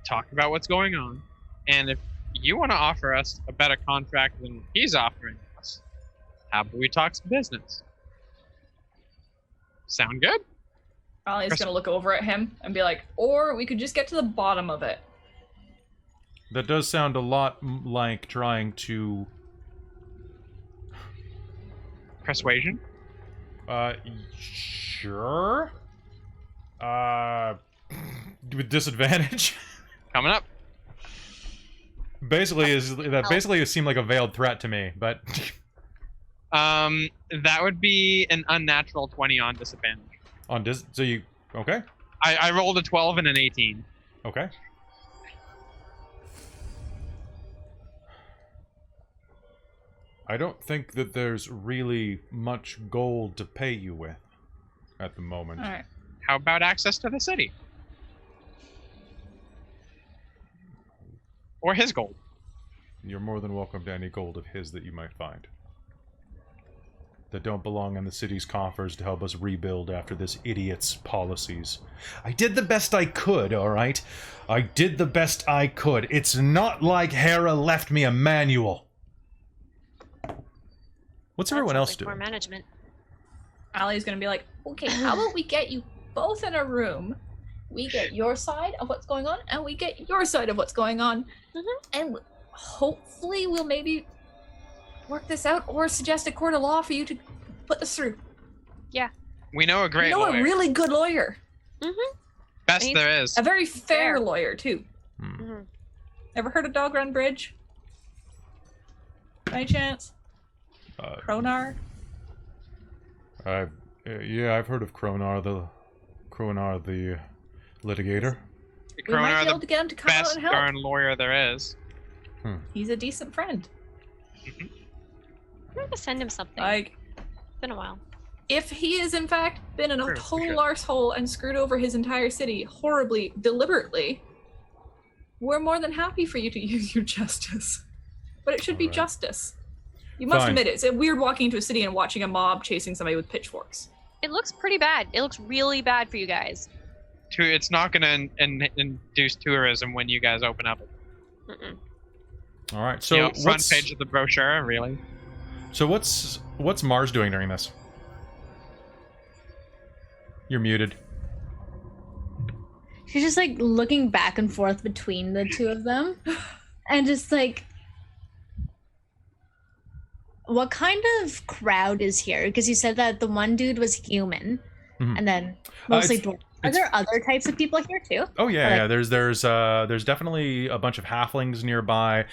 talk about what's going on, and if you want to offer us a better contract than he's offering us, how about we talk some business? Sound good? Ollie's gonna look over at him and be like, or we could just get to the bottom of it. That does sound a lot like trying to. Persuasion? Sure. With disadvantage. Coming up. Basically, it seemed like a veiled threat to me, but. That would be an unnatural 20 on disadvantage. So you okay? I rolled a 12 and an 18. Okay. I don't think that there's really much gold to pay you with at the moment. All right. How about access to the city? Or his gold? You're more than welcome to any gold of his that you might find. That don't belong in the city's coffers to help us rebuild after this idiot's policies. I did the best I could, alright? I did the best I could. It's not like Hera left me a manual. What's everyone else doing? Poor management. Ollie's gonna be like, okay, how about we get you both in a room? We get your side of what's going on, and we get your side of what's going on. And hopefully we'll maybe work this out or suggest a court of law for you to put this through. Yeah. We know a great lawyer. A really good lawyer. Best there is. A very fair lawyer, too. Hmm. Ever heard of Dog Run Bridge? By any chance? Kronar? Yeah, I've heard of Kronar the litigator. We might Kronar, be able to get him to come out best and help. darn lawyer there is. He's a decent friend. I'm gonna send him something. Like, It's been a while. if he has in fact been in a Sure, total sure. arsehole and screwed over his entire city horribly, deliberately, we're more than happy for you to use your justice. But it should be Alright. justice. You must Fine. admit it. It's weird walking into a city and watching a mob chasing somebody with pitchforks. It looks pretty bad. It looks really bad for you guys. It's not going to induce tourism when you guys open up. Mm-mm. All right. So Front what's page of the brochure, really. so what's Mars doing during this? You're muted. She's just like looking back and forth between the two of them, and just like, what kind of crowd is here? Because you said that the one dude was human, and then mostly dwarf. Are there other types of people here too? Oh yeah, yeah. There's definitely a bunch of halflings nearby,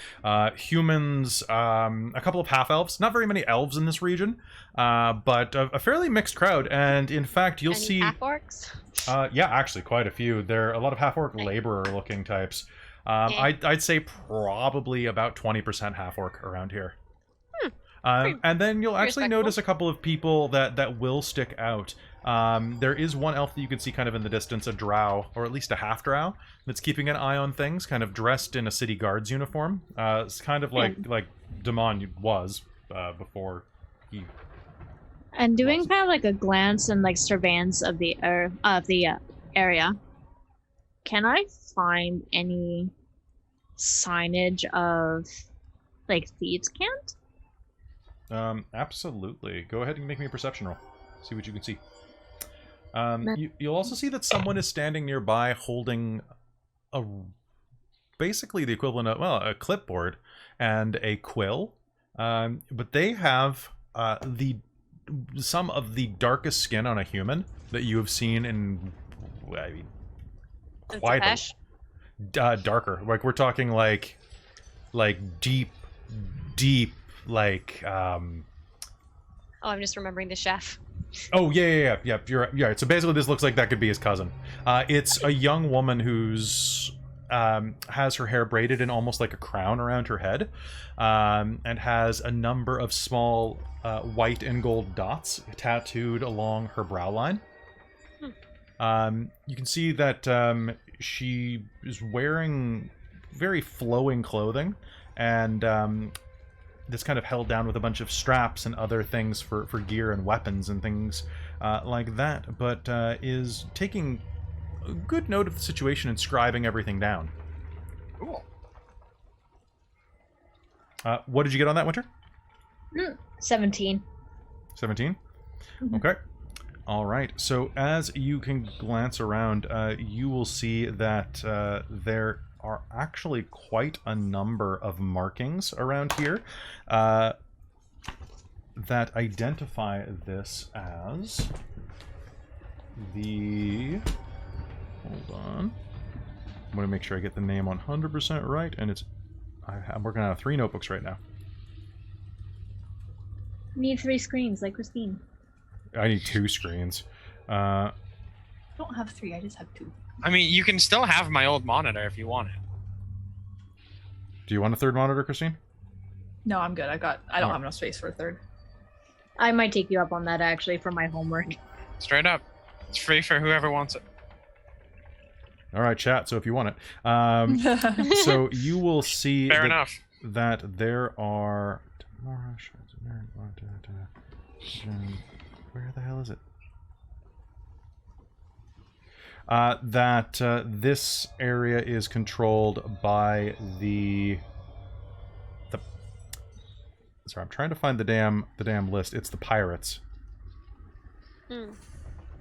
humans, a couple of half elves. Not very many elves in this region, but a fairly mixed crowd. And in fact, you'll see half orcs. Yeah, actually, quite a few. There are a lot of half orc laborer-looking types. I'd say probably about 20% half orc around here. And then you'll actually notice a couple of people that will stick out. There is one elf that you can see kind of in the distance, a drow, or at least a half drow, that's keeping an eye on things, kind of dressed in a city guard's uniform. It's kind of like Damon was before he. And doing kind of like a glance and like surveillance of the area. Can I find any signage of like thieves' cant? Absolutely. Go ahead and make me a perception roll. See what you can see. You'll also see that someone is standing nearby holding basically the equivalent of, well, a clipboard and a quill. But they have some of the darkest skin on a human that you have seen in, I mean, quite darker. Like, we're talking like deep, like Oh, I'm just remembering the chef. Oh yeah. You're right. So basically, this looks like that could be his cousin. It's a young woman who's has her hair braided in almost like a crown around her head, and has a number of small white and gold dots tattooed along her brow line. You can see that she is wearing very flowing clothing, and that's kind of held down with a bunch of straps and other things for gear and weapons and things like that, but is taking a good note of the situation and scribing everything down. Cool. What did you get on that, Winter? 17. 17? Okay. All right. So as you can glance around, you will see that there are actually quite a number of markings around here that identify this as the... Hold on. I'm going to make sure I get the name 100% right, and it's... I'm working on 3 notebooks right now. Need 3 screens, like Christine. I need 2 screens. I don't have 3, I just have 2. I mean, you can still have my old monitor if you want it. Do you want a 3rd monitor, Christine? No, I'm good. I don't have enough space for a 3rd. I might take you up on that actually for my homework. Straight up. It's free for whoever wants it. All right, chat. So if you want it, so you will see Fair enough. that there are. Where the hell is it? That this area is controlled by the. Sorry, I'm trying to find the damn list. It's the pirates.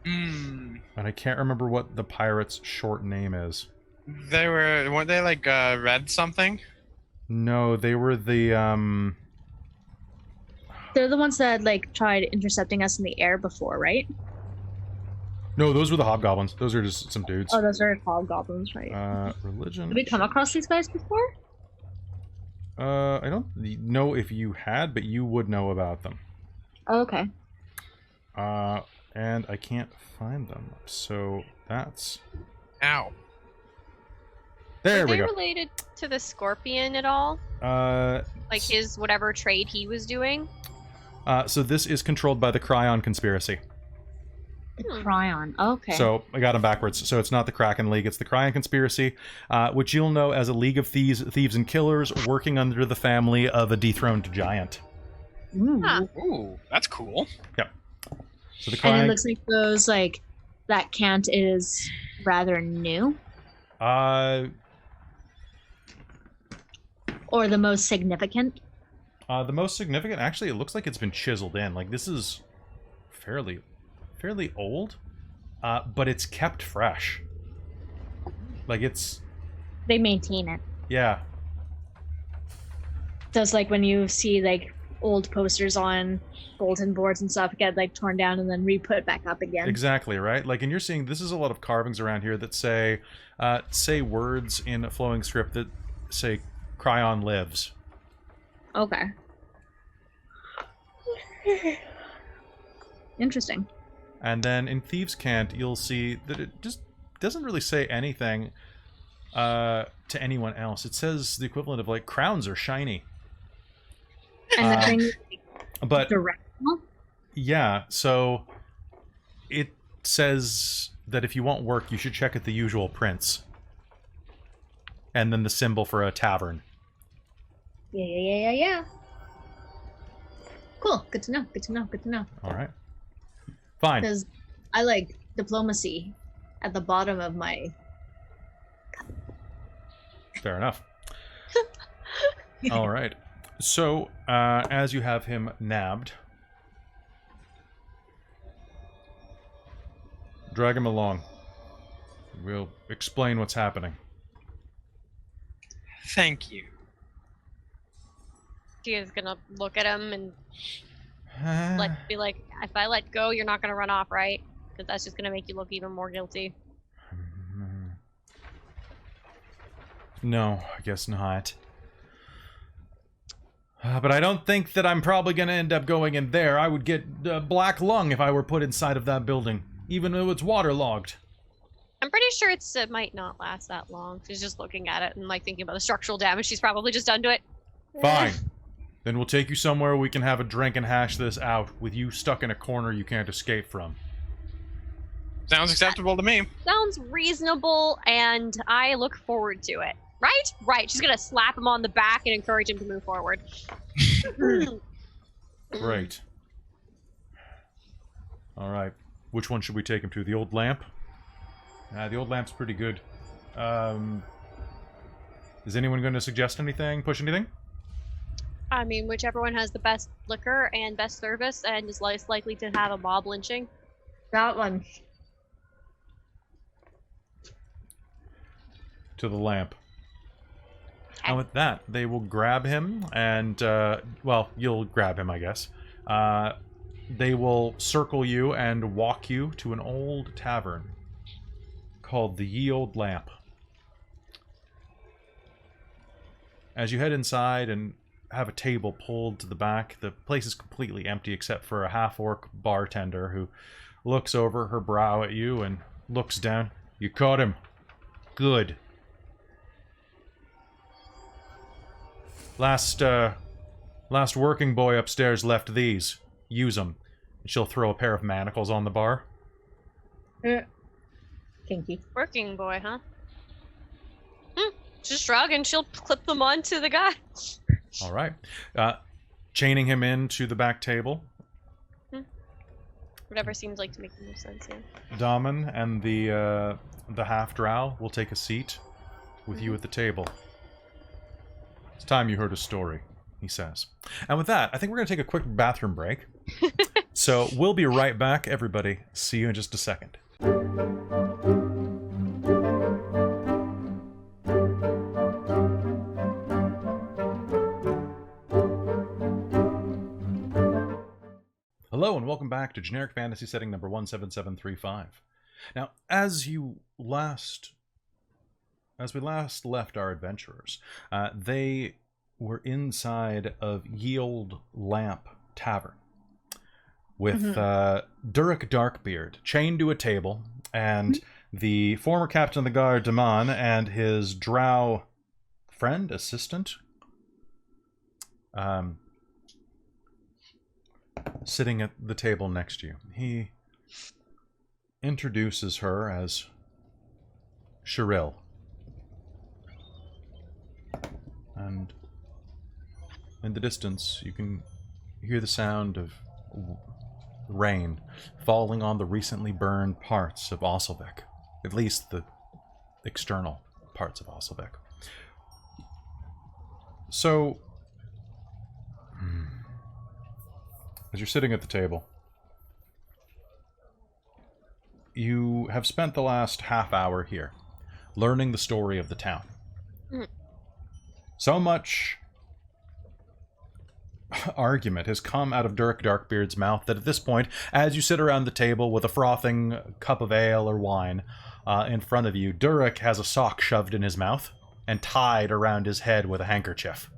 And I can't remember what the pirates' short name is. Weren't they like red something? No, they were the They're the ones that like tried intercepting us in the air before, right? No, those were the hobgoblins. Those are just some dudes. Oh, those are hobgoblins, right? Religion. Did we come across these guys before? I don't know if you had, but you would know about them. Oh, okay. And I can't find them, so that's... Ow. There we Are go. they related to the Scorpion at all? Like his whatever trade he was doing? So this is controlled by the Cuillin conspiracy. The Cryon. Okay. So I got them backwards. So it's not the Kraken League, it's the Cuillin conspiracy, which you'll know as a league of thieves and killers working under the family of a dethroned giant. Ooh. Huh. Ooh, that's cool. Yep. So the And it Cuillin... looks like those like that cant is rather new. Or the most significant. The most significant, actually, it looks like it's been chiseled in. Like, this is fairly old, but it's kept fresh. Like, it's... They maintain it. Yeah. So it's like when you see, like, old posters on bulletin boards and stuff get, like, torn down and then re-put back up again. Exactly, right? Like, and you're seeing, this is a lot of carvings around here that say words in a flowing script that say, Cryon lives. Okay. Interesting. And then in Thieves' Cant, you'll see that it just doesn't really say anything to anyone else. It says the equivalent of, like, crowns are shiny. And the thing but directional? yeah, so it says that if you want work, you should check at the usual prints. And then the symbol for a tavern. Yeah. Cool. Good to know. All right. Fine. Because I like diplomacy at the bottom of my... Fair enough. All right. So, as you have him nabbed, drag him along. We'll explain what's happening. Thank you. She is gonna look at him and be like, if I let go, you're not gonna run off, right? Because that's just gonna make you look even more guilty. No, I guess not. But I don't think that I'm probably going to end up going in there. I would get black lung if I were put inside of that building, even though it's waterlogged. I'm pretty sure it might not last that long. She's just looking at it and like thinking about the structural damage she's probably just done to it. Fine. Then we'll take you somewhere we can have a drink and hash this out, with you stuck in a corner you can't escape from. Sounds acceptable to me. Sounds reasonable, and I look forward to it. Right? Right. She's gonna slap him on the back and encourage him to move forward. Great. All right. Which one should we take him to? The old lamp? The old lamp's pretty good. Is anyone going to suggest anything? Push anything? I mean, whichever one has the best liquor and best service and is least likely to have a mob lynching. That one. To the lamp. And with that, they will grab him and, well, you'll grab him, I guess. They will circle you and walk you to an old tavern called the Ye Old Lamp. As you head inside and have a table pulled to the back, the place is completely empty except for a half-orc bartender who looks over her brow at you and looks down. You caught him. Good. Last working boy upstairs left these. Use them. And she'll throw a pair of manacles on the bar. Kinky. Working boy, huh? Just shrug and she'll clip them onto the guy. All right. Chaining him into the back table. Whatever seems like to make the most sense, yeah. Daman and the half-drow will take a seat with you at the table. It's time you heard a story, he says. And with that, I think we're going to take a quick bathroom break. So we'll be right back, everybody. See you in just a second. Hello and welcome back to Generic Fantasy Setting number 17735. Now, as we last left our adventurers, they were inside of Ye Old Lamp Tavern with Durek Darkbeard chained to a table, and the former captain of the guard, Daman, and his drow friend, assistant, sitting at the table next to you. He introduces her as Cheryl. And in the distance, you can hear the sound of rain falling on the recently burned parts of Osilvik. At least the external parts of Osilvik. So, as you're sitting at the table, you have spent the last half hour here, learning the story of the town. Mm. So much argument has come out of Dork Darkbeard's mouth that at this point, as you sit around the table with a frothing cup of ale or wine in front of you, Dork has a sock shoved in his mouth and tied around his head with a handkerchief.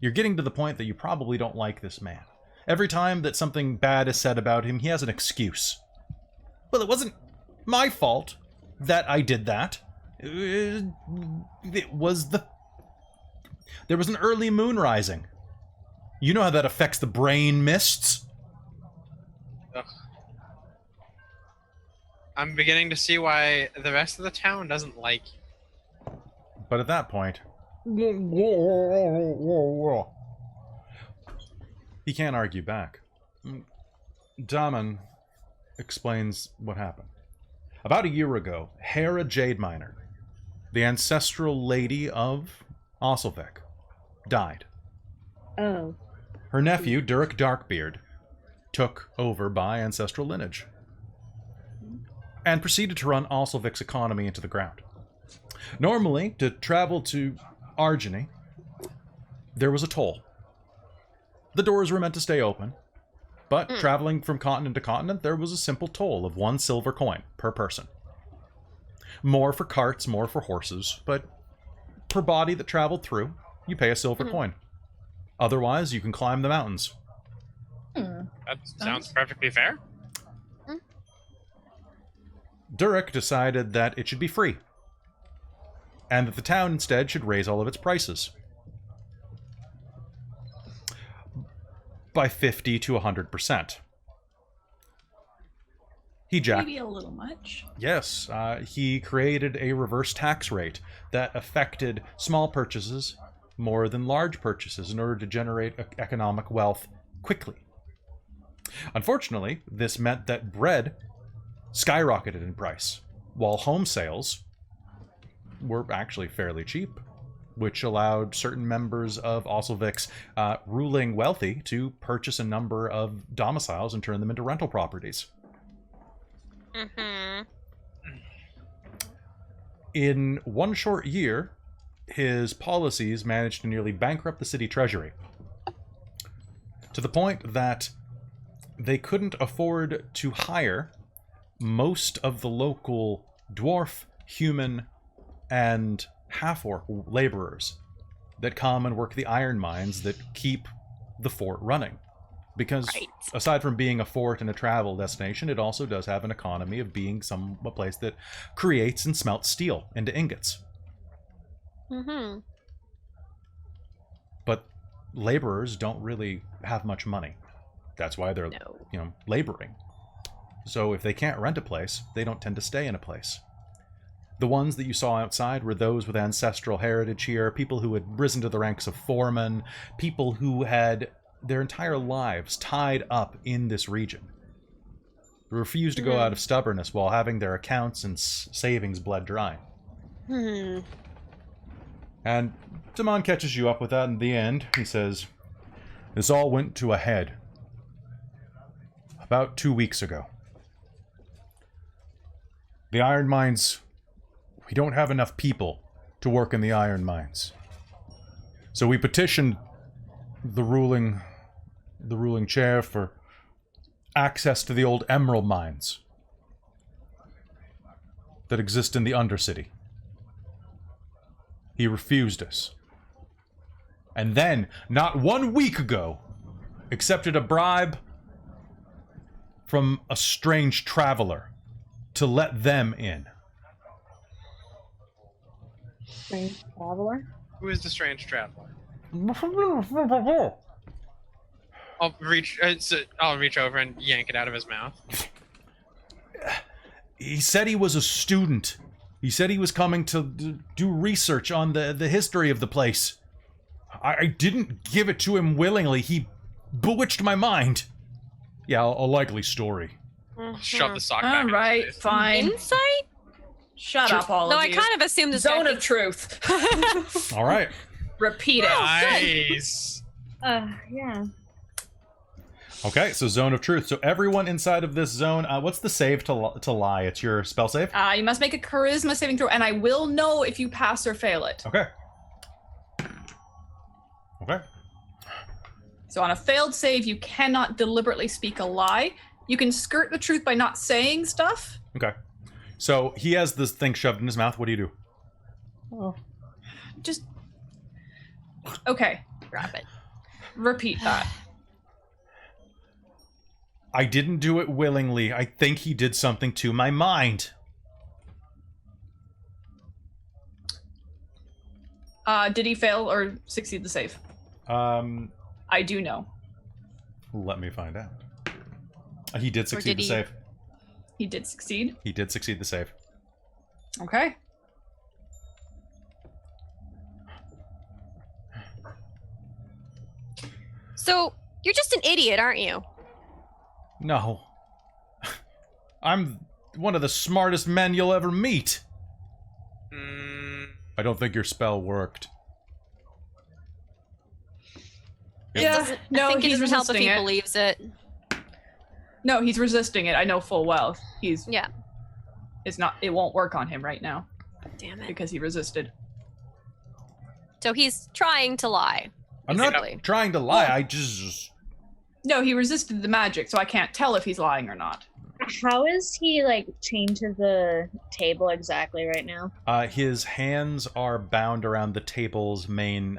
You're getting to the point that you probably don't like this man. Every time that something bad is said about him, he has an excuse. Well, it wasn't my fault that I did that. It was there was an early moon rising. You know how that affects the brain mists? Ugh. I'm beginning to see why the rest of the town doesn't like you. But at that point, he can't argue back. Daman explains what happened. About a year ago, Hera Jademiner, the ancestral lady of Osilvik, died. Oh. Her nephew, Dork Darkbeard, took over by ancestral lineage and proceeded to run Osilvik's economy into the ground. Normally, to travel to Argeny, there was a toll. The doors were meant to stay open, but traveling from continent to continent, there was a simple toll of 1 silver coin per person. More for carts, more for horses, but per body that traveled through, you pay a silver coin. Otherwise, you can climb the mountains. That sounds perfectly fair. Dork decided that it should be free, and that the town instead should raise all of its prices by 50 to 100%. He jacked. Maybe a little much. Yes, he created a reverse tax rate that affected small purchases more than large purchases in order to generate economic wealth quickly. Unfortunately, this meant that bread skyrocketed in price, while home sales were actually fairly cheap, which allowed certain members of Osilvik's ruling wealthy to purchase a number of domiciles and turn them into rental properties. Mm-hmm. In one short year, his policies managed to nearly bankrupt the city treasury, to the point that they couldn't afford to hire most of the local dwarf, human, and half-orc laborers that come and work the iron mines that keep the fort running. Because aside from being a fort and a travel destination, it also does have an economy of being a place that creates and smelts steel into ingots. Mm-hmm. But laborers don't really have much money. That's why they're, laboring. So if they can't rent a place, they don't tend to stay in a place. The ones that you saw outside were those with ancestral heritage here, people who had risen to the ranks of foremen, people who had their entire lives tied up in this region. They refused to go out of stubbornness while having their accounts and savings bled dry. And Damon catches you up with that in the end. He says, "This all went to a head about 2 weeks ago. The iron mines, we don't have enough people to work in the iron mines. So we petitioned the ruling chair for access to the old emerald mines that exist in the Undercity. He refused us. And then, not 1 week ago, accepted a bribe from a strange traveler to let them in." Strange traveler? Who is the strange traveler? I'll reach over and yank it out of his mouth. He said he was a student. He said he was coming to do research on the history of the place. I didn't give it to him willingly. He bewitched my mind. Yeah, a likely story. Shove the sock back. All right, in his face. fine. Insight? Shut up, all No, of I you. kind of assumed this Zone guy of truth. All right. Repeat it. Nice. Yeah. Okay, so zone of truth. So everyone inside of this zone, what's the save to lie? It's your spell save? You must make a charisma saving throw, and I will know if you pass or fail it. Okay. Okay. So on a failed save, you cannot deliberately speak a lie. You can skirt the truth by not saying stuff. Okay. So he has this thing shoved in his mouth. What do you do? Oh. Just... Okay. Grab it. Repeat that. I didn't do it willingly. I think he did something to my mind. Did he fail or succeed the save? I do know. Let me find out. He did succeed the save. He did succeed? He did succeed the save. Okay. So, you're just an idiot, aren't you? No. I'm one of the smartest men you'll ever meet. I don't think your spell worked. Yeah, no, I think it he's doesn't help if resisting he it. believes it. No, he's resisting it. I know full well. Yeah. It won't work on him right now Damn it. because he resisted. So he's trying to lie. I'm basically. not trying to lie. I just... No, he resisted the magic, so I can't tell if he's lying or not. How is he like chained to the table exactly right now? His hands are bound around the table's main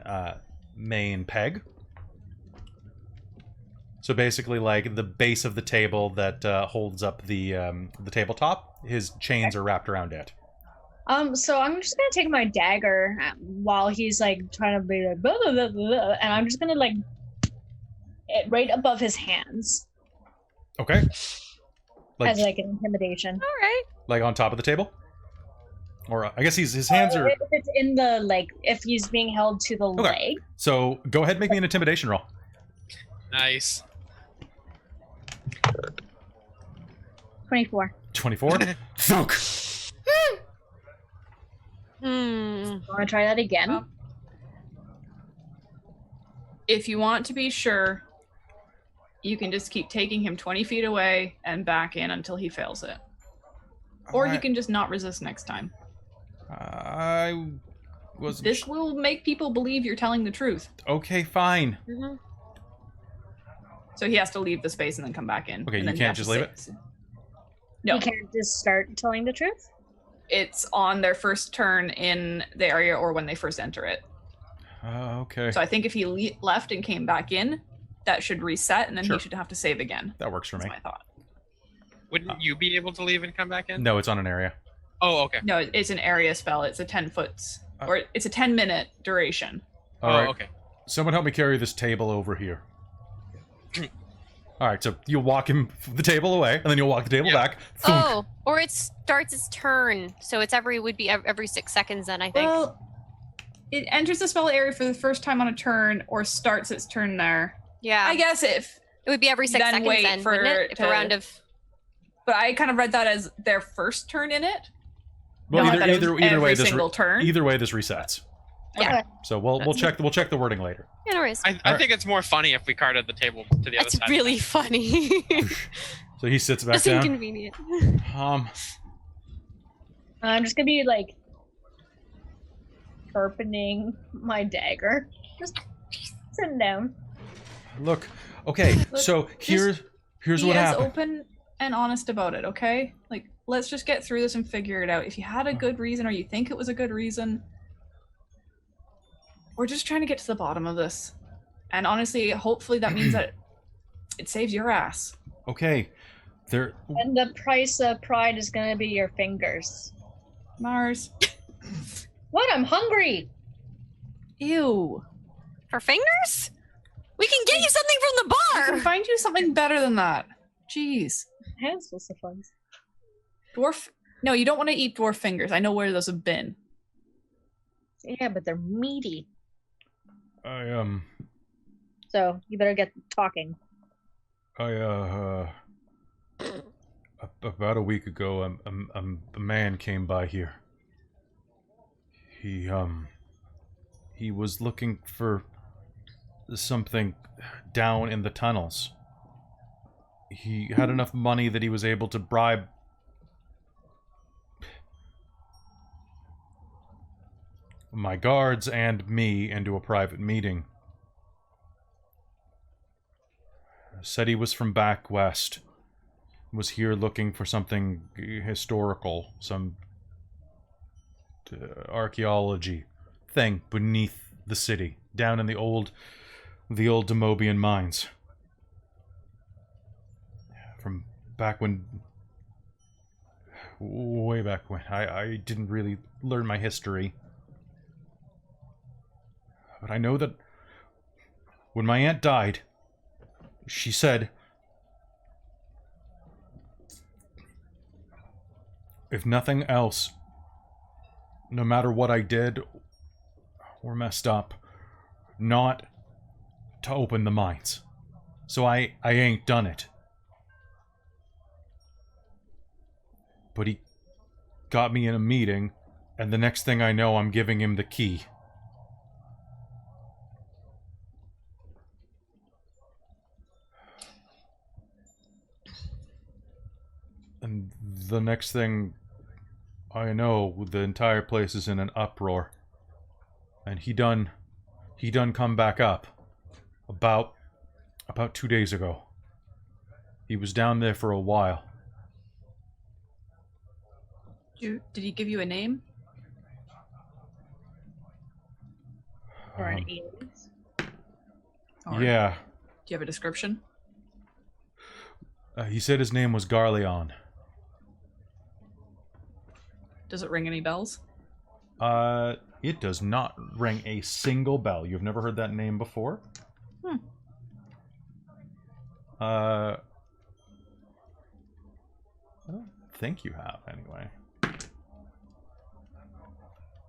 peg. So basically, like the base of the table that holds up the tabletop, his chains are wrapped around it. So I'm just gonna take my dagger while he's like trying to be like blah, blah, blah, blah, and I'm just gonna like it right above his hands Okay. as like an intimidation. All right. Like on top of the table? Or I guess his hands are... If it's in the like if he's being held to the leg. So go ahead and make me an intimidation roll. Nice. 24. 24? Thunk! Wanna try that again? If you want to be sure, you can just keep taking him 20 feet away and back in until he fails it. Or you can just not resist next time. I wasn't... This will make people believe you're telling the truth. Okay, fine. Mm-hmm. So he has to leave the space and then come back in. Okay, and you then he can't has just to leave sit. No, You can't just start telling the truth? it's on their first turn in the area or when they first enter it. Okay. So I think if he left and came back in, that should reset, and then Sure. he should have to save again. That works for That's me. my thought. Wouldn't you be able to leave and come back in? No, it's on an area. Oh, okay. No, it's an area spell. It's a 10-foot, or it's a 10-minute duration. All right. Okay. Someone help me carry this table over here. All right, so you'll walk him the table away, and then you'll walk the table back. Thunk. Oh, or it starts its turn. So it's every 6 seconds then, I think. Well, it enters the spell area for the first time on a turn, or starts its turn there. Yeah. I guess if, It would be every 6 then seconds wait then, for wouldn't it? If a to- round of... but I kind of read that as their first turn in it. Well, Not that it was either every way, this single turn. either way, this resets. Yeah. So we'll check the wording later. Yeah, no worries. I think it's more funny if we carted the table to the That's other side. really funny. So he sits back That's down. inconvenient. I'm just gonna be like sharpening my dagger. Just sitting down. Look. Okay. Look, So here's Be what as happened. open and honest about it, okay? Like, let's just get through this and figure it out. If you had a good reason or you think it was a good reason, we're just trying to get to the bottom of this. And honestly, hopefully that means that it saves your ass. Okay. There. And the price of pride is gonna be your fingers. Mars. What? I'm hungry! Ew. For fingers? We can get you something from the I can bar! find you something better than that. Jeez. Hands full of fun. Dwarf. No, you don't want to eat dwarf fingers. I know where those have been. Yeah, but they're meaty. So you better get talking. About a week ago, a man came by here. He was looking for something down in the tunnels. he had enough money that he was able to bribe my guards and me into a private meeting. Said he was from back west. Was here looking for something historical, some archaeology thing beneath the city, down in the old Demobian mines. From back when, way back when, I didn't really learn my history. But I know that when my aunt died, she said, if nothing else, no matter what I did or messed up, not to open the mines. So I ain't done it. But he got me in a meeting, and the next thing I know, I'm giving him the key. And the next thing I know, the entire place is in an uproar. And he done come back up about 2 days ago. He was down there for a while. Did he give you a name? Or an alias? Or Yeah. Do you have a description? He said his name was Garleon. Does it ring any bells? It does not ring a single bell. You've never heard that name before? I don't think you have, anyway.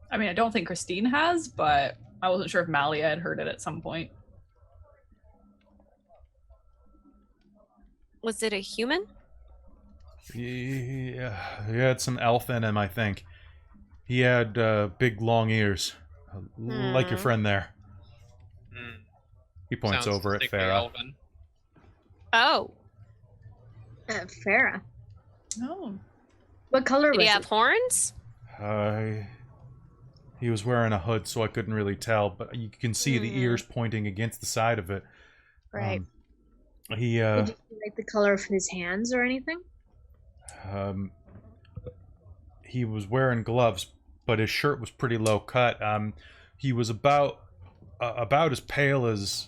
I mean, I don't think Christine has, but I wasn't sure if Malia had heard it at some point. Was it a human? Yeah, he had some elf in him, I think. He had big, long ears. Like your friend there. He points Sounds over at particularly Farah. elven. Oh. Farah. Oh. What color Did was he it? have horns? He was wearing a hood, so I couldn't really tell, but you can see the ears pointing against the side of it. Right. Did you see, like, the color of his hands or anything? He was wearing gloves, but his shirt was pretty low cut. He was about as pale as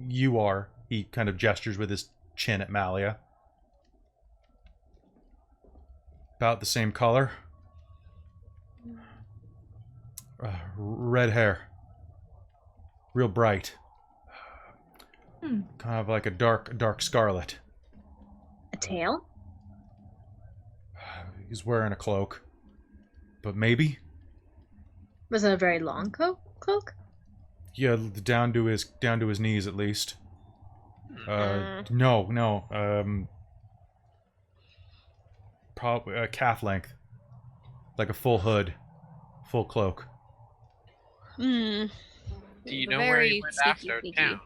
you are. He kind of gestures with his chin at Malia. About the same color. Red hair. Real bright. Kind of like a dark scarlet. A tail? He's wearing a cloak. But maybe? Was it a very long cloak? Yeah, down to his knees at least. No. Probably calf length. Like a full hood. Full cloak. Do you know where he went after town?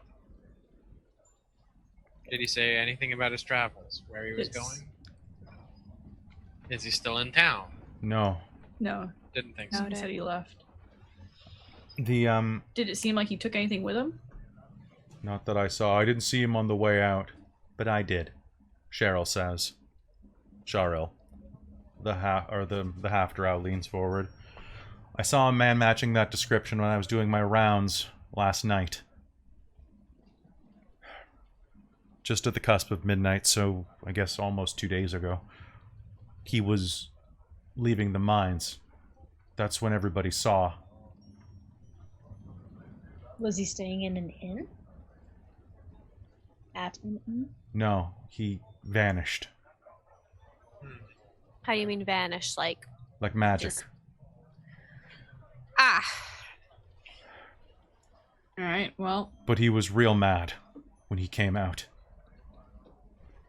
Did he say anything about his travels? Where he was going? Is he still in town? No. No. Didn't think No, so. he said he left. The Did it seem like he took anything with him? not that I saw. I didn't see him on the way out, but I did. Cheryl says. Cheryl. The half drow leans forward. I saw a man matching that description when I was doing my rounds last night. Just at the cusp of midnight, so I guess almost 2 days ago. He was leaving the mines. That's when everybody saw. Was he staying in an inn? At an inn? No, he vanished. How do you mean vanish? Like Magic. Just- Alright, well. But he was real mad when he came out.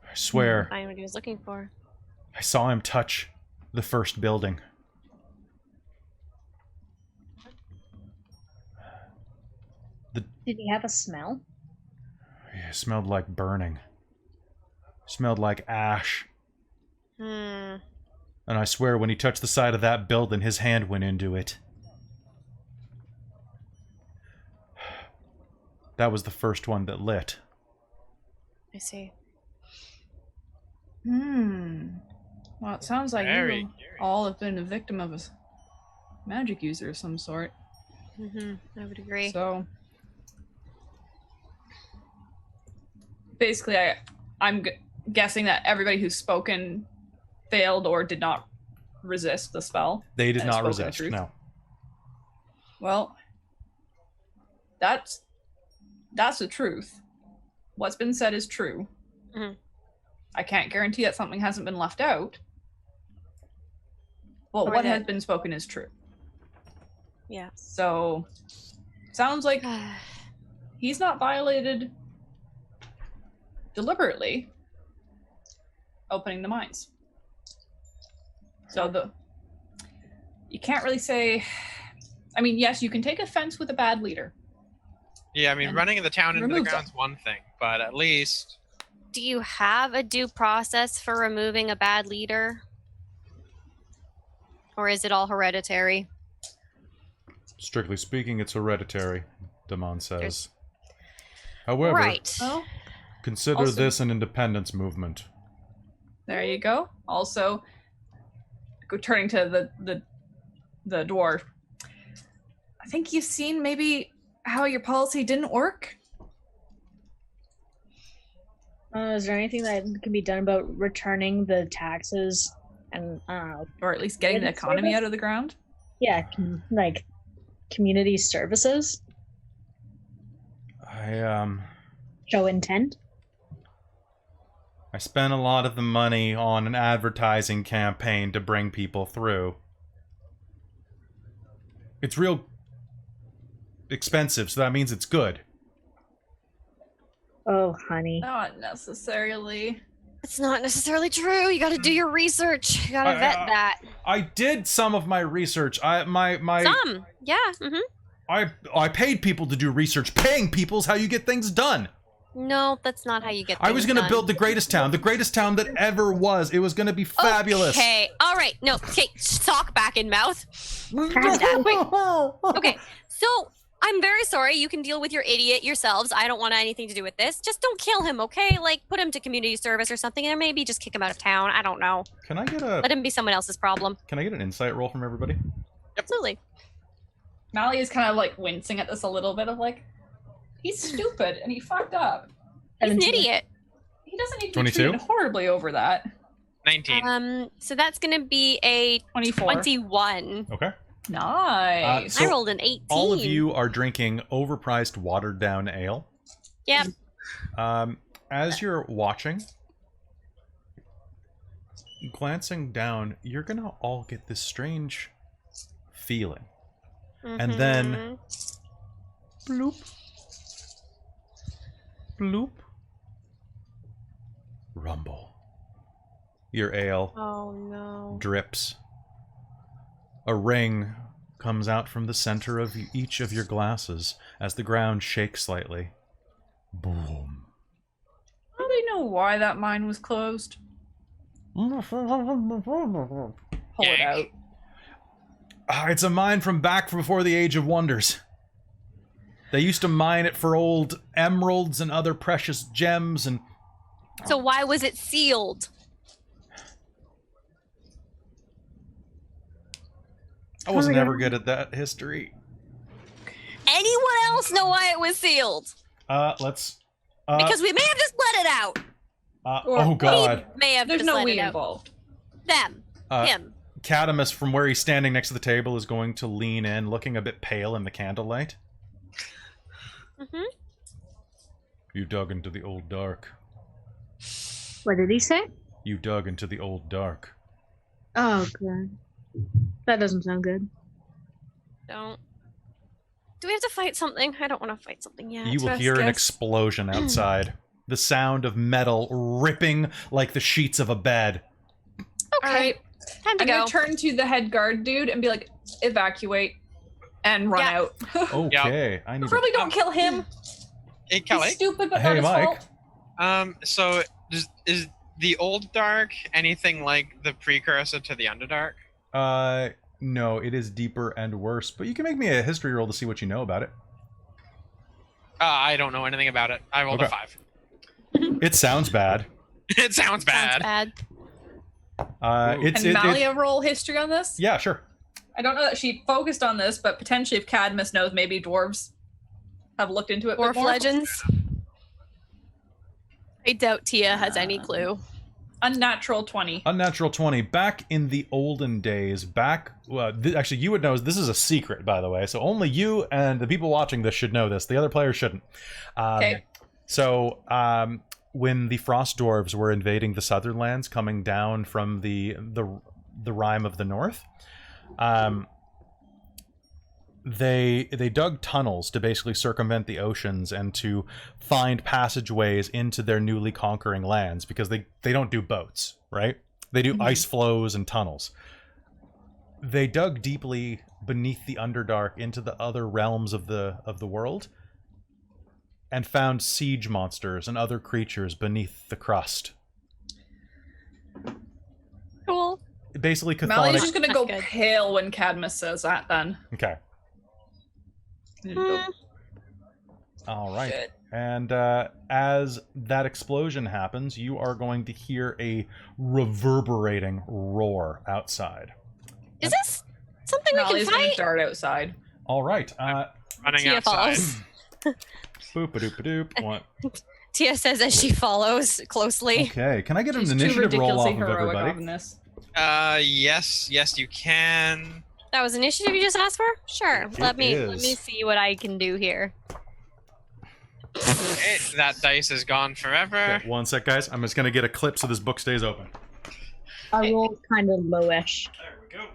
I swear, Find what he was looking for. I saw him touch the first building. Did he have a smell? It smelled like burning. Smelled like ash. Hmm. And I swear, when he touched the side of that building, his hand went into it. That was the first one that lit. I see. Well, it sounds like Very you curious. all have been a victim of a magic user of some sort. I would agree. So basically, I'm guessing that everybody who's spoken failed or did not resist the spell. They did And not spoken the resist, truth. no. Well, that's the truth. What's been said is true. Mhm. I can't guarantee that something hasn't been left out. But Or what that- has been spoken is true. Yeah. So, sounds like he's not violated deliberately opening the mines. So you can't really say. I mean, yes, you can take offense with a bad leader. Yeah, I mean, And running the town into the remove them. ground's one thing, but at least Do you have a due process for removing a bad leader? Or is it all hereditary? Strictly speaking, it's hereditary, Damon says. However, Right. Well, consider Also- this an independence movement. there you go. Also, turning to the dwarf. I think you've seen maybe how your policy didn't work. Is there anything that can be done about returning the taxes and Or at least getting the Didn't economy service? out of the ground. yeah, like community services? I Show intent? spent a lot of the money on an advertising campaign to bring people through. It's real expensive, so that means it's good. Oh, honey. Not necessarily. It's not necessarily true. You gotta do your research. You gotta vet that. I did some of my research. Some. Yeah. I paid people to do research. Paying people is how you get things done. No, that's not how you get I was things gonna done. build the greatest town that ever was. It was gonna be fabulous. Okay. All right. No. Okay. Talk back in mouth. Okay. So I'm very sorry. You can deal with your idiot yourselves. I don't want anything to do with this. Just don't kill him, okay? Like, put him to community service or something, or maybe just kick him out of town. I don't know. Can I get Let him be someone else's problem. an insight roll from everybody? Absolutely. Mally is kind of like wincing at this a little bit of like, he's stupid and he fucked up. He's an 17. idiot. He doesn't need to be 22? treated horribly over that. 19. So that's gonna be a 24. 21. Okay. Nice. So I rolled an 18. All of you are drinking overpriced, watered-down ale. Yep. As you're watching, glancing down, you're gonna all get this strange feeling. And then bloop, bloop, rumble. Your ale Oh no. drips. A ring comes out from the center of each of your glasses as the ground shakes slightly. Boom. Do they know why that mine was closed? Pull it out. It's a mine from back before the Age of Wonders. They used to mine it for old emeralds and other precious gems, and So why was it sealed? I wasn't ever good at that history. Anyone else know why it was sealed? Let's. Because we may have just let it out. Oh God. May have There's just no let we it out. involved. Them. Him. Catamus, from where he's standing next to the table, is going to lean in, looking a bit pale in the candlelight. Mm-hmm. You dug into the old dark. What did he say? You dug into the old dark. Oh, God. That doesn't sound good. Don't. Do we have to fight something? I don't want to fight something yet. You will best hear an guess. explosion outside. The sound of metal ripping like the sheets of a bed. Okay. Alright. Time to I'm go. gonna turn to the head guard dude and be like, evacuate and run Yeah. out. Okay, I need to... Probably don't kill him. Hey, Kelly. Stupid, but Hey, not his Mike. fault. So is the old Dark anything like the precursor to the Underdark? No, it is deeper and worse, but you can make me a history roll to see what you know about it. I don't know anything about it. I rolled a Okay. 5. It sounds bad. It sounds bad. Sounds bad. Can Malia roll history on this? Yeah, sure. I don't know that she focused on this, but potentially if Cadmus knows, maybe dwarves have looked into it. a bit Dwarf more. legends. I doubt Tia has any clue. Unnatural 20. Unnatural 20. Back in the olden days, actually, you would know, this is a secret, by the way, so only you and the people watching this should know this. The other players shouldn't. Okay. So, when the Frost Dwarves were invading the Southern Lands, coming down from the Rime of the North, they dug tunnels to basically circumvent the oceans and to find passageways into their newly conquering lands, because they don't do boats, right? They do ice flows and tunnels. They dug deeply beneath the Underdark into the other realms of the world and found siege monsters and other creatures beneath the crust. Cool. Basically, Malia's chthonic. just gonna go Good. pale when Cadmus says that then. Okay. Hmm. All right. Shit. And as that explosion happens, you are going to hear a reverberating roar outside. Is this something we Malia's can gonna fight? dart outside. All right. Running Tia outside. follows. Boop-a-doop-a-doop. What? Tia says as she follows closely. Okay. Can I get an She's too initiative roll off ridiculously of heroic everybody? on this. Yes, you can. That was initiative you just asked for? Sure. Let me is. see what I can do here. Okay, that dice is gone forever. Okay, one sec, guys. I'm just going to get a clip so this book stays open. I rolled kind of lowish. There we go.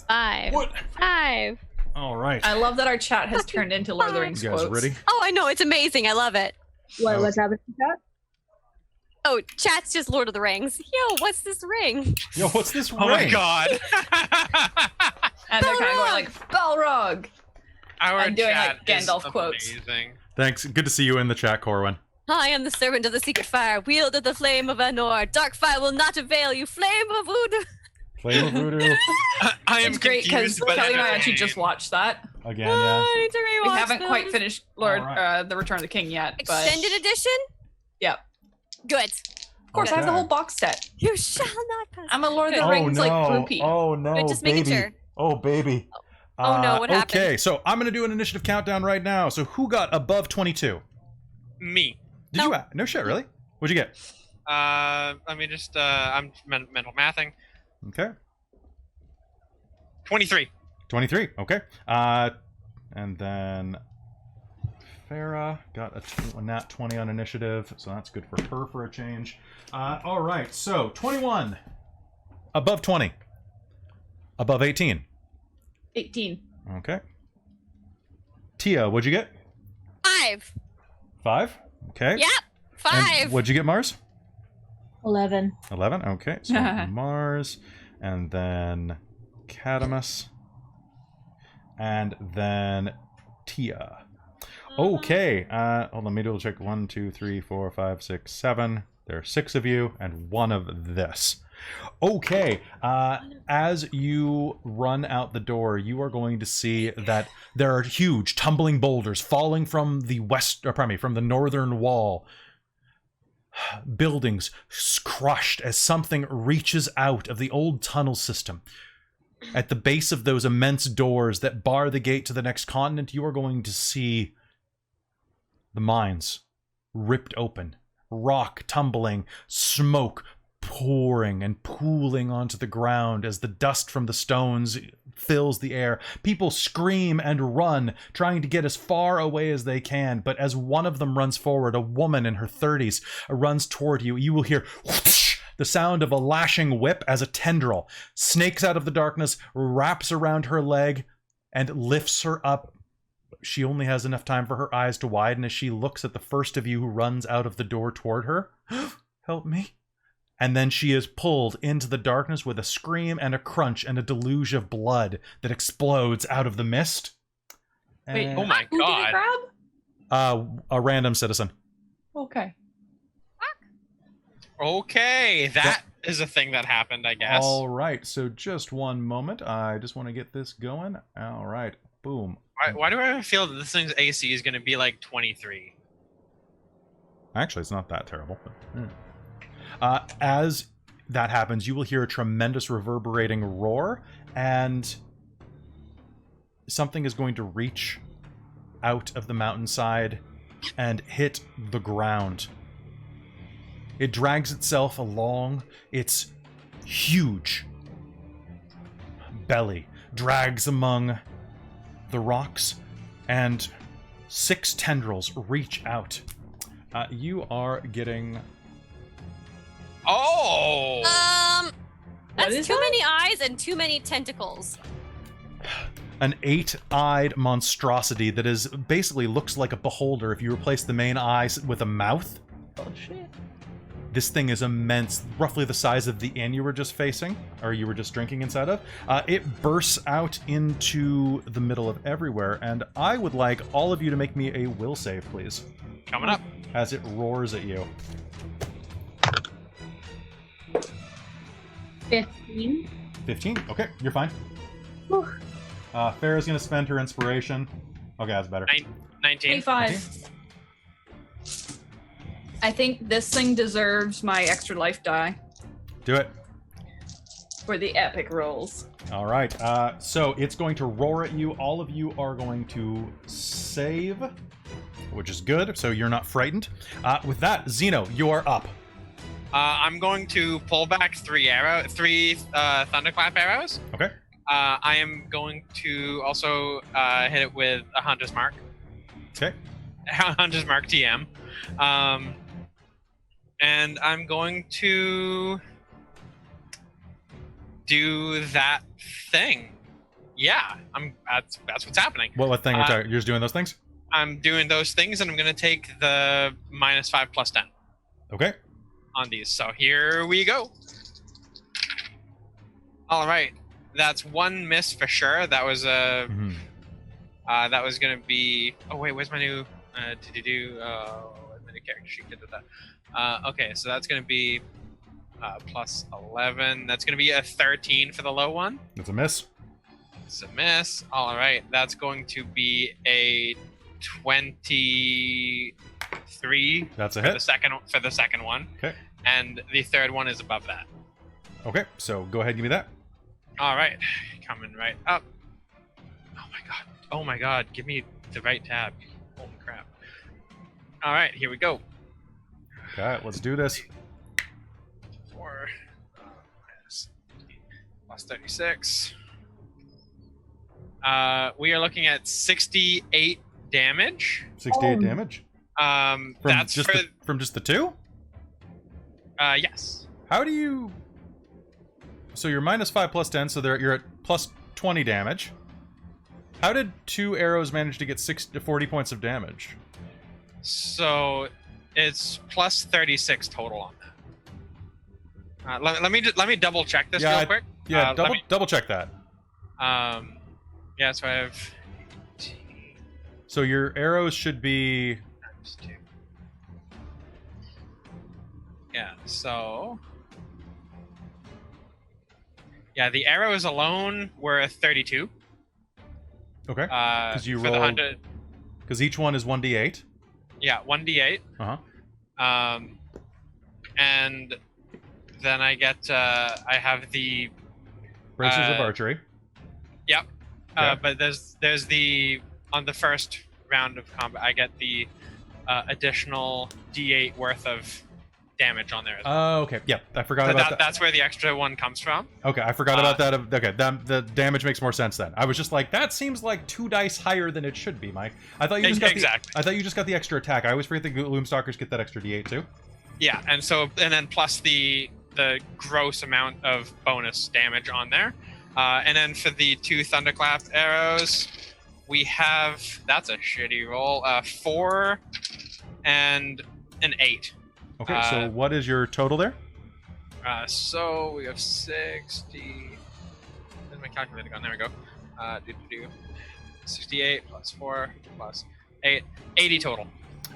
5. What? 5. All right. I love that our chat has turned into Lord of the Rings You guys quotes. ready? Oh, I know. It's amazing. I love it. What's happening to that? Oh, chat's just Lord of the Rings. Yo, what's this ring? Yo, what's this Oh my ring? god. And they're kind of going like, Balrog! Our I'm doing, chat like, Gandalf is quotes. amazing. Thanks. Good to see you in the chat, Corwin. I am the servant of the secret fire, wielder the flame of Anor. Dark fire will not avail you, flame of voodoo. Flame of Voodoo. I am It's great because confused, but Kelly and I actually entertained. just watched that. Again, yeah. I need to We rewatch haven't quite those. finished Alright. The Return of the King yet, but Extended edition? Yep. Good. of course I have the Okay. whole box set. You shall not pass. I'm a Lord of the Good. Rings like groupie. Oh no, Good, just making baby. sure. Oh baby. Oh, no, what happened? Okay, so I'm gonna do an initiative countdown right now. So who got above 22? Me. Did you? No shit, really? What'd you get? Let me just, I'm mental mathing. Okay, 23. 23. Okay. And then Farah got a nat 20 on initiative, so that's good for her for a change. All right, so 21. Above 20. Above 18. 18. Okay. Tia, what'd you get? 5. 5. Okay. Yep. And 5. what'd you get, Mars? 11. 11. Okay. So Mars, and then Cadmus, and then Tia. Okay. Hold on. Let me double check. 1, 2, 3, 4, 5, 6, 7. There are 6 of you, and 1 of this. Okay. As you run out the door, you are going to see that there are huge tumbling boulders falling from the from the northern wall. Buildings crushed as something reaches out of the old tunnel system. At the base of those immense doors that bar the gate to the next continent, you are going to see the mines ripped open, rock tumbling, smoke pouring and pooling onto the ground as the dust from the stones fills the air. People scream and run, trying to get as far away as they can, but as one of them runs forward, a woman in her 30s runs toward you, you will hear whoosh, the sound of a lashing whip as a tendril snakes out of the darkness, wraps around her leg, and lifts her up. She only has enough time for her eyes to widen as she looks at the first of you who runs out of the door toward her. Help me. And then she is pulled into the darkness with a scream and a crunch and a deluge of blood that explodes out of the mist. Wait, And, Oh my Who did he god. A random citizen. Okay. Okay, that is a thing that happened, I guess. All right, so just one moment. I just want to get this going. All right, boom. Why do I feel that this thing's AC is going to be like 23? Actually, it's not that terrible. But, as that happens, you will hear a tremendous reverberating roar, and something is going to reach out of the mountainside and hit the ground. It drags itself along its huge belly, drags among the rocks, and 6 tendrils reach out. You are getting... Oh! That's is too that? many eyes and too many tentacles. an 8-eyed monstrosity that is basically looks like a beholder if you replace the main eyes with a mouth. Oh shit. This thing is immense, roughly the size of the inn you were just facing, or you were just drinking inside of. It bursts out into the middle of everywhere, and I would like all of you to make me a will save, please. Coming up. As it roars at you. 15. 15? Okay, you're fine. Whew. Farrah's gonna spend her inspiration. Okay, that's better. 19. 25. I think this thing deserves my extra life die Do it. for the epic rolls. All right, so it's going to roar at you. All of you are going to save, which is good, so you're not frightened. With that, Zeno, you are up. I'm going to pull back 3 thunderclap arrows. Okay. I am going to also hit it with a Hunter's Mark. Okay. Hunter's Mark TM. And I'm going to do that thing. Yeah, that's what's happening. What thing? You're just doing those things? I'm doing those things, and I'm going to take the -5 + 10 Okay. on these. So here we go. All right, that's 1 miss for sure. That was a. That was going to be. Oh wait, where's my new? Where's my new character sheet? Did that. Okay, so that's going to be plus 11. That's going to be a 13 for the low one. It's a miss. It's a miss. All right, that's going to be a 23. That's a for hit. the second one. Okay. And the third one is above that. Okay, so go ahead and give me that. All right, coming right up. Oh my god. Oh my god. Give me the right tab. Holy crap. All right, here we go. Okay, let's do this. 4 plus 36. We are looking at 68 damage. 68 damage. That's just for from just the 2? yes. How do you? So you're -5 + 10, so you're at plus 20 damage. How did 2 arrows manage to get 40 points of damage? So it's plus 36 total on that. Let me double check this real quick. Yeah, double check that. Yeah, so I have. So your arrows should be. Times 2. Yeah, so. Yeah, the arrows alone were 32. Okay. Because you for the roll. 100. Because each one is 1d8. Yeah, 1d8. And then I get. I have the. Bracers of archery. Yep. Okay. But there's the on the first round of combat I get the additional D8 worth of damage on there as well. Oh, okay. Yeah, I forgot So about that. that's where the extra one comes from. Okay, I forgot about that. Okay, the damage makes more sense then. I was just like, that seems like 2 dice higher than it should be, Mike. I thought you just got Exactly. I thought you just got the extra attack. I always forget the Gloomstalkers get that extra D8 too. Yeah, and then plus the gross amount of bonus damage on there. And then for the 2 thunderclap arrows, we have that's a shitty roll. 4 and an 8. Okay, so what is your total there? So we have 60. Where's my calculator gone? There we go. 68 plus 4 plus 80 total.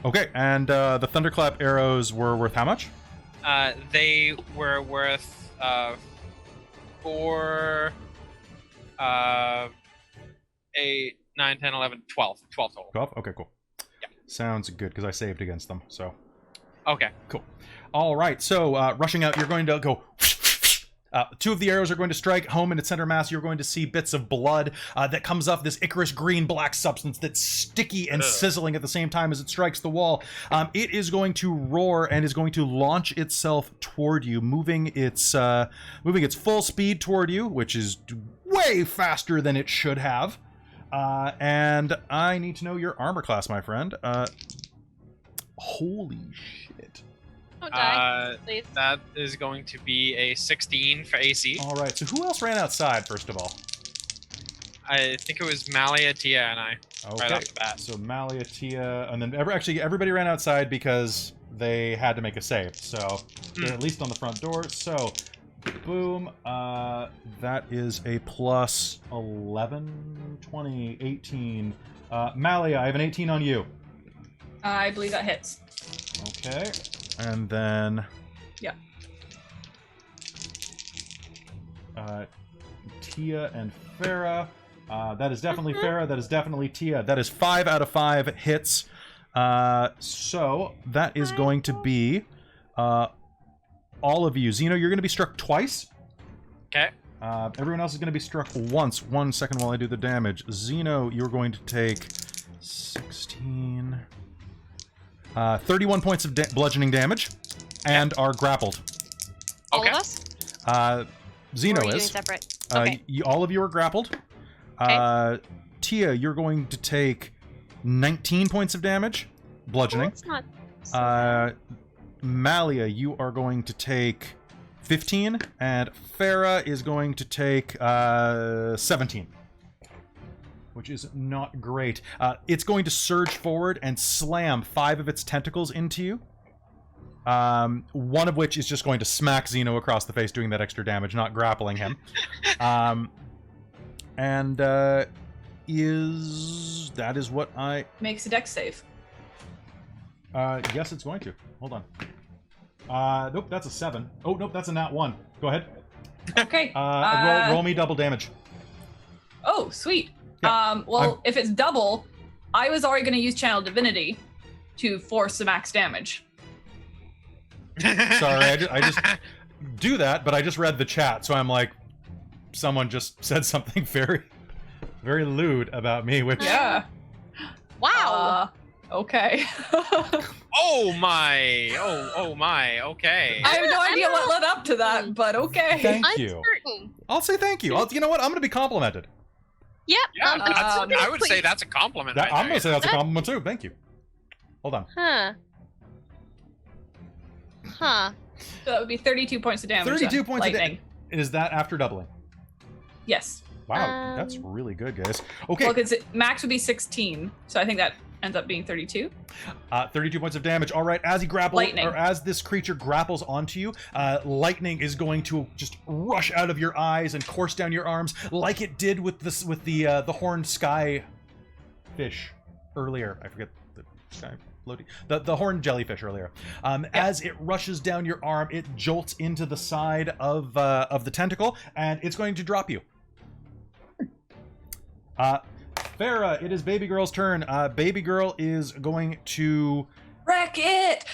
Okay, and the thunderclap arrows were worth how much? They were worth 4, 8, 9, 10, 11, 12. 12 total. 12? Okay, cool. Yeah. Sounds good, because I saved against them, so... Okay. Cool. All right, so rushing out, you're going to go... 2 of the arrows are going to strike home in its center mass. You're going to see bits of blood that comes off this Icarus green black substance that's sticky and sizzling at the same time as it strikes the wall. It is going to roar and is going to launch itself toward you, moving its full speed toward you, which is way faster than it should have. And I need to know your armor class, my friend. Holy shit. Don't die, please. That is going to be a 16 for AC. All right, so who else ran outside, first of all? I think it was Malia, Tia, and I. Okay, right off the bat. so Malia, Tia, and then everybody ran outside because they had to make a save, so they're at least on the front door. So, boom, that is a plus 11, 20, 18. Malia, I have an 18 on you. I believe that hits. Okay, and then... Yeah. Tia and Farah. That is definitely Farah. That is definitely Tia. That is 5 out of 5 hits. So that is going to be all of you. Zeno, you're going to be struck twice. Okay. Everyone else is going to be struck once. 1 second while I do the damage. Zeno, you're going to take 16... 31 points of bludgeoning damage, and are grappled. All Okay. of us? Zeno Or are you doing is. separate? Okay. All of you are grappled. Tia, you're going to take 19 points of damage, bludgeoning. That's not so bad. Malia, you are going to take 15, and Farah is going to take 17. Which is not great. It's going to surge forward and slam 5 of its tentacles into you. One of which is just going to smack Zeno across the face, doing that extra damage, not grappling him. That is what I... Makes a dex save. Yes, it's going to. Hold on. Nope, that's a 7. Oh, nope, that's a nat 1. Go ahead. Okay. Roll me double damage. Oh, sweet. Yeah, If it's double, I was already going to use Channel Divinity to force the max damage. Sorry, I just do that, but I just read the chat, so I'm like, someone just said something very, very lewd about me, which... Yeah. Wow. Okay. Oh my! Oh my! Okay. I have no idea what led up to that, but okay. Thank you. Uncertain. I'll say thank you. You know what? I'm going to be complimented. Yep. Yeah, I would say please. that's a compliment. I'm right going to say that's a compliment too. Thank you. Hold on. Huh. Huh. So that would be 32 points of damage. 32 then. points of Lightning. Is that after doubling? Yes. Wow, that's really good, guys. Okay. Well, because max would be 16, so I think that ends up being 32. 32 points of damage. All right, as he grapples, Lightning. or as this creature grapples onto you, lightning is going to just rush out of your eyes and course down your arms, like it did with the horned Skye fish earlier. I forget the Skye floating. The horned jellyfish earlier. As it rushes down your arm, it jolts into the side of the tentacle, and it's going to drop you. Farah, it is Baby Girl's turn. Baby Girl is going to... Wreck it!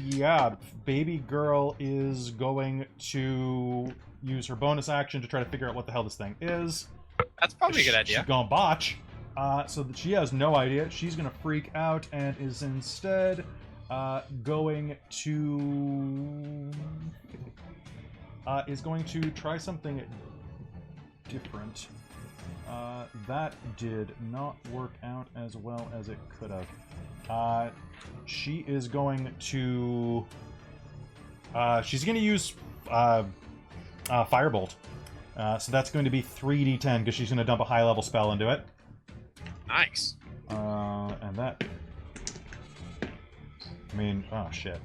Yeah. Baby Girl is going to use her bonus action to try to figure out what the hell this thing is. That's probably a good idea. She's gonna botch. So that she has no idea. She's gonna freak out and is instead going to try something different. That did not work out as well as it could have. She is going to... she's going to use Firebolt. So that's going to be 3d10 because she's going to dump a high-level spell into it. Nice. And that... I mean, oh shit.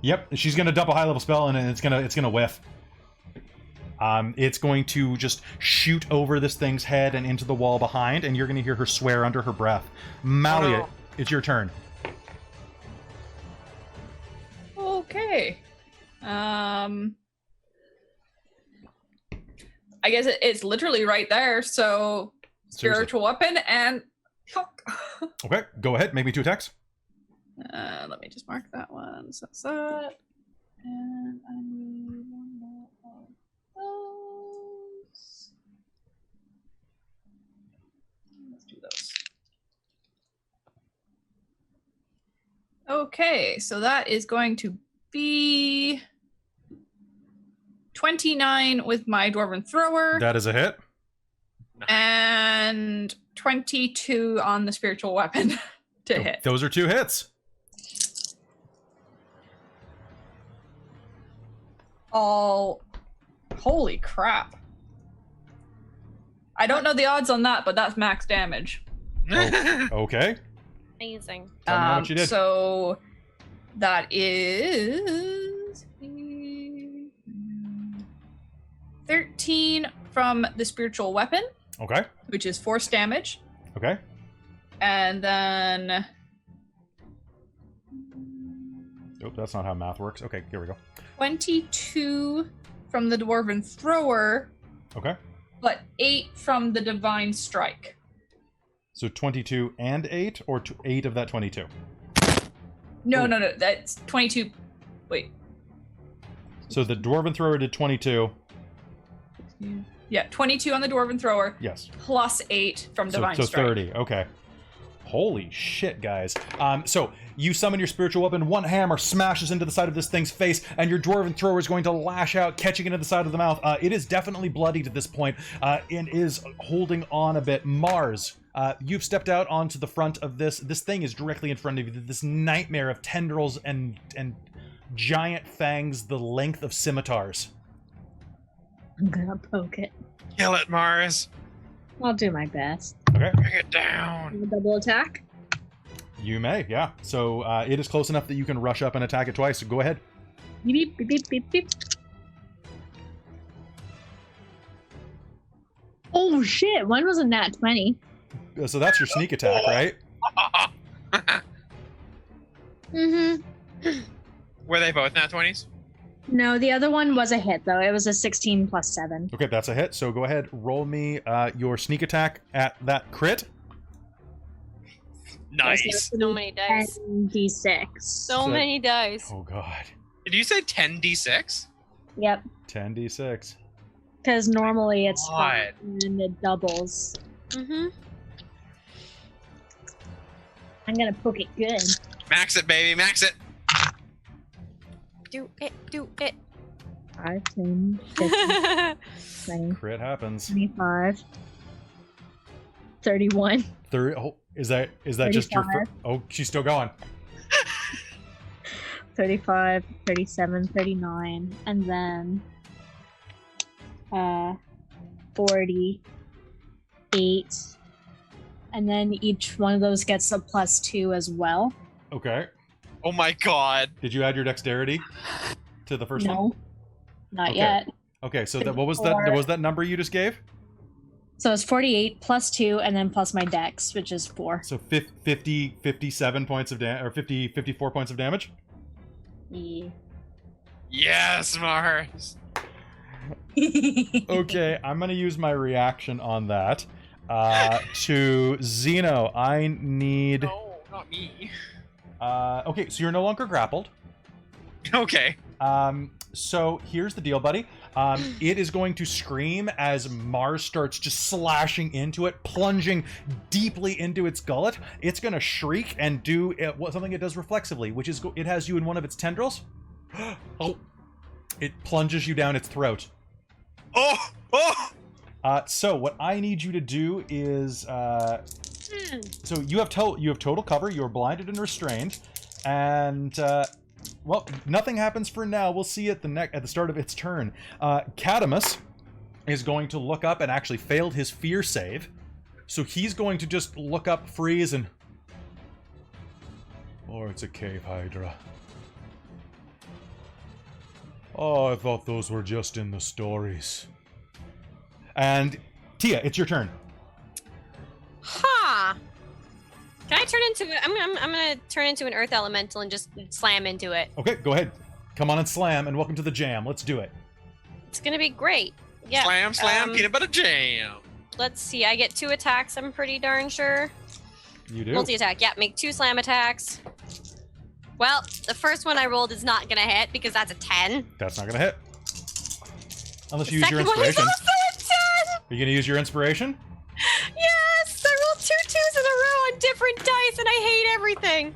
Yep, she's going to dump a high-level spell and it's gonna whiff. It's going to just shoot over this thing's head and into the wall behind, and you're going to hear her swear under her breath. MacLeod, it's your turn. Okay. I guess it's literally right there, so spiritual weapon and Okay, go ahead. Make me 2 attacks. let me just mark that one. So that's that. And I need one more of those. Let's do those. Okay, so that is going to be 29 with my dwarven thrower. That is a hit. And 22 on the spiritual weapon to hit. Those are 2 hits. Holy crap. I don't know the odds on that, but that's max damage. Okay. Amazing. Tell me how much you did. So that is 13 from the spiritual weapon, Okay. which is force damage. Okay. And then Nope, that's not how math works. Okay, here we go. 22 from the dwarven thrower, Okay. but 8 from the divine strike. So 22 and 8, or 8 of that 22? No, Ooh. no, that's 22. Wait. So the dwarven thrower did 22. Yeah, 22 on the dwarven thrower, Yes. plus 8 from So, divine so strike. 30. Okay. Holy shit, guys. So you summon your spiritual weapon, one hammer smashes into the side of this thing's face, and your dwarven thrower is going to lash out, catching into the side of the mouth. It is definitely bloodied at this point, and is holding on a bit. Mars, you've stepped out onto the front of this. This thing is directly in front of you. This nightmare of tendrils and giant fangs the length of scimitars. I'm gonna poke it. Kill it, Mars. I'll do my best. Okay. Bring it down. Double attack. You may, yeah. So it is close enough that you can rush up and attack it twice. So go ahead. Beep, beep, beep, beep, beep. Oh shit, one was a nat 20. So that's your sneak attack, right? Mm-hmm. Were they both nat 20s? No, the other one was a hit, though. It was a 16 plus 7. Okay, that's a hit. So go ahead, roll me your sneak attack at that crit. Nice. So many dice. 10d6. So many dice. Oh god. Did you say 10d6? Yep. 10d6. Because normally it's God. 5 and it doubles. Mm-hmm. I'm gonna poke it good. Max it, baby. Max it. Do it. Do it. 5, 10, 15, 20, Crit happens. 25, 31, 30. Oh, is that just your? 35. Oh, she's still going. 35, 37, 39, and then 48. And then each one of those gets a +2 as well. Okay. Oh my god. Did you add your dexterity to the first one? No, not Okay. yet. Okay. So that what was that? What was that number you just gave? So it's 48 +2 and then plus my dex, which is 4. So 57 points of damage, or 54 points of damage. Yeah. Yes, Mars. Okay, I'm gonna use my reaction on that. To Zeno, I need. No, not me. Okay, so you're no longer grappled. Okay. So here's the deal, buddy. It is going to scream as Mars starts just slashing into it, plunging deeply into its gullet. It's going to shriek and do something it does reflexively, which is it has you in one of its tendrils. Oh, it plunges you down its throat. Oh! Oh! So what I need you to do is, so you have total cover. You are blinded and restrained, and well, nothing happens for now. We'll see at the start of its turn. Catamus is going to look up and actually failed his fear save, so he's going to just look up, freeze, and or it's a cave hydra. Oh, I thought those were just in the stories. And Tia, it's your turn. Huh. Can I turn into it? I'm gonna turn into an earth elemental and just slam into it. Okay, go ahead. Come on and slam, and welcome to the jam. Let's do it. It's gonna be great. Yeah. Slam, peanut butter jam. Let's see. I get 2 attacks. I'm pretty darn sure. You do. Multi-attack. Yeah, make 2 slam attacks. Well, the first one I rolled is not gonna hit because that's a 10. That's not gonna hit. Unless you use Second your one is inspiration. also a 10. Are you gonna use your inspiration? Yes, I rolled 2 2s in a row on different dice, and I hate everything.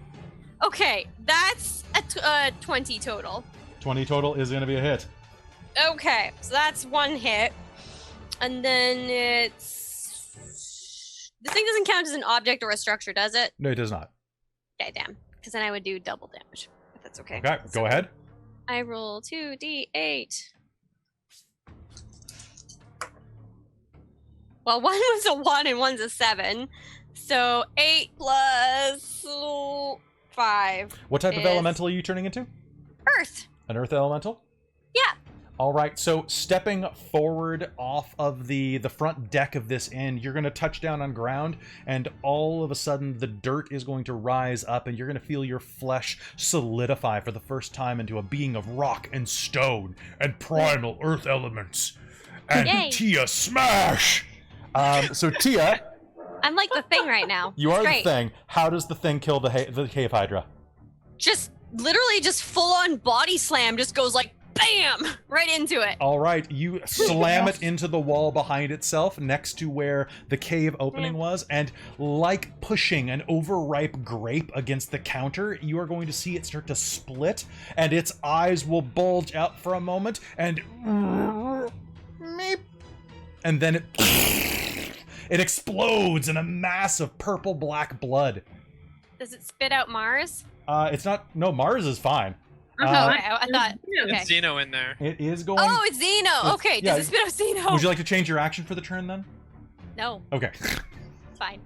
Okay, that's a 20 total. 20 total is gonna be a hit. Okay, so that's 1 hit. And then it's... This thing doesn't count as an object or a structure, does it? No, it does not. Okay, damn. Because then I would do double damage. If that's okay. Okay, go ahead. I roll 2d8. Well, one was a 1 and one's a 7. So 8 plus 5. What type of is elemental are you turning into? Earth. An earth elemental? Yeah. All right, so stepping forward off of the front deck of this inn, you're going to touch down on ground, and all of a sudden the dirt is going to rise up, and you're going to feel your flesh solidify for the first time into a being of rock and stone and primal earth elements. And Yay. Tia, smash! So Tia, I'm like the thing right now. you It's are great. the thing. How does the thing kill the cave hydra? Just literally just full on body slam just goes like bam right into it. All right, you slam it into the wall behind itself next to where the cave opening was, and like pushing an overripe grape against the counter, you are going to see it start to split, and its eyes will bulge out for a moment, and and then it explodes in a mass of purple-black blood. Does it spit out Mars? It's not... No, Mars is fine. Okay, I thought. Okay. It's Zeno in there. It is going... Oh, it's Zeno. Okay, yeah. does it spit out Zeno? Would you like to change your action for the turn, then? No, Okay. it's fine.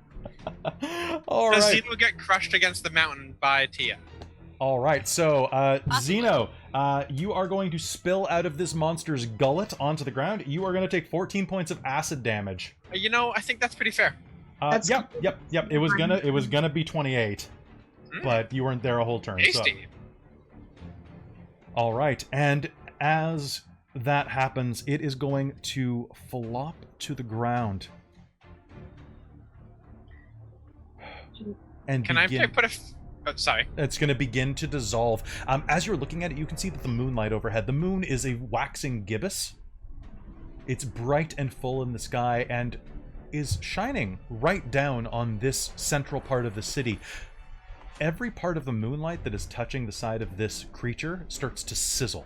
All Does right. Zeno get crushed against the mountain by Tia? All right. So, Zeno, you are going to spill out of this monster's gullet onto the ground. You are going to take 14 points of acid damage. You know, I think that's pretty fair. That's- Yep. It was gonna be 28, but you weren't there a whole turn. So. Tasty. All right, and as that happens, it is going to flop to the ground. And Can I put a... Oh, sorry. It's going to begin to dissolve. As you're looking at it, you can see that the moonlight overhead. The moon is a waxing gibbous. It's bright and full in the sky and is shining right down on this central part of the city. Every part of the moonlight that is touching the side of this creature starts to sizzle.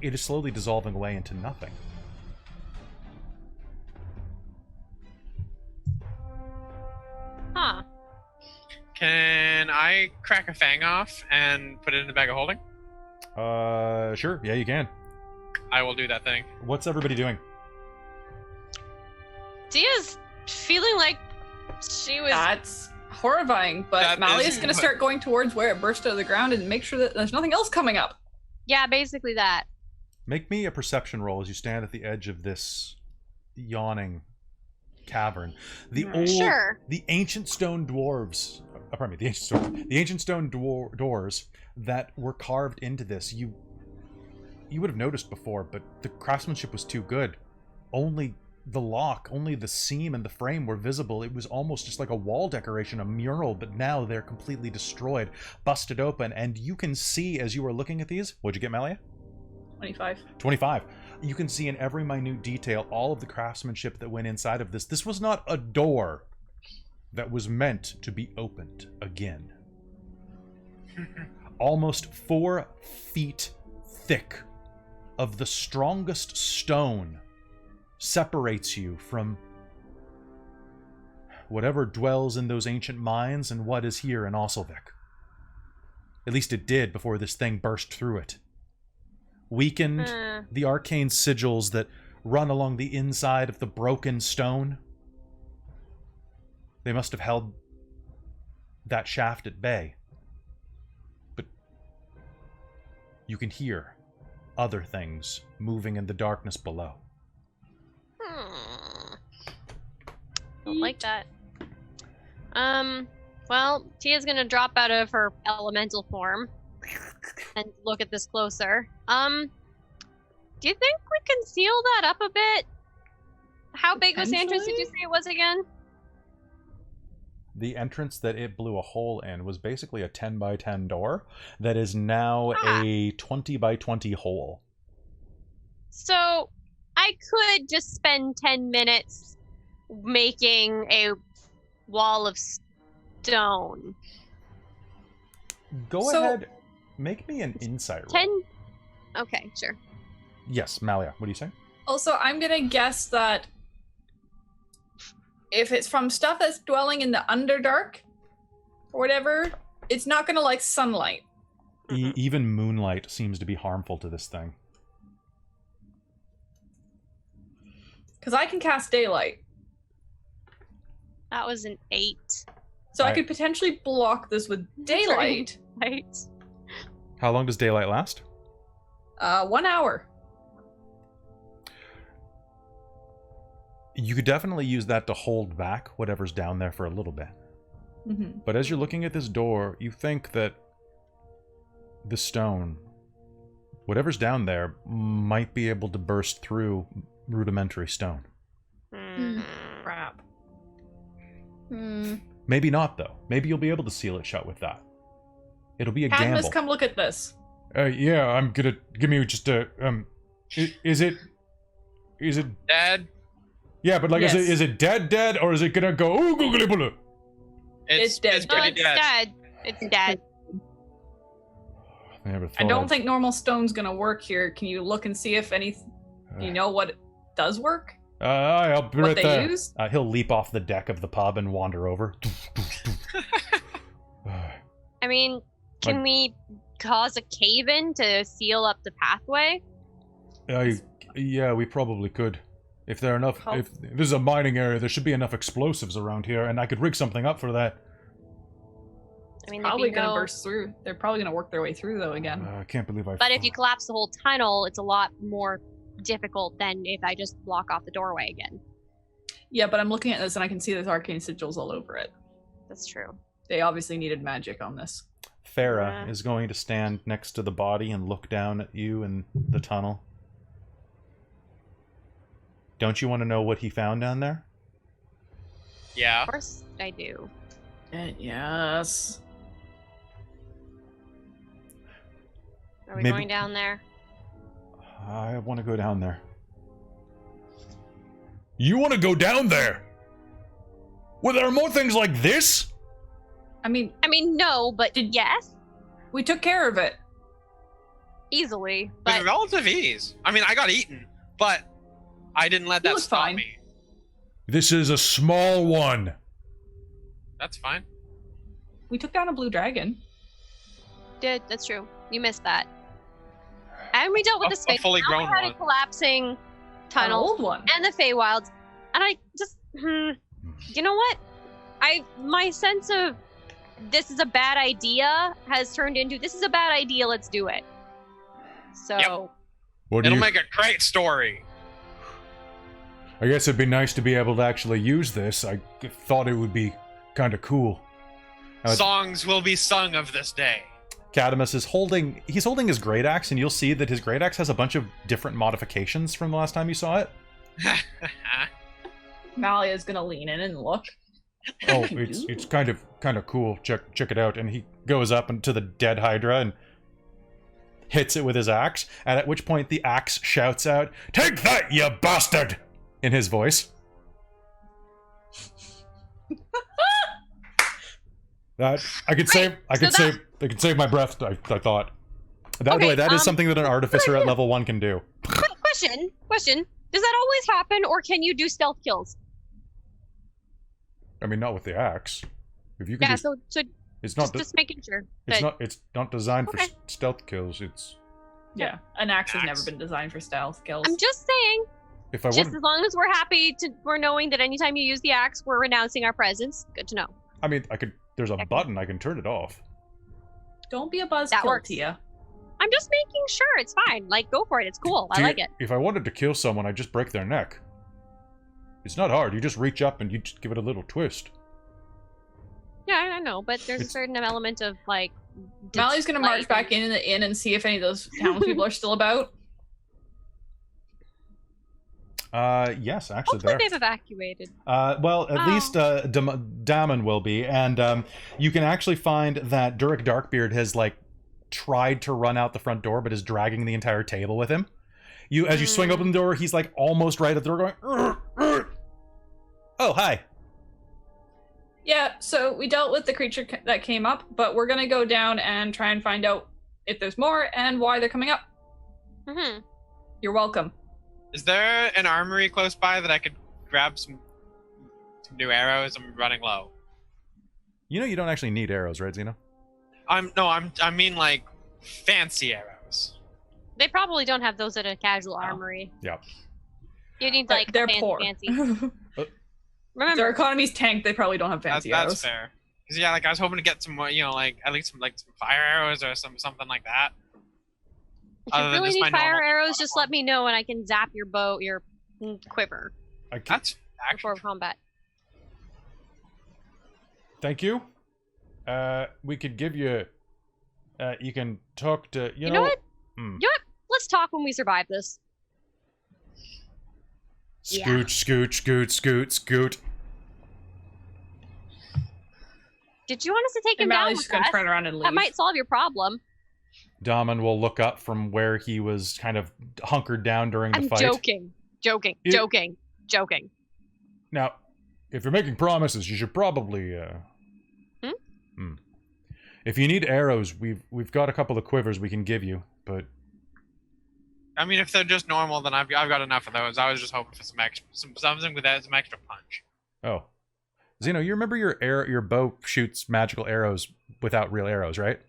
It is slowly dissolving away into nothing. Huh. Can I crack a fang off and put it in a bag of holding? Sure. Yeah, you can. I will do that thing. What's everybody doing? Tia's feeling like she was. That's horrifying, but That Mally is- is going to start going towards where it burst out of the ground and make sure that there's nothing else coming up. Yeah, basically that. Make me a perception roll as you stand at the edge of this yawning cavern. The Sure. the ancient stone dwarves. Pardon me. The ancient stone doors that were carved into this. You would have noticed before, but the craftsmanship was too good. Only the lock, only the seam and the frame were visible. It was almost just like a wall decoration, a mural, but now they're completely destroyed, busted open, and you can see as you are looking at these. What'd you get, Malia? 25. 25. You can see in every minute detail all of the craftsmanship that went inside of this. This was not a door that was meant to be opened again. Almost 4 feet thick of the strongest stone separates you from whatever dwells in those ancient mines and what is here in Osilvik. At least it did before this thing burst through it. Weakened the arcane sigils that run along the inside of the broken stone. They must have held that shaft at bay. But you can hear other things moving in the darkness below. Don't like that. Well, Tia's gonna drop out of her elemental form and look at this closer. Do you think we can seal that up a bit? How big was the entrance? Did you say it was again? The entrance that it blew a hole in was basically a 10 by 10 door that is now a 20 by 20 hole. So I could just spend 10 minutes making a wall of stone. Go ahead. Make me an insight roll. 10? Okay, sure. Yes, Malia, what do you say? Also, I'm gonna guess that if it's from stuff that's dwelling in the Underdark or whatever, it's not gonna like sunlight. Even moonlight seems to be harmful to this thing. Because I can cast daylight. That was an 8. So I could potentially block this with daylight. Right. How long does daylight last? 1 hour. You could definitely use that to hold back whatever's down there for a little bit. Mm-hmm. But as you're looking at this door, you think that the stone, whatever's down there, might be able to burst through rudimentary stone. Crap. Maybe not, though. Maybe you'll be able to seal it shut with that. It'll be a Cadmus, gamble. come look at this. Yeah, I'm gonna... Give me just a... Is it... Dad, Yeah, but like, Yes. is it dead, or is it gonna go... Ooh, googly boo? It's dead. It's No, pretty it's dead. dead. It's dead. I don't think normal stone's gonna work here. Can you look and see if you know what does work? I'll be What right they there. use? He'll leap off the deck of the pub and wander over. I mean, can we cause a cave-in to seal up the pathway? Yeah, we probably could. If there are enough, How- if this is a mining area, there should be enough explosives around here, and I could rig something up for that. I mean, Probably there'd be gonna no... burst through. They're probably gonna work their way through though again. I can't believe I. But if you collapse the whole tunnel, it's a lot more difficult than if I just block off the doorway again. Yeah, but I'm looking at this and I can see there's arcane sigils all over it. That's true. They obviously needed magic on this. Farah is going to stand next to the body and look down at you in the tunnel. Don't you want to know what he found down there? Yeah. Of course I do. Yes. Are we Maybe- going down there? I want to go down there. You want to go down there? Well, there are more things like this? I mean, No, but yes, we took care of it. easily. With But relative ease. I mean, I got eaten, but I didn't let You that look stop fine. me. This is a small one. That's fine. We took down a blue dragon. that's true. You missed that. And we dealt with the A space. fully Now grown we had one. a collapsing An tunnel old one. and the Feywilds. And I just, you know what? My sense of this is a bad idea has turned into this is a bad idea. Let's do it. So Yep. What do It'll you... make a great story. I guess it'd be nice to be able to actually use this. I thought it would be kind of cool. Songs will be sung of this day. Cadmus is holding his great axe, and you'll see that his great axe has a bunch of different modifications from the last time you saw it. Malia's gonna lean in and look. Oh, it's kind of cool. Check it out. And he goes up into the dead Hydra and hits it with his axe. And at which point the axe shouts out, "Take that, you bastard!" in his voice. That I could save my breath. I thought. By the way, that is something that an artificer at level 1 can do. question. Does that always happen, or can you do stealth kills? I mean, not with the axe. If you can, Yeah. do, So it's not. just making sure. It's that- not. It's not designed Okay. for stealth kills. It's Yeah, an axe has Axe. never been designed for stealth kills. I'm just saying. if I Just would. as long as we're knowing that anytime you use the axe, we're renouncing our presence. Good to know. I mean, I could. There's a button. I can turn it off. Don't be a That buzzkill, works. Tia. I'm just making sure. It's fine. Like, go for it. It's cool. I like it. If I wanted to kill someone, I'd just break their neck. It's not hard. You just reach up and you just give it a little twist. Yeah, I know, but there's a certain element of, like... Mally's gonna march back in the inn and see if any of those townspeople are still about. Yes, actually, Hopefully they've evacuated. Well, at least Damon will be, and you can actually find that Dork Darkbeard has like tried to run out the front door, but is dragging the entire table with him. As you swing open the door, he's like almost right at the door, going. "Urgh, urgh." Oh, hi. Yeah, so we dealt with the creature that came up, but we're gonna go down and try and find out if there's more and why they're coming up. Mm-hmm. You're welcome. Is there an armory close by that I could grab some new arrows? I'm running low. You know you don't actually need arrows, right, Zeno? I mean like fancy arrows. They probably don't have those at a casual armory. Yeah. You need like they're fancy, poor. fancy. If Remember, their economy's tanked, they probably don't have fancy That's arrows. fair. Cause yeah, like I was hoping to get some more, like at least some fire arrows or something like that. if you really need fire arrows, just let me know and I can zap your bow, your quiver That's actually before combat. Thank you. We could give you. You can talk to. You know know what? You know what? Let's talk when we survive this. Scoot, scoot, scoot, scoot, scoot. Did you want us to take him And down Mally's with just gonna us? turn around and leave. That might solve your problem. Damon will look up from where he was kind of hunkered down during the I'm fight. joking. Now, if you're making promises, you should probably. If you need arrows, we've got a couple of quivers we can give you, but. I mean, if they're just normal, then I've got enough of those. I was just hoping for some extra, something with that, some extra punch. Oh, Zeno, you remember your bow shoots magical arrows without real arrows, right?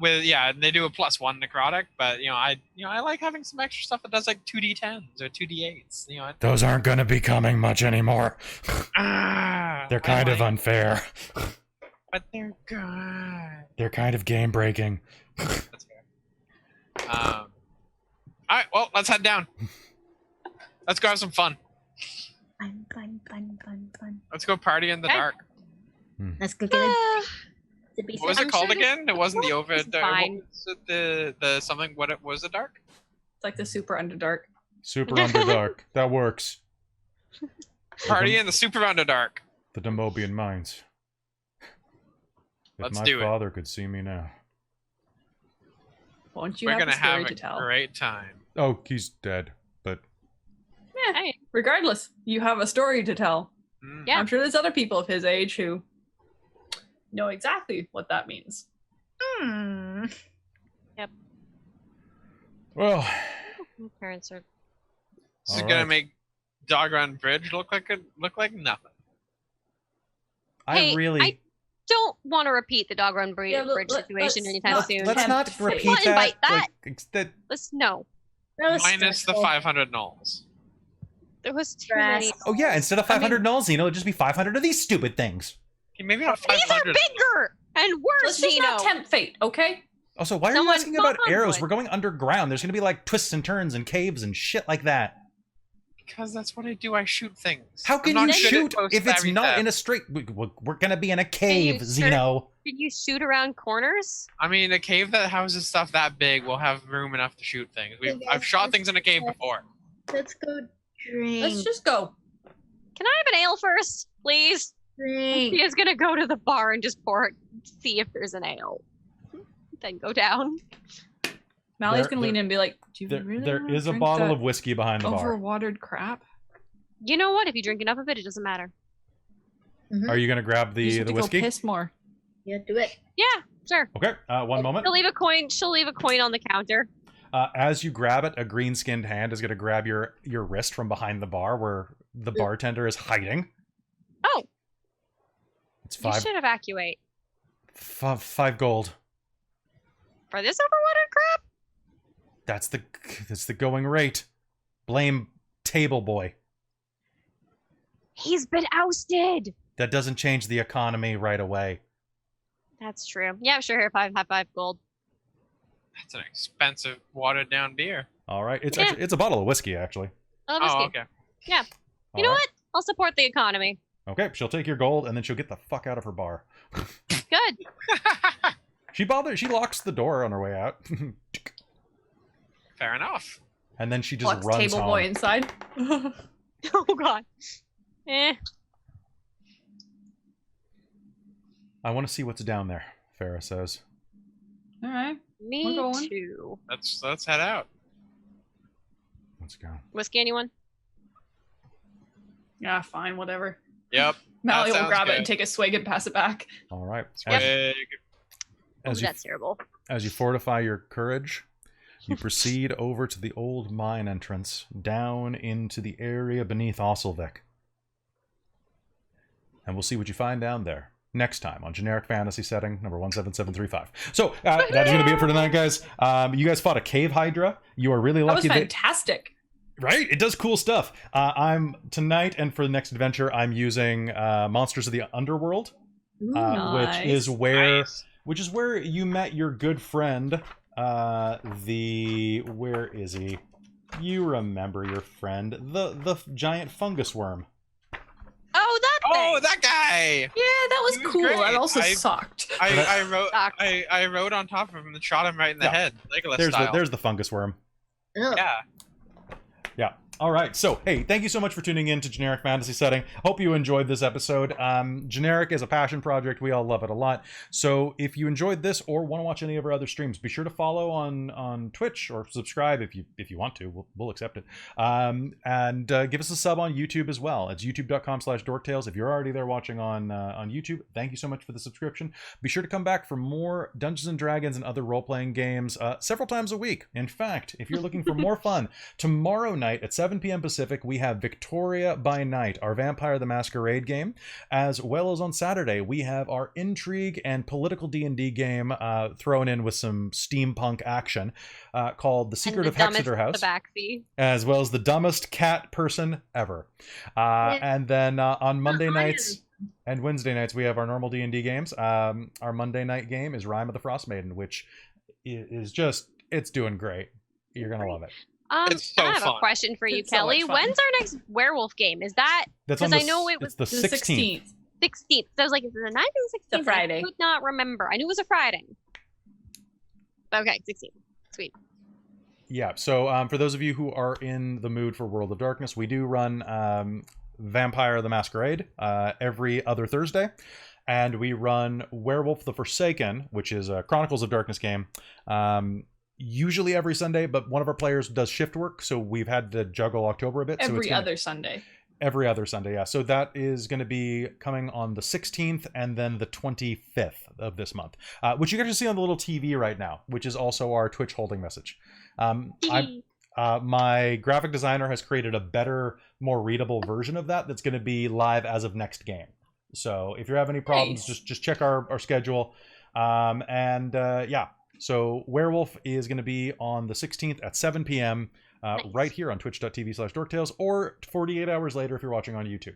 They do a +1 necrotic, but I like having some extra stuff that does like 2d10s or 2d8s. Those aren't gonna be coming much anymore. They're kind of unfair. But they're good. They're kind of game breaking. That's fair. All right, well, let's head down. Let's go have some fun. Fun. Let's go party in the dark. Let's go get it. What was it called again? It wasn't the over. This is fine. What was it, the something? What it was? The dark. It's like the super underdark. Super Underdark. That works. Party in the super underdark. The Demobian Mines. If Let's my do it. father could see me now. Won't you We're have gonna a story have to a tell? great time. Oh, he's dead. But Yeah. Hey. Regardless, you have a story to tell. Mm. Yeah. I'm sure there's other people of his age who know exactly what that means. well, My parents are. This is All gonna right. make Dog Run Bridge look like nothing. Hey, I really. I don't want to repeat the dog run bridge Yeah, situation anytime let's- soon. Let's not Let's repeat not that. invite that. Like, that. Let's no. That was Minus the stressful. 500 nulls. There was too many. Stress. Oh yeah, instead of 500 nulls, Zeno, it'll just be 500 of these stupid things. Okay, maybe not These are 500. bigger and worse, Let's just Zeno. not tempt fate, okay? Also, why are you Someone asking about knock on arrows? wood. We're going underground. There's gonna be like twists and turns and caves and shit like that. Because that's what I do. I shoot things. How can I'm you not good at shoot close if it's stabby not stab. in a straight? We're gonna be in a cave, sure? Zeno. Did you shoot around corners? I mean, a cave that houses stuff that big will have room enough to shoot things. I've shot things in a cave before. Let's go drink. Let's just go. Can I have an ale first, please? drink. He is gonna go to the bar and just pour it, see if there's an ale. Then go down. Mally's There- gonna lean in and be like, "Do you There, really there wanna is a drink bottle that of whiskey behind the bar. overwatered crap?" You know what? If you drink enough of it, it doesn't matter. Are you gonna grab You just the have to go whiskey? piss more. Yeah, do it. Yeah, sure. Okay, one moment. She'll leave a coin. She'll leave a coin on the counter. As you grab it, a green-skinned hand is gonna grab your wrist from behind the bar where the bartender is hiding. Oh, It's you five should evacuate five gold. for this overwatered crap. That's the going rate. Blame Table Boy. He's been ousted. That doesn't change the economy right away. That's true. Yeah, sure. Have five gold. That's an expensive watered down beer. All right. It's Yeah. actually, it's a bottle of whiskey, actually. Oh, whiskey. okay. You All know right. what? I'll support the economy. Okay, she'll take your gold, and then she'll get the fuck out of her bar. Good. She locks the door on her way out. Fair enough. And then she just Locks runs table home. boy inside. Oh god. Eh. I want to see what's down there, Farah says. All right. Me We're going. too. Let's head out. Let's go. Whiskey, anyone? Yeah, fine, whatever. Yep. MacLeod will sounds grab it good. and take a swig and pass it back. All right. Swig. Oh, As you, that's terrible. as you fortify your courage, you proceed over to the old mine entrance, down into the area beneath Osilvik. And we'll see what you find down there next time on Generic Fantasy Setting number 17735. So, that is going to be it for tonight, guys. You guys fought a cave hydra. You are really That was lucky fantastic. Right? It does cool stuff. I'm tonight and for the next adventure, I'm using Monsters of the Underworld, Nice. which is where you met your good friend. Where is he? You remember your friend, the giant fungus worm. Oh, that thing! Oh, that guy! Yeah, that was He was cool. great. That also I- sucked. I rode on top of him and shot him right in the Yeah. head, Legolas style. There's the fungus worm. Yeah. Yeah. All right. So, hey, thank you so much for tuning in to Generic Fantasy Setting. Hope you enjoyed this episode. Generic is a passion project. We all love it a lot. So, if you enjoyed this or want to watch any of our other streams, be sure to follow on Twitch or subscribe if you want to. We'll accept it. And give us a sub on YouTube as well. It's youtube.com/dorktales. If you're already there watching on YouTube, thank you so much for the subscription. Be sure to come back for more Dungeons and Dragons and other role-playing games several times a week. In fact, if you're looking for more fun, tomorrow night at 7 p.m. Pacific, we have Victoria by Night, our Vampire the Masquerade game, as well as on Saturday, we have our intrigue and political D&D game thrown in with some steampunk action called The Secret of Hexeter House, The backfeed. as well as the dumbest cat person ever. And then on Monday nights and Wednesday nights, we have our normal D&D games. Our Monday night game is Rime of the Frost Maiden, which is just, it's doing great. You're going to love it. It's so I have fun. a question for you, It's so Kelly. much fun. When's our next werewolf game? Is that That's 'Cause on I know it was it's the The 16th. 16th? So I was like, is it the 9th or the 16th? The Friday. I could not remember. I knew it was a Friday. Okay, 16th. Sweet. Yeah, so for those of you who are in the mood for World of Darkness, we do run Vampire the Masquerade every other Thursday. And we run Werewolf the Forsaken, which is a Chronicles of Darkness game, usually every Sunday, but one of our players does shift work, so we've had to juggle October a bit. Every other Sunday. Every other Sunday, yeah. So that is going to be coming on the 16th and then the 25th of this month, which you get to see on the little TV right now, which is also our Twitch holding message. My graphic designer has created a better, more readable version of that that's going to be live as of next game. So if you have any problems, Nice. just check our schedule. Yeah, so Werewolf is going to be on the 16th at 7 p.m. Nice. Right here on twitch.tv/dorktales, or 48 hours later if you're watching on YouTube.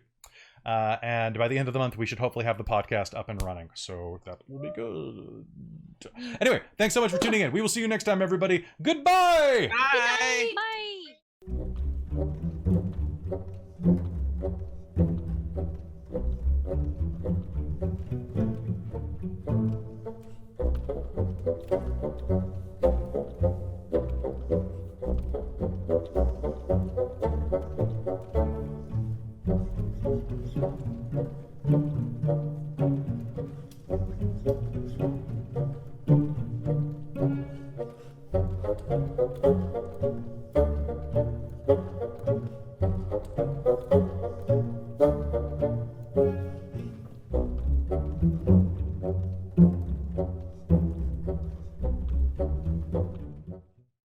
And by the end of the month, we should hopefully have the podcast up and running. So that will be good. Anyway, thanks so much for tuning in. We will see you next time, everybody. Goodbye! Bye. Bye.